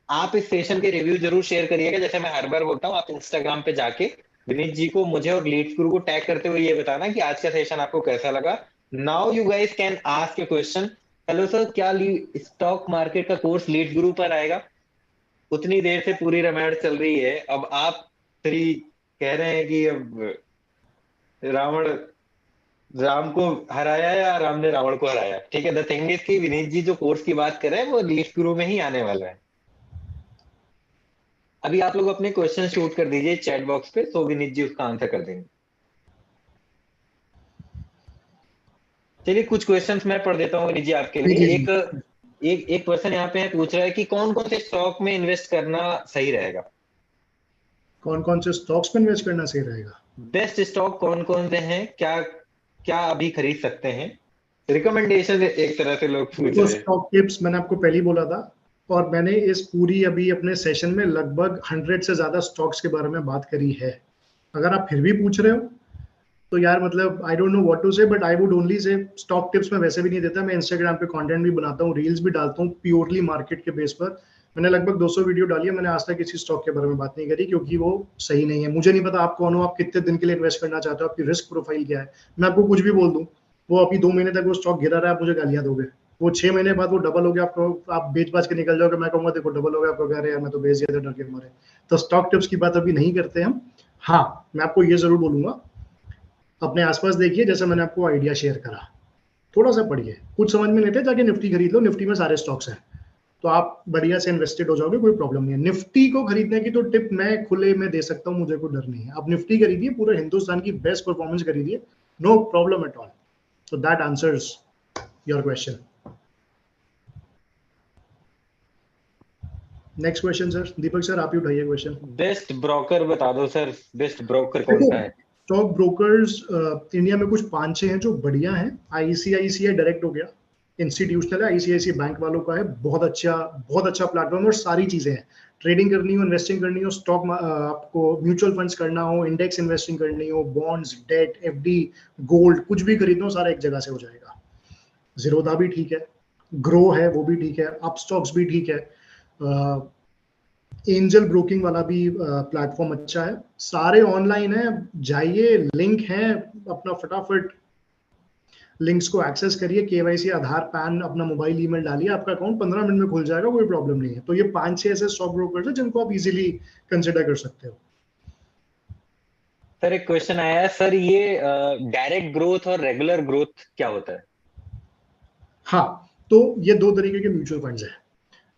आप इस सेशन के रिव्यू जरूर शेयर करिएगा। जैसे मैं हर बार बोलता हूँ, आप इंस्टाग्राम पे जाके विनीत जी को, मुझे और लीड्स गुरु को टैग करते हुए ये बताना कि आज का सेशन आपको कैसा लगा। Now you guys can ask A question. Hello sir, क्या स्टॉक मार्केट का कोर्स लीड्स गुरु पर आएगा? उतनी देर से पूरी रामायण चल रही है, अब आप श्री कह रहे हैं कि अब रावण राम को हराया या राम ने रावण को हराया, ठीक है। द थिंग इज कि विनीत जी जो कोर्स की बात कर रहे हैं वो लीड गुरु में ही आने वाला है। अभी आप लोग अपने क्वेश्चन शूट कर दीजिए चैट बॉक्स पे, तो विनीत जी उसका आंसर कर देंगे। चलिए, कुछ क्वेश्चंस मैं पढ़ देता हूँ विनीत जी आपके लिए। एक एक एक पर्सन यहाँ पे पूछ रहा है कि कौन कौन से स्टॉक में इन्वेस्ट करना सही रहेगा। कौन कौन से स्टॉक्स में इन्वेस्ट करना सही रहेगा? बेस्ट स्टॉक कौन कौन से हैं, क्या क्या अभी खरीद सकते हैं? रिकमेंडेशन एक तरह से लोग पूछ तो रहे हैं। स्टॉक टिप्स मैंने आपको पहले ही बोला था, और मैंने इस पूरी अभी अपने सेशन में लगभग 100 से ज्यादा स्टॉक्स के बारे में बात करी है। अगर आप फिर भी पूछ रहे हो तो यार मतलब I don't know what to say, but I would only say stock tips में वैसे भी नहीं देता। मैं इंस्टाग्राम पे कंटेंट भी बनाता हूँ, रील्स भी डालता हूँ प्योरली मार्केट के बेस पर। मैंने लगभग 200 वीडियो डाली है, मैंने आज तक किसी स्टॉक के बारे में बात नहीं करी, क्योंकि वो सही नहीं है। मुझे नहीं पता आप कौन हो, आप कितने दिन के लिए इन्वेस्ट करना चाहते हो, आपकी रिस्क प्रोफाइल क्या है। मैं आपको कुछ भी बोल दूं, वो अभी 2 महीने तक वो स्टॉक गिरा रहा है, आप मुझे गालियां दोगे। वो 6 महीने बाद वो डबल हो गया, आपको आप बेच बाज के निकल जाओगे, मैं कहूंगा देखो डबल हो गया, आपको कह रहे हैं मैं तो बेच दिया था डर के मारे। तो स्टॉक टिप्स की बात अभी नहीं करते हम। हाँ, मैं आपको ये जरूर बोलूंगा, अपने आसपास देखिए, जैसे मैंने आपको आइडिया शेयर करा, थोड़ा सा पढ़िए। कुछ समझ में नहीं थे, जाके निफ्टी खरीद लो, निफ्टी में सारे स्टॉक्स हैं, तो आप बढ़िया से इन्वेस्टेड हो जाओगे, कोई प्रॉब्लम नहीं है। निफ्टी को खरीदने की तो टिप मैं खुले में दे सकता हूँ, मुझे कोई डर नहीं है। आप निफ्टी खरीदिए, पूरे हिंदुस्तान की बेस्ट परफॉर्मेंस खरीदिए, no problem at all. So that answers your question. Next question sir, Deepak sir आप ही उठाइए क्वेश्चन। बेस्ट ब्रोकर बता दो सर, बेस्ट ब्रोकर कौन सा है? स्टॉक ब्रोकर्स इंडिया में कुछ 5-6 हैं जो बढ़िया हैं। आईसीआईसीआई डायरेक्ट हो गया, इंस्टीट्यूशनल है। आईसीआईसीआई बैंक वालों का है, बहुत अच्छा प्लेटफॉर्म और सारी चीजें हैं। ट्रेडिंग करनी हो, इन्वेस्टिंग करनी हो, स्टॉक आपको म्यूचुअल फंड्स करना हो, इंडेक्स इन्वेस्टिंग करनी हो, बॉन्ड्स, डेट, एफडी, गोल्ड, कुछ भी खरीदना हो सारा एक जगह से हो जाएगा। जीरोधा भी ठीक है, ग्रो है वो भी ठीक है, अपस्टॉक्स भी ठीक है, एंजल ब्रोकिंग वाला भी प्लेटफॉर्म अच्छा है। सारे ऑनलाइन है, जाइए, लिंक है, अपना फटाफट लिंक्स को एक्सेस करिए, केवाईसी, आधार, पैन, अपना मोबाइल ईमेल डालिए, आपका अकाउंट 15 मिनट में खुल जाएगा, कोई प्रॉब्लम नहीं है। तो ये 5-6 ऐसे स्टॉक ब्रोकर्स हैं जिनको आप इजीली कंसिडर कर सकते हो। सर एक क्वेश्चन आया है सर, ये डायरेक्ट ग्रोथ और रेगुलर ग्रोथ क्या होता है? हाँ, तो ये दो तरीके के म्यूचुअल फंड्स हैं।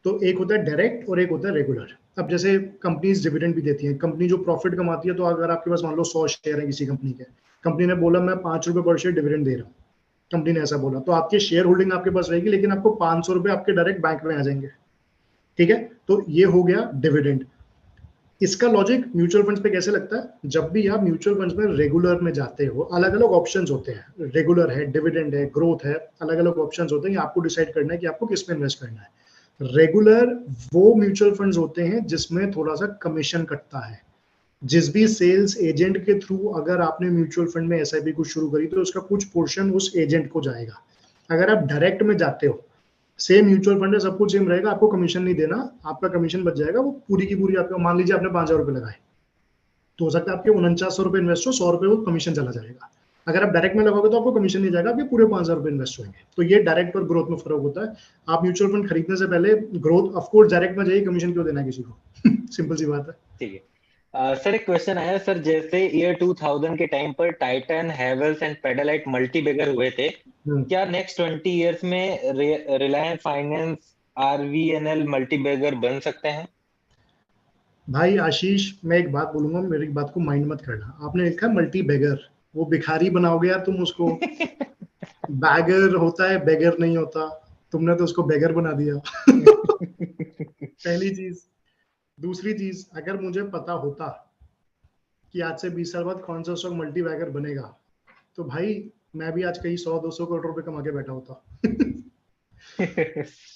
तो एक होता है डायरेक्ट और एक होता है रेगुलर। अब जैसे कंपनीज डिविडेंड भी देती हैं, कंपनी जो प्रॉफिट कमाती है, तो अगर आपके पास मान लो 100 शेयर है किसी कंपनी के, कंपनी ने बोला मैं 5 रुपए पर शेयर डिविडेंड दे रहा हूँ, कंपनी ने ऐसा बोला, तो आपकी शेयर होल्डिंग आपके पास रहेगी, लेकिन आपको 500 रुपए आपके डायरेक्ट बैंक में आ जाएंगे। ठीक है, तो ये हो गया डिविडेंड। इसका लॉजिक म्यूचुअल फंड्स पे कैसे लगता है? जब भी आप म्यूचुअल फंड्स में रेगुलर में जाते हो, अलग अलग ऑप्शंस होते हैं, रेगुलर है, डिविडेंड है, ग्रोथ है, अलग अलग ऑप्शंस होते हैं, आपको डिसाइड करना है कि आपको किस में इन्वेस्ट करना है। रेगुलर वो म्यूचुअल फंड्स होते हैं जिसमें थोड़ा सा कमीशन कटता है। जिस भी सेल्स एजेंट के थ्रू अगर आपने म्यूचुअल फंड में एसआईपी कुछ शुरू करी, तो उसका कुछ पोर्शन उस एजेंट को जाएगा। अगर आप डायरेक्ट में जाते हो, सेम म्यूचुअल फंड है, सब कुछ सेम रहेगा, आपको कमीशन नहीं देना, आपका कमीशन बच जाएगा, वो पूरी की पूरी आपका, मान लीजिए आपने 5,000 रुपए लगाए, तो हो सकता है आपके 4900 रुपए इन्वेस्ट हो, 100 रुपए वो कमीशन चला जाएगा। अगर आप डायरेक्ट में लगाओगे तो आपको कमीशन नहीं जाएगा, आपके पूरे 5,000 रुपए इन्वेस्ट होंगे। तो ये डायरेक्ट और ग्रोथ में फर्क होता है। आप म्यूचुअल फंड खरीदने से पहले ग्रोथ, ऑफकोर्स डायरेक्ट में जाइए, कमीशन क्यों देना है किसी को? सिंपल सी बात है। ठीक है। सर एक क्वेश्चन आया सर, जैसे ईयर 2000 के टाइम पर Titan, Havells and Pidilite multibagger हुए थे, क्या नेक्स्ट 20 इयर्स में Reliance finance, RVNL multibagger बन सकते हैं? भाई आशीष, मैं एक बात बोलूंगा, मेरी बात को माइंड मत करना। आपने लिखा मल्टी बैगर, वो भिखारी बनाओगे यार तुम उसको। बैगर होता है, बैगर नहीं होता। तुमने तो उसको बैगर बना दिया। पहली चीज। दूसरी चीज, अगर मुझे पता होता कि आज से 20 साल बाद कौन सा स्टॉक मल्टी बैगर बनेगा, तो भाई मैं भी आज कहीं 100-200 करोड़ रुपए कमा के बैठा होता।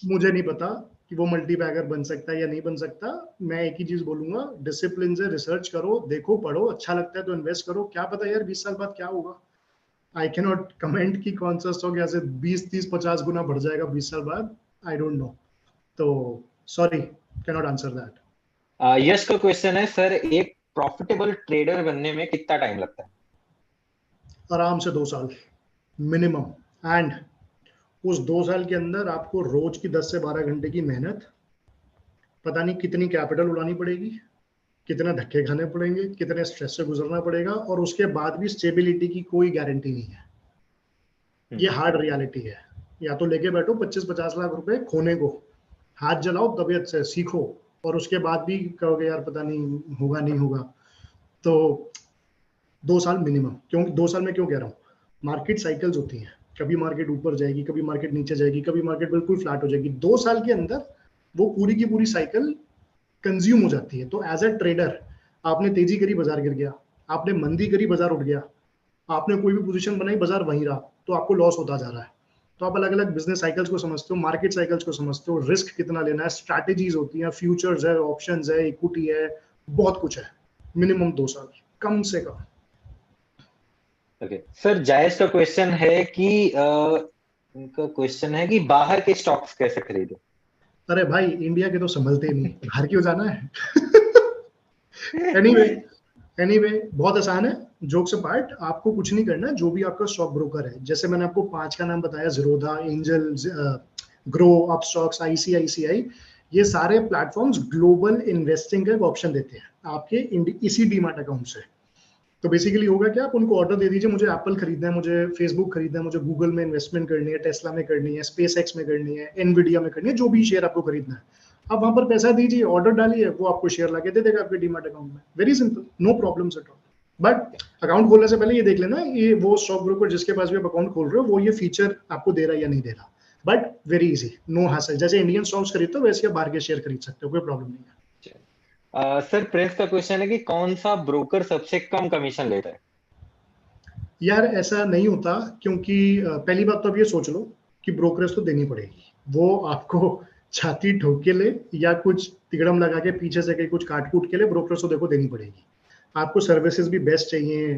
मुझे नहीं पता कि वो मल्टी बैगर बन सकता है या नहीं बन सकता। मैं एक ही चीज बोलूंगा, डिसिप्लिन से रिसर्च करो, देखो, पढ़ो, अच्छा लगता है तो इन्वेस्ट करो। क्या पता यार 20 साल बाद क्या होगा। आई कैन नॉट कमेंट कि कौन सा स्टॉक यहाँ से 20, 30, 50 गुना बढ़ जाएगा 20 साल बाद। आई डोंट नो, तो sorry, can not answer that. Yash का क्वेश्चन है सर, एक प्रॉफिटेबल ट्रेडर बनने में कितना टाइम लगता है? आराम से 2 साल मिनिमम। एंड उस 2 साल के अंदर आपको रोज की 10 से 12 घंटे की मेहनत, पता नहीं कितनी कैपिटल उड़ानी पड़ेगी, कितने धक्के खाने पड़ेंगे, कितने स्ट्रेस से गुजरना पड़ेगा, और उसके बाद भी स्टेबिलिटी की कोई गारंटी नहीं है। ये हार्ड रियलिटी है। या तो लेके बैठो 25-50 लाख रुपए खोने को, हाथ जलाओ तबियत से, सीखो, और उसके बाद भी कहोगे यार पता नहीं होगा नहीं होगा। तो 2 साल मिनिमम। क्यों 2 साल में क्यों कह रहा हूँ? मार्केट साइकिल्स होती हैं, कभी मार्केट ऊपर जाएगी, कभी मार्केट नीचे जाएगी, कभी मार्केट बिल्कुल फ्लैट हो जाएगी। 2 साल के अंदर वो पूरी की पूरी साइकिल कंज्यूम हो जाती है। तो एज अ ट्रेडर, आपने तेजी करी, बाजार गिर गया, आपने मंदी करी, बाजार उठ गया, आपने कोई भी पोजीशन बनाई, बाजार वहीं रहा, तो आपको लॉस होता जा रहा है। तो आप अलग अलग बिजनेस साइकिल्स को समझते हो, मार्केट साइकिल्स को समझते हो, रिस्क कितना लेना है, स्ट्रैटेजीज होती हैं, फ्यूचर्स है, ऑप्शंस है, इक्विटी है, बहुत कुछ है। मिनिमम 2 साल कम से कम। ओके सर, जायज का क्वेश्चन है कि उनका क्वेश्चन है कि बाहर के स्टॉक्स कैसे खरीदे? अरे भाई, इंडिया के तो संभलते ही नहीं, बाहर क्यों जाना है? एनीवे एनीवे बहुत आसान है। जोक्स अपार्ट, आपको कुछ नहीं करना है। जो भी आपका स्टॉक ब्रोकर है, जैसे मैंने आपको 5 का नाम बताया, Zerodha, angel, grow, Upstox, ICICI, ये सारे प्लेटफॉर्म्स ग्लोबल इन्वेस्टिंग का एक ऑप्शन देते हैं आपके इसी डीमैट अकाउंट से। तो बेसिकली होगा क्या, आप उनको ऑर्डर दे दीजिए, मुझे एप्पल खरीदना है, मुझे फेसबुक खरीदना है, मुझे गूगल में इन्वेस्टमेंट करनी है, टेस्ला में करनी है, स्पेस एक्स में करनी है, एनवीडिया में करनी है, जो भी शेयर आपको खरीदना है, आप वहां पर पैसा दीजिए, ऑर्डर डालिए, वो आपको शेयर लाके दे देगा आपके डीमैट अकाउंट में। Very simple, no problems at all. But account खोलने से पहले ये देख लेना, ये वो स्टॉक ब्रोकर जिसके पास भी आप अकाउंट खोल रहे हो, वो ये फीचर आपको दे रहा है या नहीं दे रहा। But very easy, no hassle. जैसे इंडियन स्टॉक्स खरीदते हो, वैसे आप बाहर के शेयर खरीद सकते हो, कोई प्रॉब्लम नहीं है। सर प्रिंस का क्वेश्चन है कि कौन सा ब्रोकर सबसे कम कमीशन लेता है? यार ऐसा नहीं होता, क्योंकि पहली बात तो आप ये सोच लो कि ब्रोकरेज तो देनी पड़ेगी। वो आपको छाती ठोक के ले या कुछ तिगड़म लगा के पीछे से कहीं कुछ काट कूट के ले, ब्रोकरेज तो देखो देनी पड़ेगी। आपको सर्विसेज भी बेस्ट चाहिए,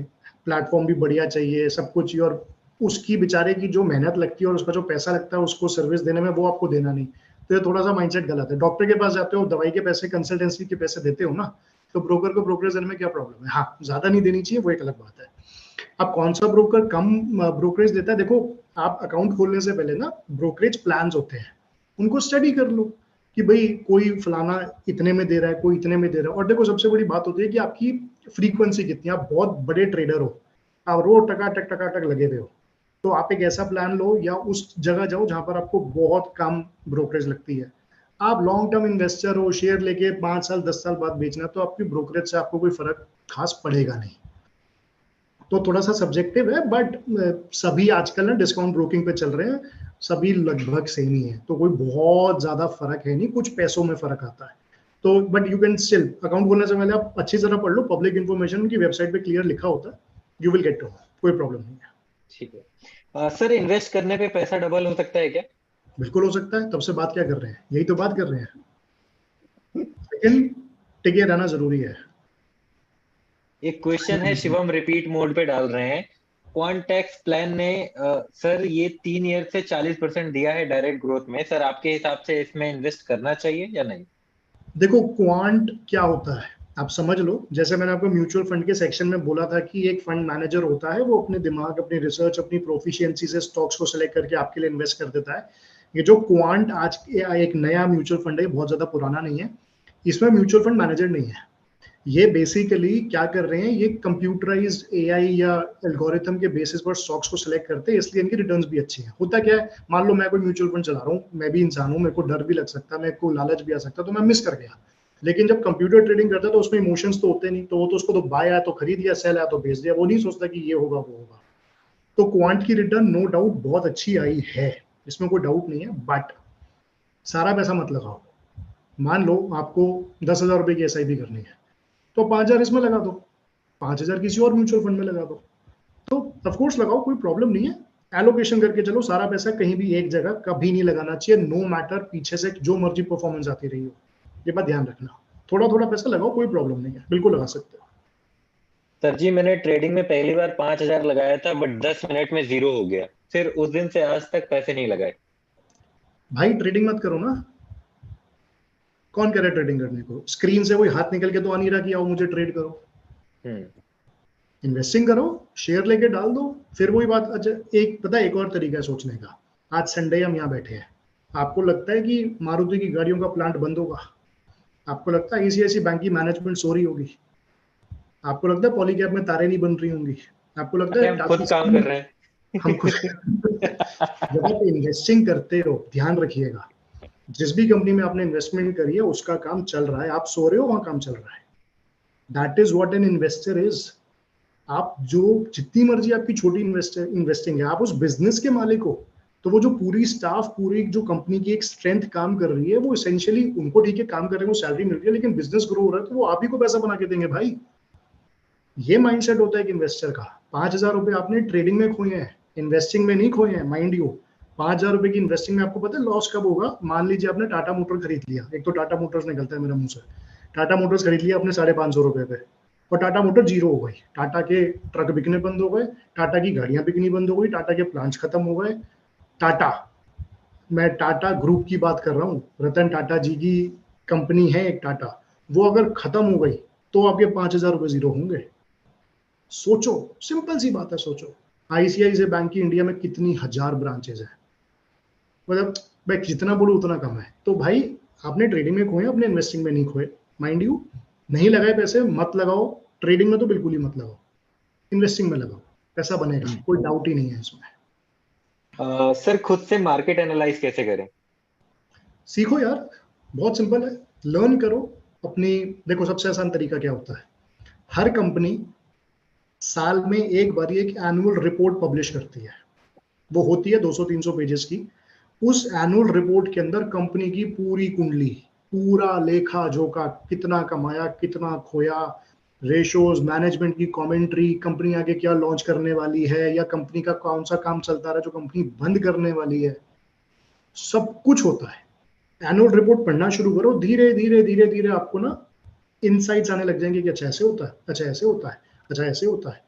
प्लेटफॉर्म भी बढ़िया चाहिए, सब कुछ चाहिए, और उसकी बेचारे की जो मेहनत लगती है और उसका जो पैसा लगता है उसको सर्विस देने में, वो आपको देना नहीं। तो ये थोड़ा सा माइंडसेट गलत है। डॉक्टर के पास जाते हो, दवाई के पैसे, कंसल्टेंसी के पैसे देते हो ना, तो ब्रोकर को ब्रोकरेज देने में क्या प्रॉब्लम है? हाँ, ज्यादा नहीं देनी चाहिए, वो एक अलग बात है। अब कौन सा ब्रोकर कम ब्रोकरेज देता है? देखो, आप अकाउंट खोलने से पहले ना ब्रोकरेज प्लान्स होते हैं, उनको स्टडी कर लो कि भाई कोई फलाना इतने में दे रहा है, कोई इतने में दे रहा है। और देखो, सबसे बड़ी बात होती है कि आपकी फ्रीक्वेंसी कितनी, आप बहुत बड़े ट्रेडर हो, आप रोज टकाटक लगे हुए हो, तो आप एक ऐसा प्लान लो या उस जगह जाओ जहां पर आपको बहुत कम ब्रोकरेज लगती है। आप लॉन्ग टर्म इन्वेस्टर हो, शेयर लेके 5 साल 10 साल बाद बेचना, तो आपकी ब्रोकरेज से आपको कोई फर्क खास पड़ेगा नहीं। तो थोड़ा सा सब्जेक्टिव है, बट सभी आजकल ना डिस्काउंट ब्रोकिंग पे चल रहे हैं, सभी लगभग सेम ही है, तो कोई बहुत ज्यादा फर्क है नहीं, कुछ पैसों में फर्क आता है। तो but you can still, account खोलने से पहले आप अच्छी तरह पढ़ लो, पब्लिक इन्फॉर्मेशन उनकी वेबसाइट पे क्लियर लिखा होता है, यू विल गेट टू, कोई प्रॉब्लम नहीं है। ठीक है सर, इन्वेस्ट करने पे पैसा डबल हो सकता है क्या? बिल्कुल हो सकता है, तब से बात क्या कर रहे हैं, यही तो बात कर रहे हैं, लेकिन टिके रहना जरूरी है। एक क्वेश्चन है, शिवम रिपीट मोड पे डाल रहे हैं। क्वांटेक्स प्लान ने सर ये 3 ईयर से 40% दिया है डायरेक्ट ग्रोथ में, सर आपके हिसाब से इसमें इन्वेस्ट करना चाहिए या नहीं? देखो क्वांट क्या होता है आप समझ लो, जैसे मैंने आपको म्यूचुअल फंड के सेक्शन में बोला था कि एक फंड मैनेजर होता है, वो अपने दिमाग, अपनी रिसर्च, अपनी प्रोफिशिएंसी से स्टॉक्स को सिलेक्ट करके आपके लिए इन्वेस्ट कर देता है। ये जो क्वांट आज एक नया म्यूचुअल फंड है, बहुत ज्यादा पुराना नहीं है, इसमें म्यूचुअल फंड मैनेजर नहीं है। ये बेसिकली क्या कर रहे हैं, ये कंप्यूटराइज्ड एआई या एल्गोरिथम के बेसिस पर स्टॉक्स को सिलेक्ट करते हैं, इसलिए इनकी रिटर्न्स भी अच्छी हैं। होता क्या है, मान लो मैं कोई म्यूचुअल फंड चला रहा हूँ, मैं भी इंसान हूँ, मेरे को डर भी लग सकता है, मेरे को लालच भी आ सकता है, तो मैं मिस कर गया। लेकिन जब कंप्यूटर ट्रेडिंग करता है तो उसमें इमोशंस तो होते नहीं, तो वो तो उसको तो बाय आया तो खरीद लिया, सेल आया तो बेच दिया, वो नहीं सोचता कि ये होगा वो होगा। तो क्वांट की रिटर्न नो डाउट बहुत अच्छी आई है, इसमें कोई डाउट नहीं है, बट सारा पैसा मत लगाओ। मान लो आपको 10,000 रुपए की एसआईपी करनी है, तो 5,000 इसमें लगा दो, 5,000 किसी और म्यूचुअल फंड में लगा दो, तो ऑफकोर्स लगाओ, कोई प्रॉब्लम नहीं है। एलोकेशन करके चलो, सारा पैसा कहीं भी एक जगह कभी नहीं लगाना चाहिए, नो मैटर पीछे से जो मर्जी परफॉर्मेंस आती रही हो, ये बात ध्यान रखना। थोड़ा थोड़ा पैसा लगाओ, कोई प्रॉब्लम नहीं है, बिल्कुल लगा सकते हो। सर जी, मैंने ट्रेडिंग में पहली बार 5,000 लगाया था, बट 10 मिनट में जीरो हो गया, फिर उस दिन से आज तक पैसे नहीं लगाए। भाई ट्रेडिंग मत करो ना, कौन कह रहा है ट्रेडिंग करने को, स्क्रीन से कोई हाथ निकल के तो आ नहीं रहा कि आओ मुझे ट्रेड करो। इन्वेस्टिंग करो, शेयर लेके डाल दो, फिर वही बात। अच्छा एक पता है, एक और तरीका है सोचने का, आज संडे हम यहाँ बैठे हैं, आपको लगता है कि मारुति की गाड़ियों का प्लांट बंद होगा? आपको लगता है आईसीआईसी बैंक की मैनेजमेंट सो रही होगी? आपको लगता है पॉलीकैब में तारे नहीं बन रही होंगी? आपको लगता है हम खुद काम कर रहे हैं। हम खुद जब आप इन्वेस्टिंग करते हो ध्यान रखिएगा, जिस भी कंपनी में आपने इन्वेस्टमेंट करी है उसका काम चल रहा है, आप सो रहे हो वहां काम चल रहा है, that is what an investor is. आप जो जितनी मर्जी आपकी छोटी इन्वेस्टिंग है, आप उस बिजनेस के मालिक हो, तो वो जो पूरी स्टाफ, पूरी जो कंपनी की एक स्ट्रेंथ काम कर रही है, वो इसेंशियली उनको ठीक है काम कर रहे हैं, सैलरी मिल रही है, लेकिन बिजनेस ग्रो हो रहा है तो वो आप ही को पैसा बना के देंगे भाई। ये माइंडसेट होता है कि इन्वेस्टर का। 5,000 रुपए आपने ट्रेडिंग में खोए हैं, इन्वेस्टिंग में नहीं खोए हैं, माइंड यू। 5,000 रुपए की इन्वेस्टिंग में आपको पता है लॉस कब होगा? मान लीजिए आपने टाटा मोटर खरीद लिया, एक तो टाटा मोटर्स निकलता है मेरे मुंह से, टाटा मोटर्स खरीद लिया आपने 550 रुपए पे, और टाटा मोटर जीरो हो गई, टाटा के ट्रक बिकने बंद हो गए, टाटा की गाड़ियां बिकनी बंद हो गई, टाटा के प्लांट्स खत्म हो गए। टाटा, मैं टाटा ग्रुप की बात कर रहा हूँ, रतन टाटा जी की कंपनी है एक टाटा, वो अगर खत्म हो गई तो आपके 5,000 रुपए जीरो होंगे। सोचो, सिंपल सी बात है, सोचो आईसीआईसीआई बैंक की इंडिया में कितनी हजार ब्रांचेस है, मतलब मैं जितना बोलूँ उतना कम है। तो भाई आपने ट्रेडिंग में खोए, अपने इन्वेस्टिंग में नहीं खोए, माइंड यू। नहीं लगाए पैसे मत लगाओ, ट्रेडिंग में तो बिल्कुल ही मत लगाओ, इन्वेस्टिंग में लगाओ, पैसा बनेगा, कोई डाउट ही नहीं है इसमें। सर खुद से मार्केट एनालाइज कैसे करें? सीखो यार, बहुत सिंपल है, लर्न करो अपनी। देखो सबसे आसान तरीका क्या होता है, हर कंपनी साल में एक बार एक एनुअल रिपोर्ट पब्लिश करती है, वो होती है 200-300 पेजेस की। उस एनुअल रिपोर्ट के अंदर कंपनी की पूरी कुंडली, पूरा लेखा जोखा, कितना कमाया, कितना खोया, रेशोज, मैनेजमेंट की कमेंट्री, कंपनी आगे क्या लॉन्च करने वाली है, या कंपनी का कौन सा काम चलता रहा जो कंपनी बंद करने वाली है, सब कुछ होता है। एनुअल रिपोर्ट पढ़ना शुरू करो, धीरे धीरे धीरे धीरे आपको ना इनसाइट्स आने लग जाएंगे कि अच्छा ऐसे होता है, अच्छा ऐसे होता है, अच्छा ऐसे होता है,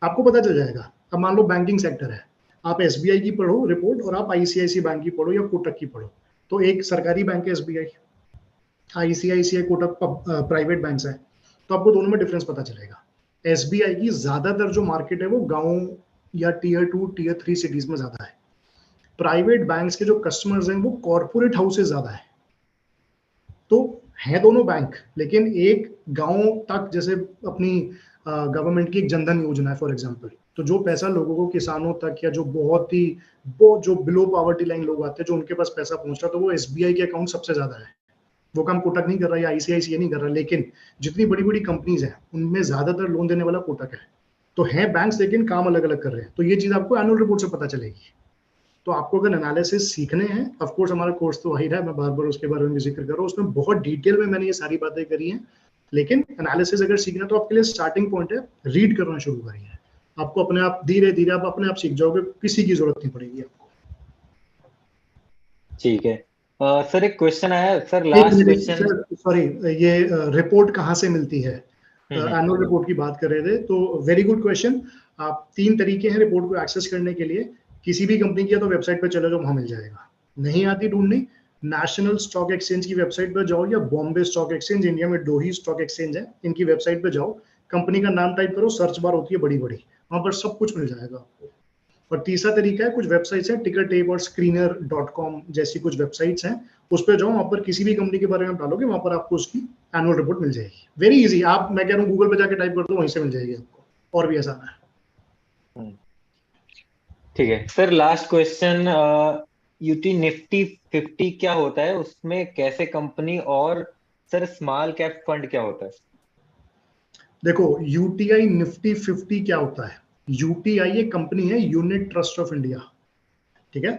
आपको पता चल जाएगा। अब मान लो बैंकिंग सेक्टर है, आप एसबीआई की पढ़ो रिपोर्ट और आप आईसीआईसी बैंक की पढ़ो या कोटक की पढ़ो, तो एक सरकारी बैंक है SBI, ICICI Kotak private bank है, तो आपको दोनों में डिफरेंस पता चलेगा। एसबीआई की ज्यादातर जो मार्केट है वो गाँव या टीयर 2 टीयर 3 सिटीज में ज्यादा है। प्राइवेट बैंक्स के जो कस्टमर्स हैं वो कॉर्पोरेट हाउसेज ज्यादा है। तो है दोनों बैंक, लेकिन एक गांव तक, जैसे अपनी गवर्नमेंट की एक जनधन योजना है फॉर एग्जांपल, तो जो पैसा लोगों को, किसानों तक, या जो बहुत ही वो जो बिलो पॉवर्टी लाइन लोग आते हैं जो उनके पास पैसा पहुंच रहा, तो वो एसबीआई के अकाउंट सबसे ज्यादा है। वो काम कोटक नहीं कर रहा या आईसीआईसीआई नहीं कर रहा, लेकिन जितनी बड़ी बड़ी कंपनीज हैं उनमें ज्यादातर लोन देने वाला कोटक है। तो हैं बैंक्स, लेकिन काम अलग अलग कर रहे हैं। तो ये चीज आपको एनुअल रिपोर्ट से पता चलेगी। तो आपको अगर एनालिसिस सीखने हैं, ऑफ कोर्स हमारा कोर्स तो वही रहा है, मैं बार बार उसके बारे में जिक्र कर रहा हूँ, उसमें बहुत डिटेल में मैंने ये सारी बातें करी हैं। लेकिन एनालिसिस अगर सीखना तो आपके लिए स्टार्टिंग पॉइंट है, रीड करना शुरू करिए। आपको अपने आप धीरे धीरे आप अपने आप सीख जाओगे, किसी की जरूरत नहीं पड़ेगी आपको। ठीक है। सर एक क्वेश्चन आया है सर, एक last minute question. Sir, sorry, ये रिपोर्ट कहाँ से मिलती है? हम्म। एनुअल रिपोर्ट की बात कर रहे थे, तो वेरी गुड क्वेश्चन। आप 3 तरीके हैं रिपोर्ट को एक्सेस करने के लिए। किसी भी कंपनी की है तो वेबसाइट पे चले जाओ, वहां मिल जाएगा। नहीं आती ढूंढनी, नेशनल स्टॉक एक्सचेंज की वेबसाइट पर जाओ, या बॉम्बे स्टॉक एक्सचेंज, इंडिया में 2 ही स्टॉक एक्सचेंज है, इनकी वेबसाइट पे जाओ, कंपनी का नाम टाइप करो, सर्च बार होती है बड़ी बड़ी, वहां पर सब कुछ मिल जाएगा आपको। और तीसरा तरीका है, कुछ वेबसाइट्स हैं, टिकर टेप और screener.com जैसी कुछ वेबसाइट्स हैं, उस पर जाओ, वहां पर किसी भी कंपनी के बारे में डालोगे, वहां पर आपको उसकी एनुअल रिपोर्ट मिल जाएगी। वेरी इजी, आप, मैं कह रहा हूँ गूगल पे जाके टाइप कर दो, वहीं से मिल जाएगी आपको, और भी आसान है। ठीक है sir, last question. UT Nifty 50 क्या होता है, उसमें कैसे कंपनी, और सर स्मॉल कैप फंड क्या होता है? देखो, यूटीआई निफ्टी 50 क्या होता है? यूटीआई एक कंपनी है, यूनिट ट्रस्ट ऑफ इंडिया, ठीक है।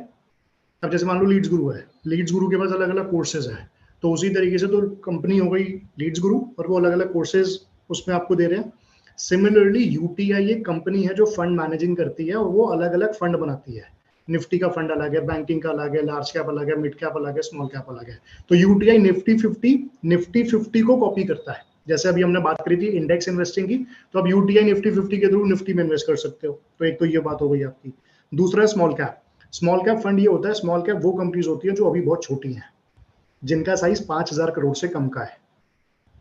अब जैसे मान लो लीड्स गुरु है, लीड्स गुरु के पास अलग अलग कोर्सेज हैं, तो उसी तरीके से तो कंपनी हो गई लीड्स गुरु, और वो अलग अलग कोर्सेज उसमें आपको दे रहे हैं। सिमिलरली यूटीआई एक कंपनी है जो फंड मैनेजिंग करती है, और वो अलग अलग फंड बनाती है। निफ्टी का फंड अलग है, बैंकिंग का अलग है, लार्ज कैप अलग है, मिड कैप अलग है, स्मॉल कैप अलग है। तो यूटीआई निफ्टी 50 को कॉपी करता है। जैसे अभी हमने बात करी थी इंडेक्स इन्वेस्टिंग की, तो अब यूटीआई निफ्टी 50 के थ्रू निफ्टी में इन्वेस्ट कर सकते हो। तो एक तो ये बात हो गई आपकी। दूसरा है small cap. Small cap fund ये होता है, स्मॉल कैप वो कंपनीज होती है जो अभी बहुत छोटी हैं, जिनका साइज 5,000 करोड़ से कम का है।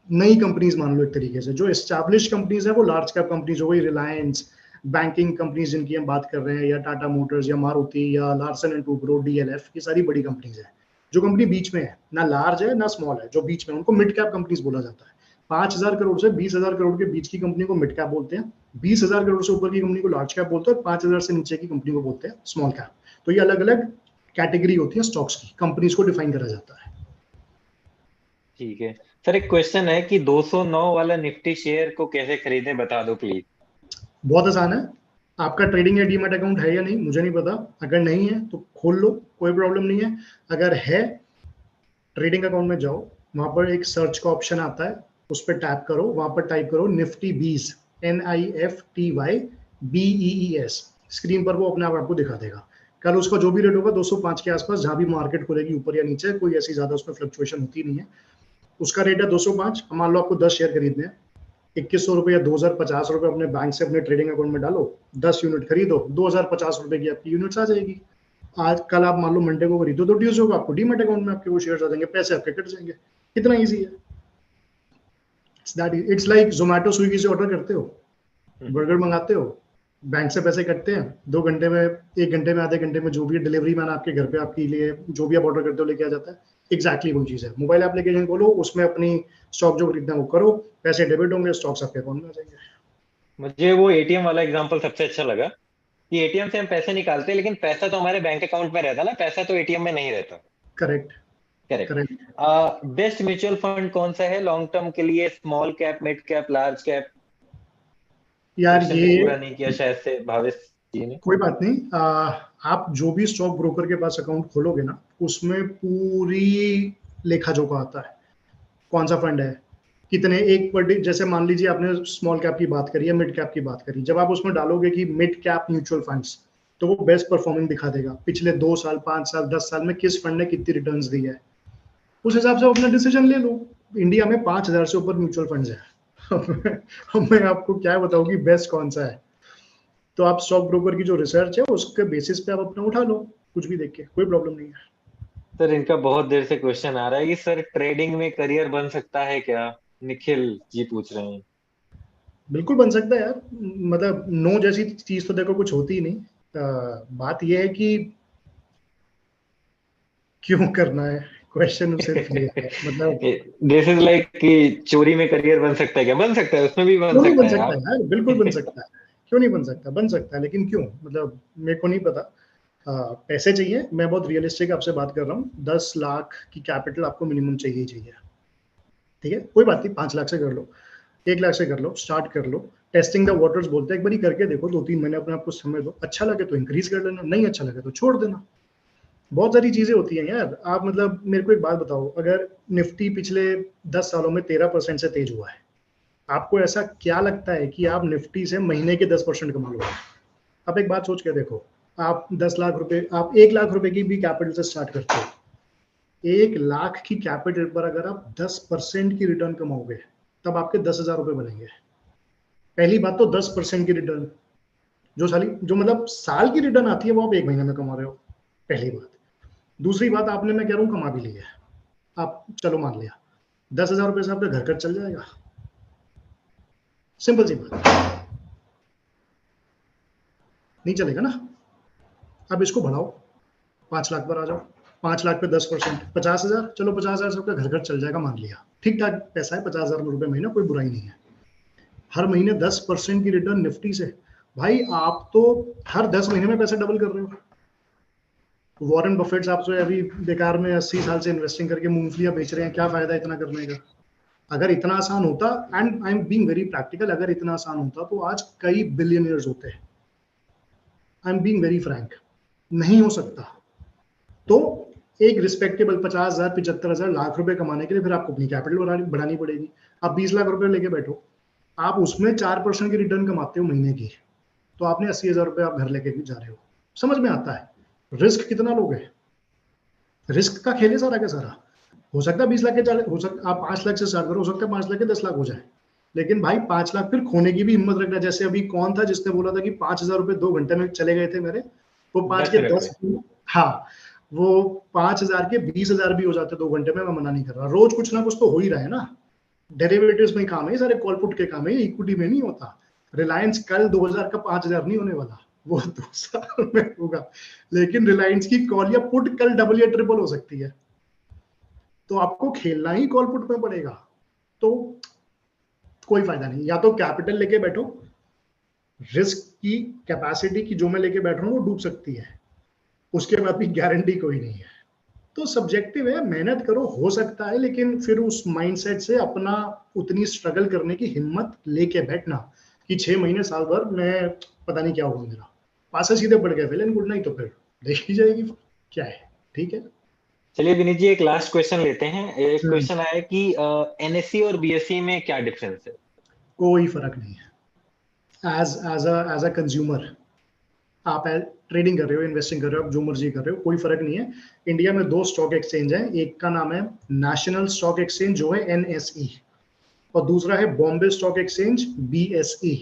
नई कंपनीज मान लो एक तरीके से। जो एस्टैब्लिश कंपनीज है वो लार्ज कैप कंपनीज हो गई, रिलायंस, बैंकिंग कंपनीज जिनकी हम बात कर रहे हैं, या टाटा मोटर्स, या मारुति, या लार्सन एंड टूब्रो, डीएलएफ, ये सारी बड़ी कंपनीज है। जो कंपनी बीच में है, ना लार्ज है ना स्मॉल है, जो बीच में, उनको मिड कैप कंपनीज बोला जाता है। 5,000 करोड़ से 20,000 करोड़ के बीच की कंपनी को मिड कैप बोलते हैं, 20,000 करोड़ से ऊपर की कंपनी को लार्ज कैप बोलते हैं, और 5,000 से नीचे की कंपनी को बोलते हैं स्मॉल कैप। तो ये अलग अलग कैटेगरी होती है स्टॉक्स की, कंपनीज को डिफाइन करा जाता है। ठीक है सर, एक क्वेश्चन है कि 209 वाला निफ्टी शेयर को कैसे खरीदें, बता दो प्लीज। बहुत आसान है। आपका ट्रेडिंग या डीमैट अकाउंट है या नहीं मुझे नहीं पता, अगर नहीं है तो खोल लो, कोई प्रॉब्लम नहीं है। अगर है, ट्रेडिंग अकाउंट में जाओ, वहां पर एक सर्च का ऑप्शन आता है, उस पर टैप करो, वहां पर टाइप करो निफ्टी 20, NIFTY BEES। स्क्रीन पर वो अपने आप आपको दिखा देगा। कल उसका जो भी रेट होगा 205 के आसपास, जहां भी मार्केट खुलेगी ऊपर या नीचे, कोई ऐसी ज्यादा उसमें फ्लक्चुएशन होती नहीं है। उसका रेट है 205। मान लो आपको 10 शेयर खरीदने हैं, 2100 रुपए या 2050 रुपए अपने बैंक से अपने ट्रेडिंग अकाउंट में डालो, 10 यूनिट खरीदो, 2050 रुपए की आपकी यूनिट्स आ जाएगी। आज कल आप मान लो मंडे को खरीदो, तो ट्यूसडे को आपको डीमैट अकाउंट में आपके वो शेयर्स आ जाएंगे, पैसे आपके कट जाएंगे। कितना ईजी है। इट्स लाइक जोमेटो स्विगी से ऑर्डर करते हो, बर्गर मंगाते हो, बैंक से पैसे कटते हैं, 2 घंटे में, 1 घंटे में, आधे घंटे में, जो भी डिलीवरी मैन आपके घर पे आपके लिए जो भी आप ऑर्डर करते हो लेके आ जाता है। एग्जैक्टली वही चीज है। मोबाइल एप्लीकेशन खोलो, उसमें अपनी स्टॉक जो खरीदना है वो करो, पैसे डेबिट होंगे, स्टॉक्स आपके अकाउंट में आ जाएंगे। मुझे वो एटीएम वाला एग्जांपल सबसे अच्छा लगा कि एटीएम से हम पैसे निकालते हैं, लेकिन पैसा तो हमारे बैंक अकाउंट में रहता ना, पैसा तो एटीएम में नहीं रहता। Correct. Correct. Correct. Best mutual fund कौन सा है लॉन्ग टर्म के लिए, small cap, mid cap, large cap? यार क्वेश्चन को ये पूरा नहीं किया शायद से भावेश जी ने। कोई बात नहीं। आप जो भी स्टॉक ब्रोकर के पास अकाउंट खोलोगे ना, उसमें पूरी लेखा जोखा आता है। कौन सा फंड है, कितने, एक पर, जैसे मान लीजिए आपने स्मॉल कैप की बात करी है, मिड कैप की बात करी, जब आप उसमें डालोगे कि मिड कैप म्यूचुअल फंड्स, तो वो बेस्ट परफॉर्मिंग दिखा देगा पिछले 2 साल, 5 साल, 10 साल में किस फंड ने कितनी रिटर्न्स दी है। उस हिसाब से अपना डिसीजन ले लो। इंडिया में 5,000 से ऊपर म्यूचुअल फंड्स है। अब मैं आपको क्या बताऊं कि बेस्ट कौन सा है। तो आप स्टॉक ब्रोकर की जो रिसर्च है उसके बेसिस पे आप अपना उठा लो, कुछ भी देख के, कोई प्रॉब्लम नहीं है। सर इनका बहुत देर से क्वेश्चन आ रहा है कि सर ट्रेडिंग में करियर बन सकता है क्या, निखिल जी पूछ रहे हैं। बिल्कुल बन सकता है यार। मतलब नो जैसी चीज तो देखो कुछ होती ही नहीं। बात यह है कि क्यों करना है, क्वेश्चन सिर्फ ये है, मतलब दिस इज लाइक कि चोरी में करियर बन सकता है क्या? बन सकता है, उसमें भी बन क्यों नहीं सकता बन है सकता आप। यार, बिल्कुल बन सकता है, क्यों नहीं बन सकता, बन सकता है, लेकिन क्यों, मतलब मेरे को नहीं पता। पैसे चाहिए, मैं बहुत रियलिस्टिक आपसे बात कर रहा हूँ, 10 लाख की कैपिटल आपको मिनिमम चाहिए ही चाहिए, ठीक है, कोई बात नहीं, 5 लाख से कर लो, 1 लाख से कर लो, स्टार्ट कर लो, टेस्टिंग द वाटर्स बोलते हैं, एक बारी करके देखो, 2-3 महीने अपने आप को समय दो, अच्छा लगे तो इंक्रीज कर लेना, नहीं अच्छा लगे तो छोड़ देना। बहुत सारी चीजें होती हैं यार, आप मतलब मेरे को एक बात बताओ, अगर निफ्टी पिछले 10 सालों में 13% से तेज हुआ है, आपको ऐसा क्या लगता है कि आप निफ्टी से महीने के 10% कमा लोगे? आप एक बात सोच के देखो, आप 10 लाख रुपए, आप 1 लाख रुपए की भी कैपिटल से स्टार्ट करते हो, 1 लाख की कैपिटल पर अगर आप 10% की रिटर्न कमाओगे, तब आपके 10,000 रुपए बनेंगे। पहली बात तो 10% की रिटर्न, जो मतलब साल की रिटर्न आती है, वो आप 1 महीने में कमा रहे हो, पहली बात। दूसरी बात, आपने, मैं कह रहा हूँ, कमा भी ली है, आप चलो मान लिया, 10,000 रुपए से आपका घर खर्च चल जाएगा, सिंपल सी बात, नहीं चलेगा ना? अब इसको बढ़ाओ, 5 लाख पर आ जाओ, 5 लाख पे 10%, 50,000, चलो 50,000 से आपका घर खर्च चल जाएगा, मान लिया, ठीक ठाक पैसा है, 50,000 रुपए महीना, कोई बुराई नहीं है। हर महीने 10% की रिटर्न निफ्टी से, भाई आप तो हर 10 महीने में पैसा डबल कर रहे हो। वॉरेन बफेट साहब तो अभी बेकार में 80 साल से इन्वेस्टिंग करके मूंगफलियां बेच रहे हैं, क्या फायदा इतना करने का? अगर इतना आसान होता, and I am being very practical, अगर इतना आसान होता तो आज कई बिलियनियर्स होते हैं, I am being very Frank, नहीं हो सकता। तो एक रिस्पेक्टेबल 50,000, 75,000, लाख रुपए कमाने के लिए फिर आपको अपनी कैपिटल बढ़ानी पड़ेगी। आप 20 लाख रुपए लेके बैठो, आप उसमें 4% की रिटर्न कमाते हो महीने की, तो आपने 80,000 रुपए आप घर लेके भी जा रहे हो, समझ में आता है रिस्क कितना लोगे? रिस्क का खेल है सारा का सारा। हो सकता है 20 लाख के हो सकता, आप 5 लाख से स्टार्ट करो, हो सकता है 5 लाख के 10 लाख हो जाए, लेकिन भाई 5 लाख फिर खोने की भी हिम्मत रखना। जैसे अभी कौन था जिसने बोला था कि 5,000 रुपए 2 घंटे में चले गए थे मेरे, वो 5 10 के मिनट 10, में। हाँ, वो 5,000 के 20,000 भी हो जाते 2 घंटे में, मैं मना नहीं कर रहा, रोज कुछ ना कुछ तो हो ही रहा है ना, डेरिवेटिव्स में काम है, सारे कॉल पुट के काम है, इक्विटी में नहीं होता। रिलायंस कल 2,000 का 5,000 नहीं होने वाला, वो 2 साल में होगा, लेकिन रिलायंस की कॉल या पुट कल डबल या ट्रिपल हो सकती है, तो आपको खेलना ही कॉल पुट में पड़ेगा। तो कोई फायदा नहीं, या तो कैपिटल लेके बैठो, रिस्क की कैपेसिटी की जो मैं लेके बैठ रहा हूँ वो डूब सकती है, उसके बाद भी गारंटी कोई नहीं है। तो सब्जेक्टिव है, मेहनत करो, हो सकता है, लेकिन फिर उस माइंडसेट से अपना उतनी स्ट्रगल करने की हिम्मत लेके बैठना कि 6 महीने साल भर मैं पता नहीं क्या होगा मेरा, पास से सीधे पड़ गए फेल एंड गुड नाइट, तो फिर देखी जाएगी क्या है, ठीक है। चलिए विनीत जी, एक लास्ट क्वेश्चन लेते हैं। एक हम्म, क्वेश्चन आया कि एनएससी और बीएससी में क्या डिफरेंस है? कोई फर्क नहीं है, एज अ कंज्यूमर, आप ट्रेडिंग कर रहे हो, इन्वेस्टिंग कर रहे हो, आप जो मर्जी कर रहे हो, कोई फर्क नहीं है। इंडिया में 2 स्टॉक एक्सचेंज है, एक का नाम है नेशनल स्टॉक एक्सचेंज जो है एनएसई, और दूसरा है बॉम्बे स्टॉक एक्सचेंज बीएसई।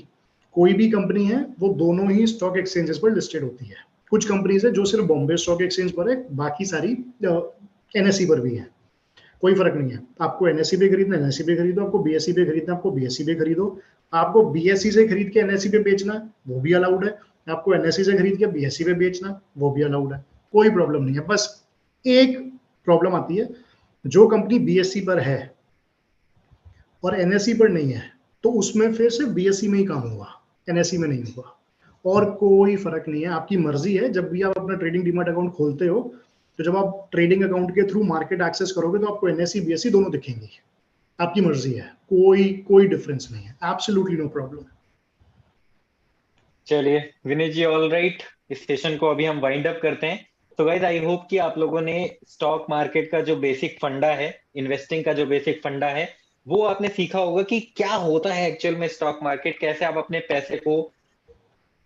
कोई भी कंपनी है वो दोनों ही स्टॉक एक्सचेंजेस पर लिस्टेड होती है। कुछ कंपनीज है जो सिर्फ बॉम्बे स्टॉक एक्सचेंज पर है, बाकी सारी एनएसई पर भी है, कोई फर्क नहीं है। आपको एनएससी पे खरीदना एनएससी पे खरीदो, आपको बीएससी पे खरीदना आपको बीएससी पे खरीदो, आपको बीएससी से खरीद के एनएससी पे बेचना वो भी अलाउड है, आपको एनएससी से खरीद के बीएससी पे बेचना वो भी अलाउड है, कोई प्रॉब्लम नहीं है। बस एक प्रॉब्लम आती है, जो कंपनी बीएससी पर है और एनएससी पर नहीं है, तो उसमें फिर सिर्फ बीएससी में ही काम होगा, एनएससी में नहीं होगा, और कोई फर्क नहीं है। आपकी मर्जी है, जब भी आप अपना ट्रेडिंग डीमैट अकाउंट खोलते हो, तो जब आप ट्रेडिंग अकाउंट के थ्रू मार्केट एक्सेस करोगे तो आपको एनएससी बीएससी दोनों दिखेंगी, आपकी मर्जी है, कोई कोई डिफरेंस नहीं है, एब्सोल्युटली नो प्रॉब्लम। चलिए विनीत जी, ऑल राइट, इस सेशन को अभी हम वाइंड अप करते हैं। तो गाइस, आई होप कि आप लोगों ने स्टॉक मार्केट का जो बेसिक फंडा है, इन्वेस्टिंग का जो बेसिक फंडा है, वो आपने सीखा होगा कि क्या होता है एक्चुअल में स्टॉक मार्केट, कैसे आप अपने पैसे को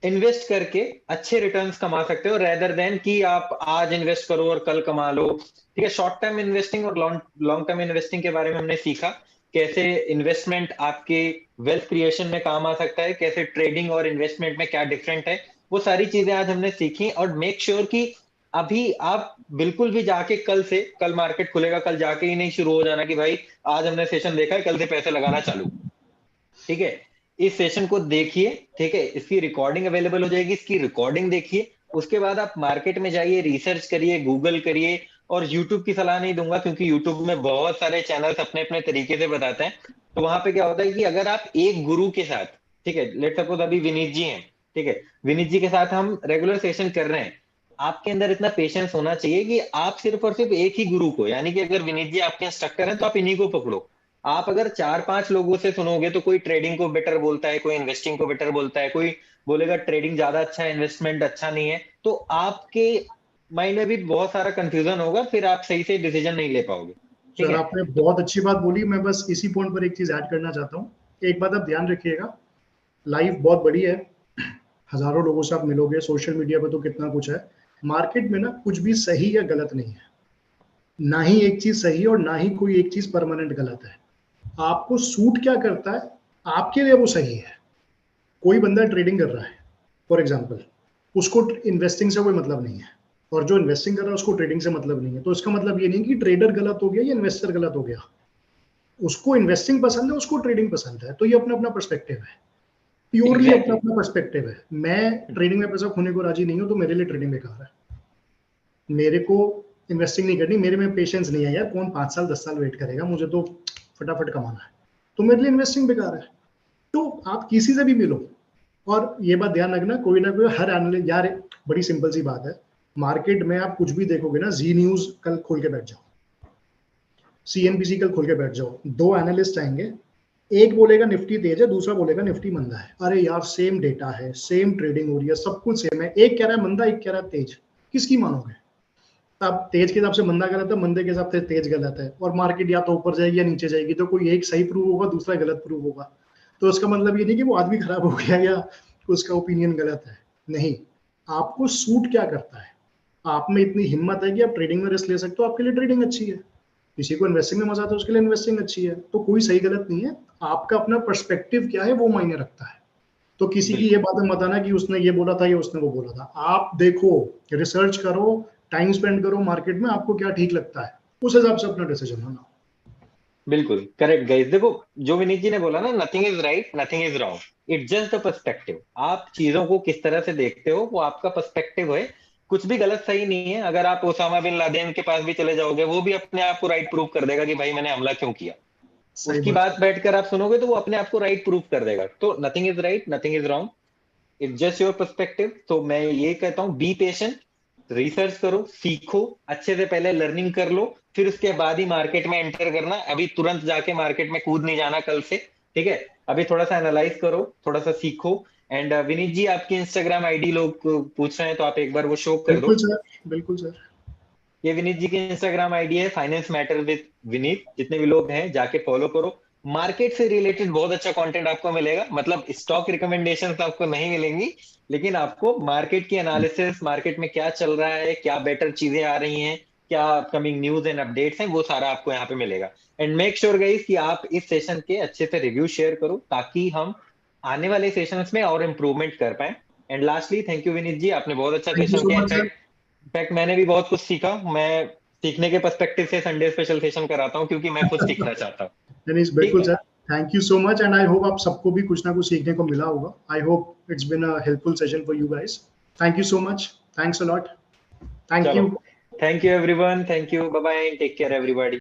इन्वेस्ट करके अच्छे रिटर्न्स कमा सकते हो, रेदर देन कि आप आज इन्वेस्ट करो और कल कमा लो। ठीक है, शॉर्ट टर्म इन्वेस्टिंग और लॉन्ग टर्म इन्वेस्टिंग के बारे में हमने सीखा, कैसे इन्वेस्टमेंट आपके वेल्थ क्रिएशन में काम आ सकता है, कैसे ट्रेडिंग और इन्वेस्टमेंट में क्या डिफरेंट है, वो सारी चीजें आज हमने सीखी। और मेक श्योर कि अभी आप बिल्कुल भी जाके कल मार्केट खुलेगा, कल जाके ही नहीं शुरू हो जाना कि भाई आज हमने सेशन देखा है, कल से पैसे लगाना चालू। ठीक है, इस सेशन को देखिए, ठीक है, इसकी रिकॉर्डिंग अवेलेबल हो जाएगी, इसकी रिकॉर्डिंग देखिए, उसके बाद आप मार्केट में जाइए, रिसर्च करिए, गूगल करिए, और यूट्यूब की सलाह नहीं दूंगा, क्योंकि यूट्यूब में बहुत सारे चैनल्स अपने अपने तरीके से बताते हैं। तो वहां पे क्या होता है कि अगर आप एक गुरु के साथ, ठीक है, लेट सपोज अभी विनीत जी हैं, ठीक है, विनीत जी के साथ हम रेगुलर सेशन कर रहे हैं, आपके अंदर इतना पेशेंस होना चाहिए कि आप सिर्फ और सिर्फ एक ही गुरु को, यानी कि अगर विनीत जी आपके इंस्ट्रक्टर हैं तो आप इन्हीं को पकड़ो। आप अगर 4-5 लोगों से सुनोगे तो कोई ट्रेडिंग को बेटर बोलता है, कोई इन्वेस्टिंग को बेटर बोलता है, कोई बोलेगा ट्रेडिंग ज्यादा अच्छा है, इन्वेस्टमेंट अच्छा नहीं है, तो आपके माइंड में भी बहुत सारा कंफ्यूजन होगा, फिर आप सही से डिसीजन नहीं ले पाओगे। ठीक सर है, आपने बहुत अच्छी बात बोली। मैं बस इसी पॉइंट पर एक चीज ऐड करना चाहता हूँ। एक बात आप ध्यान रखिएगा, लाइफ बहुत बड़ी है, हजारों लोगों से आप मिलोगे, सोशल मीडिया पे तो कितना कुछ है। मार्केट में ना कुछ भी सही या गलत नहीं है, ना ही एक चीज सही है और ना ही कोई एक चीज परमानेंट गलत है। आपको सूट क्या करता है, आपके लिए वो सही है। कोई बंदा ट्रेडिंग कर रहा है फॉर एग्जाम्पल, उसको इन्वेस्टिंग से कोई मतलब नहीं है, और जो इन्वेस्टिंग कर रहा है उसको ट्रेडिंग से मतलब नहीं है। तो इसका मतलब ये नहीं कि ट्रेडर गलत हो गया या इन्वेस्टर गलत हो गया। उसको इन्वेस्टिंग पसंद है, उसको ट्रेडिंग पसंद है, तो ये अपना अपना पर्सपेक्टिव है, प्योरली अपना एग्जैक्टली, अपना पर्सपेक्टिव है। मैं ट्रेडिंग में पैसा खोने को राजी नहीं हूँ, तो मेरे लिए ट्रेडिंग बेकार है। मेरे को इन्वेस्टिंग नहीं करनी, मेरे में पेशेंस नहीं है यार, कौन 5 साल 10 साल वेट करेगा, मुझे तो फटाफट कमाना है। तो मेरे लिए इन्वेस्टिंग बेकार है। तो आप किसी से भी मिलो, और ये बात ध्यान रखना, कोई ना कोई हर एनालिस्ट, यार बड़ी सिंपल सी बात है, मार्केट में आप कुछ भी देखोगे ना, जी न्यूज कल खोल के बैठ जाओ, सीएनबीसी कल खोल के बैठ जाओ, 2 एनालिस्ट आएंगे, एक बोलेगा निफ्टी तेज है, दूसरा बोलेगा निफ्टी मंदा है। अरे यार सेम डेटा है, सेम ट्रेडिंग हो रही है, सब कुछ सेम है, एक कह रहा है मंदा, एक कह रहा है तेज, किसकी मानोगे? अब तेज के हिसाब से मंदा गलत है, मंदे के हिसाब से तेज गलत है, और मार्केट या तो ऊपर जाएगी या नीचे जाएगी, तो कोई एक सही प्रूव होगा, दूसरा गलत प्रूव होगा। तो उसका मतलब ये नहीं कि वो आदमी खराब हो गया या उसका ओपिनियन गलत है, नहीं। आपको सूट क्या करता है, आप में इतनी हिम्मत है कि आप ट्रेडिंग में रिस्क ले सकते हो, आपके लिए ट्रेडिंग अच्छी है। किसी को इन्वेस्टिंग में मजा आता है, उसके लिए इन्वेस्टिंग अच्छी है। तो कोई सही गलत नहीं है, आपका अपना पर्सपेक्टिव क्या है वो मायने रखता है। तो किसी की ये बिल्कुल बातें मत आना कि उसने ये बोला था या उसने वो बोला था। आप देखो, रिसर्च करो, टाइम स्पेंड करो मार्केट में, आपको क्या ठीक लगता है, उस हिसाब से अपना डिसीजन होना। बिल्कुल करेक्ट गाइस। देखो, जो विनीत जी ने बोला ना, nothing is right, nothing is wrong, it's just the perspective. आप चीजों को किस तरह से देखते हो, वो आपका पर्सपेक्टिव है। कुछ भी गलत सही नहीं है। अगर आप ओसामा बिन लादेन के पास भी चले जाओगे, वो भी अपने आप को राइट प्रूव कर देगा कि भाई मैंने हमला क्यों किया। सही उसकी बात। बात बैठकर आप सुनोगे तो वो अपने आप को राइट प्रूव कर देगा। तो nothing is right, nothing is wrong, it's just your perspective. तो मैं ये कहता हूँ, बी पेशेंट, रिसर्च करो, सीखो अच्छे से, पहले लर्निंग कर लो, फिर उसके बाद ही मार्केट में एंटर करना। अभी तुरंत जाके मार्केट में कूद नहीं जाना कल से, ठीक है। अभी थोड़ा सा एनालाइज करो, थोड़ा सा सीखो। एंड विनीत जी, आपकी इंस्टाग्राम आईडी लोग पूछ रहे हैं, तो आप एक बार वो शो कर बिल्कुल दो। सर, बिल्कुल सर। ये विनीत जी की इंस्टाग्राम आईडी है, फाइनेंस मैटर विद विनीत। जितने भी लोग हैं जाके फॉलो करो। मार्केट से रिलेटेड बहुत अच्छा कंटेंट आपको मिलेगा। मतलब स्टॉक रिकमेंडेशंस आपको नहीं मिलेंगी, लेकिन आपको मार्केट की एनालिसिस, मार्केट में क्या चल रहा है, क्या बेटर चीजें आ रही हैं, क्या अपकमिंग न्यूज एंड अपडेट्स हैं, वो सारा आपको यहाँ पे मिलेगा। एंड मेक श्योर गाइस कि आप इस सेशन के अच्छे से रिव्यू शेयर करो, ताकि हम आने वाले सेशंस में और इम्प्रूवमेंट कर पाए। And lastly, thank you Vineet ji, आपने बहुत अच्छा थैंक यू सेशन सो किया। Much sir. इनफैक्ट मैंने भी बहुत कुछ सीखा। मैं सीखने के पर्सपेक्टिव से संडे स्पेशल सेशन कराता हूँ, क्योंकि मैं खुद सीखना चाहता हूँ। नहीं, ठीक बिल्कुल है, sir. Thank you so much, and I hope आप सबको भी कुछ ना कुछ सीखने को मिला होगा। I hope it's been a helpful session for you guys. Thank you so much, thanks a lot. Thank चलो, you. Thank you everyone, thank you, bye bye, take care everybody.